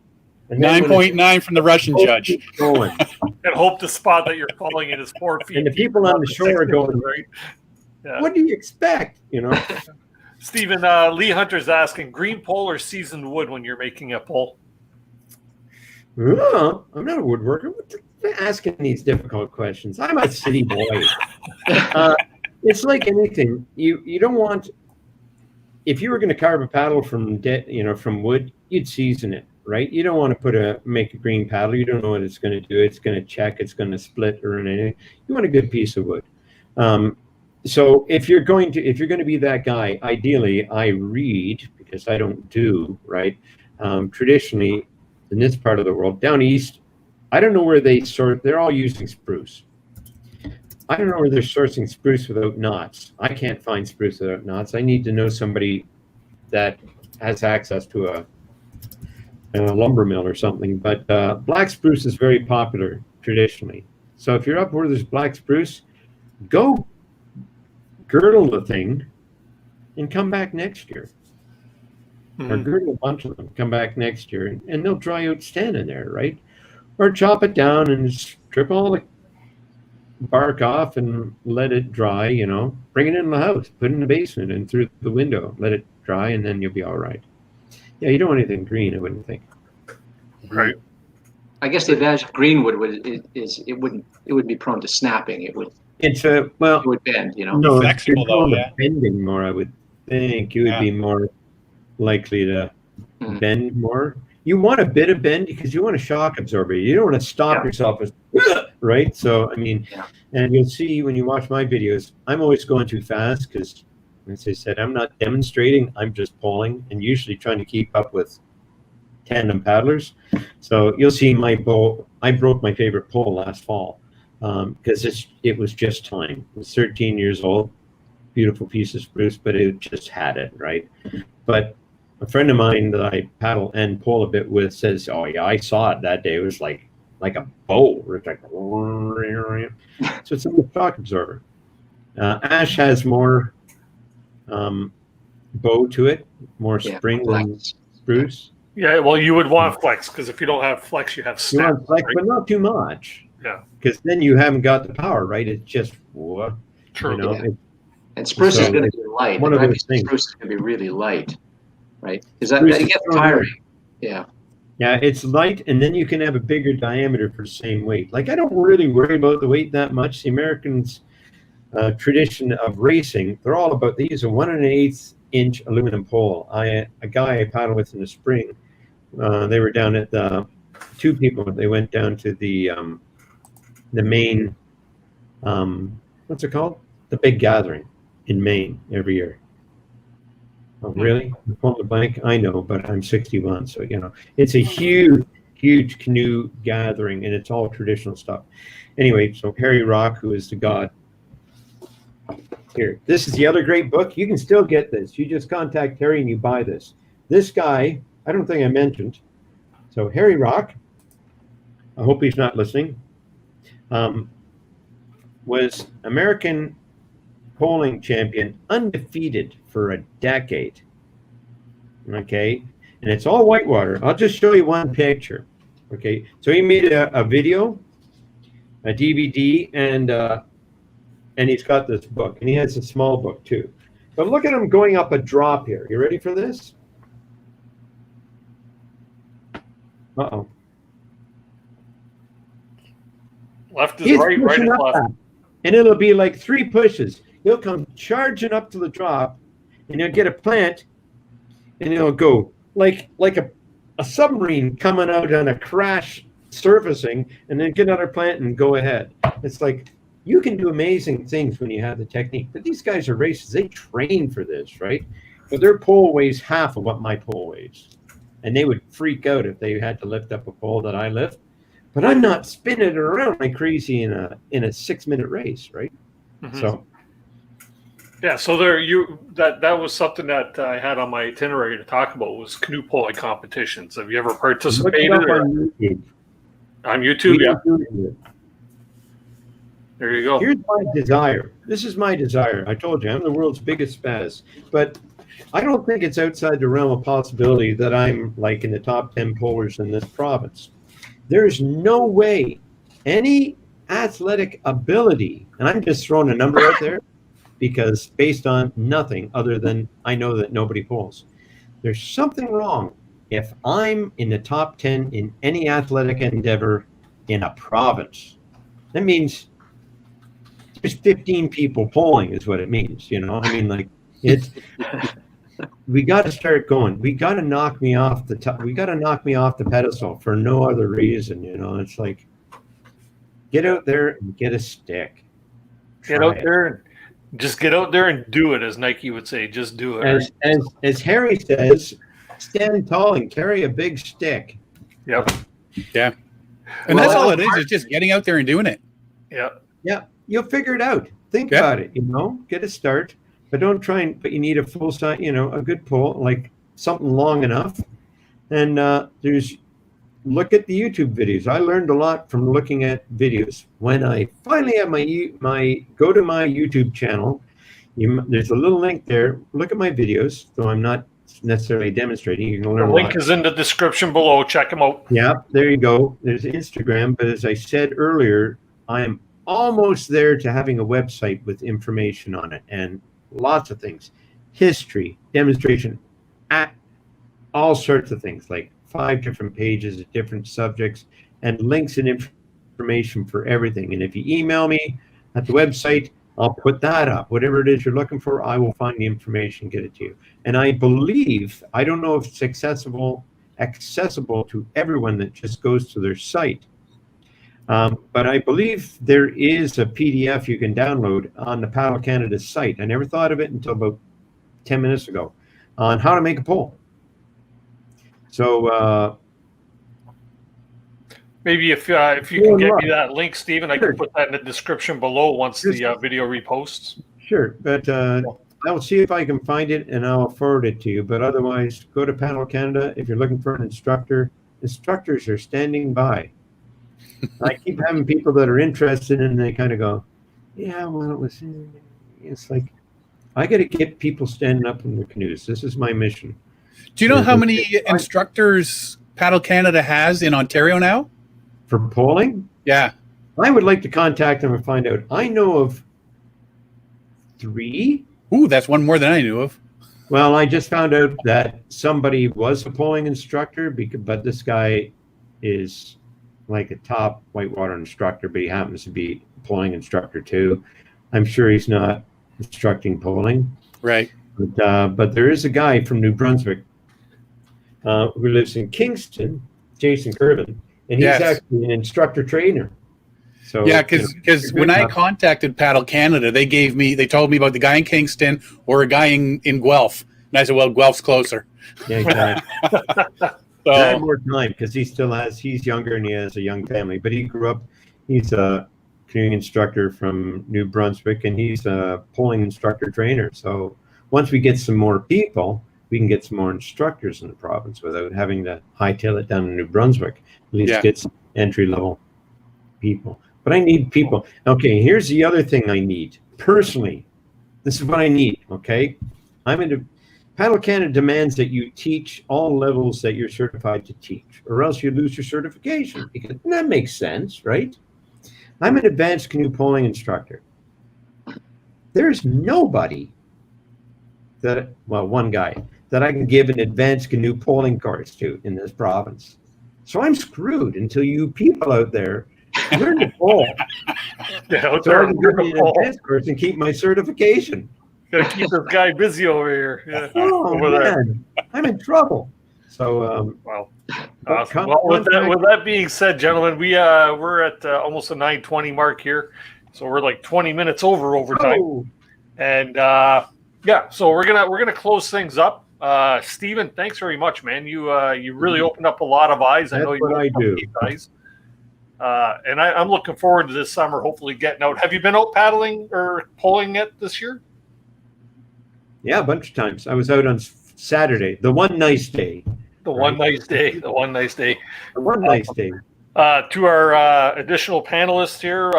9.9 from the Russian judge. And hope the spot that you're falling in is 4 feet. And the people on the shore are going, right? Yeah. What do you expect? Stephen, Lee Hunter's asking, green pole or seasoned wood when you're making a pole? Oh, I'm not a woodworker. What asking these difficult questions? I'm a city boy. It's like anything. You don't want. If you were going to carve a paddle from wood, you'd season it. right? You don't want to make a green paddle. You don't know what it's going to do. It's going to check. It's going to split or anything. You want a good piece of wood. So if you're going to be that guy, ideally, I read, because I don't do, right? Traditionally, in this part of the world, down east, I don't know where they're all using spruce. I don't know where they're sourcing spruce without knots. I can't find spruce without knots. I need to know somebody that has access to a lumber mill or something. But black spruce is very popular traditionally. So if you're up where there's black spruce, go girdle the thing and come back next year. Or girdle a bunch of them, come back next year, and they'll dry out standing there, right? Or chop it down and strip all the bark off and let it dry, bring it in the house, put it in the basement and through the window, let it dry, and then you'll be all right. Yeah, you don't want anything green, I wouldn't think. Right. I guess the advantage of greenwood is it would be prone to snapping. It would bend, No, flexible though, yeah. Bending more, I would think. You would be more likely to bend more. You want a bit of bend because you want a shock absorber. You don't want to stop yourself, right? So, and you'll see when you watch my videos, I'm always going too fast because, as I said, I'm not demonstrating. I'm just poling and usually trying to keep up with tandem paddlers. So you'll see my pole. I broke my favorite pole last fall because it was just time. It was 13 years old, beautiful piece of spruce, but it just had it, right? But a friend of mine that I paddle and pole a bit with says, "Oh yeah, I saw it that day. It was like a bow." It's like, so it's a shock absorber. Ash has more bow to it, more spring than spruce. Yeah, well, you would want flex because if you don't have flex, you have snap. You want flex, right? but not too much. Yeah, because then you haven't got the power, right? It's just true. And spruce is going to be light. One of those things. Spruce is going to be really light, right? Because that gets tiring. Yeah. Yeah, it's light, and then you can have a bigger diameter for the same weight. Like, I don't really worry about the weight that much. The Americans' tradition of racing, they're all about, they use a 1 1/8 inch aluminum pole. A guy I paddled with in the spring, they were down at two people. They went down to the Maine, what's it called? The big gathering in Maine every year. Oh, really? I'm pulling the blank? I know, but I'm 61, so it's a huge canoe gathering, and it's all traditional stuff. Anyway, so Harry Rock, who is the god. Here, this is the other great book. You can still get this. You just contact Harry and you buy this. This guy, I don't think I mentioned. So Harry Rock, I hope he's not listening, was American poling champion, undefeated for a decade. Okay, and it's all whitewater. I'll just show you one picture. Okay, so he made a video, a DVD, and he's got this book, and he has a small book too. But look at him going up a drop here. You ready for this? Uh-oh. Left is right, right is left. And it'll be like 3 pushes. He'll come charging up to the drop, and he'll get a plant, and he'll go like a submarine coming out on a crash surfacing, and then get another plant and go ahead. It's like, you can do amazing things when you have the technique. But these guys are racers. They train for this, right? But their pole weighs half of what my pole weighs. And they would freak out if they had to lift up a pole that I lift. But I'm not spinning it around like crazy in a 6-minute race, right? Mm-hmm. So yeah, so that was something that I had on my itinerary to talk about was canoe poling competitions. Have you ever participated? On YouTube. On YouTube, yeah. There you go. Here's my desire. This is my desire. I told you, I'm the world's biggest spaz. But I don't think it's outside the realm of possibility that I'm like in the top 10 polers in this province. There's no way any athletic ability, and I'm just throwing a number out there because based on nothing other than I know that nobody poles. There's something wrong if I'm in the top 10 in any athletic endeavor in a province. That means there's 15 people polling is what it means, I mean, like it's we got to start going. We got to knock me off the top. We got to knock me off the pedestal for no other reason. It's like, get out there and get a stick. Get Try out it. there and just get out there and do it, as Nike would say. Just do it. As Harry says, stand tall and carry a big stick. Yep. Yeah. And that's all it is. It's just getting out there and doing it. Yep. Yeah, you'll figure it out. Think about it. Get a start, but don't try and. But you need a full size. A good pole, like something long enough. And look at the YouTube videos. I learned a lot from looking at videos. When I finally have my go to my YouTube channel, there's a little link there. Look at my videos, though I'm not necessarily demonstrating. You can learn The link is in the description below. Check them out. Yeah, there you go. There's Instagram, but as I said earlier, I'm almost there to having a website with information on it and lots of things, history, demonstration, all sorts of things, like 5 different pages of different subjects and links and information for everything. And if you email me at the website, I'll put that up. Whatever it is you're looking for, I will find the information, get it to you. And I believe, I don't know if it's accessible to everyone that just goes to their site. But I believe there is a PDF you can download on the Paddle Canada site. I never thought of it until about 10 minutes ago on how to make a pole. So maybe if you can get me that link, Stephen, I can put that in the description below once the video reposts. Sure, but I'll see if I can find it and I'll forward it to you. But otherwise, go to Paddle Canada. If you're looking for an instructor, instructors are standing by. I keep having people that are interested and they kind of go, yeah, well, it's like, I got to get people standing up in the canoes. This is my mission. Do you know how many instructors Paddle Canada has in Ontario now? For poling? Yeah. I would like to contact them and find out. I know of 3. Ooh, that's one more than I knew of. Well, I just found out that somebody was a poling instructor, but this guy is like a top whitewater instructor, but he happens to be a poling instructor too. I'm sure he's not instructing poling. Right. But there is a guy from New Brunswick who lives in Kingston, Jason Curvin, and he's actually an instructor trainer. So yeah, because when I contacted Paddle Canada, they told me about the guy in Kingston or a guy in Guelph, and I said, well, Guelph's closer. Yeah, exactly. So, I had more time because he's younger and he has a young family, but he's a canoeing instructor from New Brunswick and he's a poling instructor trainer. So once we get some more people, we can get some more instructors in the province without having to hightail it down to New Brunswick. At least get some entry-level people. But I need people. Okay, here's the other thing I need. Personally, this is what I need, okay? Paddle Canada demands that you teach all levels that you're certified to teach, or else you lose your certification. Because that makes sense, right? I'm an advanced canoe poling instructor. There's nobody one guy that I can give an advanced canoe poling course to in this province. So I'm screwed until you people out there learn to pole. Yeah, so I can give me an advanced course and keep my certification. Gotta keep this guy busy over here. Yeah. Oh, man. I'm in trouble. So, wow. Awesome. Well, with that being said, gentlemen, we're at almost a 9:20 mark here, so we're like 20 minutes over overtime. Oh. And so we're gonna close things up. Stephen, thanks very much, man. You really opened up a lot of eyes. That's I know you what I do. Eyes. And I'm looking forward to this summer, hopefully getting out. Have you been out paddling or poling yet this year? Yeah, a bunch of times. I was out on Saturday, the one nice day. The one nice day. The one nice day. To our additional panelists here,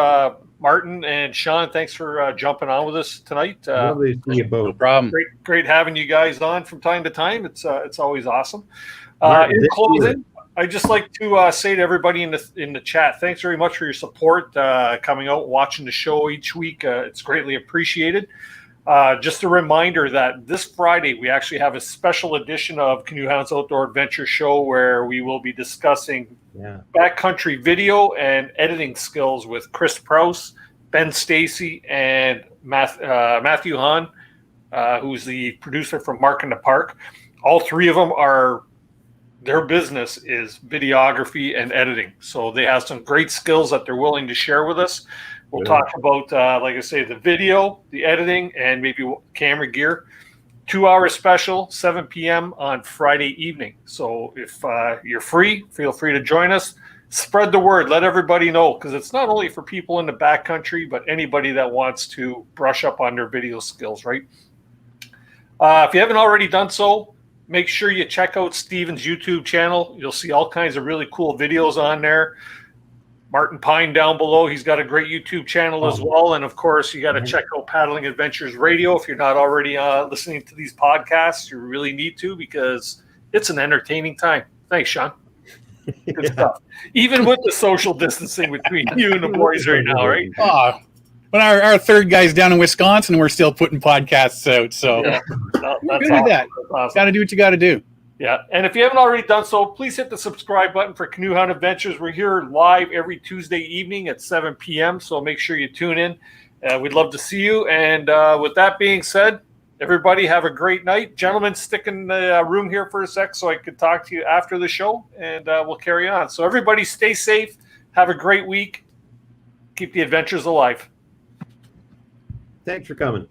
Martin and Sean, thanks for jumping on with us tonight. Lovely to see you both. No problem. Great having you guys on from time to time. It's always awesome. In closing, I'd just like to say to everybody in the chat, thanks very much for your support, coming out, watching the show each week. It's greatly appreciated. Just a reminder that this Friday we actually have a special edition of Canoe Hounds Outdoor Adventure Show where we will be discussing backcountry video and editing skills with Chris Prose, Ben Stacey, and Matthew Haughn. who's the producer from Mark in the Park. All three of them their business is videography and editing. So they have some great skills that they're willing to share with us. We'll talk about, like I say, the video, the editing, and maybe camera gear. 2-hour special, 7 p.m. on Friday evening. So if you're free, feel free to join us. Spread the word. Let everybody know, because it's not only for people in the backcountry, but anybody that wants to brush up on their video skills, right? If you haven't already done so, make sure you check out Steven's YouTube channel. You'll see all kinds of really cool videos on there. Martin Pine down below, he's got a great YouTube channel as well. And of course, you got to check out Paddling Adventures Radio. If you're not already listening to these podcasts, you really need to, because it's an entertaining time. Thanks, Sean. Good stuff. Even with the social distancing between you and the boys right now, right? Oh, but our third guy's down in Wisconsin, and we're still putting podcasts out. So Yeah. good at that. Awesome. Got to do what you got to do. Yeah, and if you haven't already done so, please hit the subscribe button for Canoehound Adventures. We're here live every Tuesday evening at 7 p.m., so make sure you tune in. We'd love to see you. And with that being said, everybody have a great night. Gentlemen, stick in the room here for a sec so I could talk to you after the show, and we'll carry on. So everybody stay safe. Have a great week. Keep the adventures alive. Thanks for coming.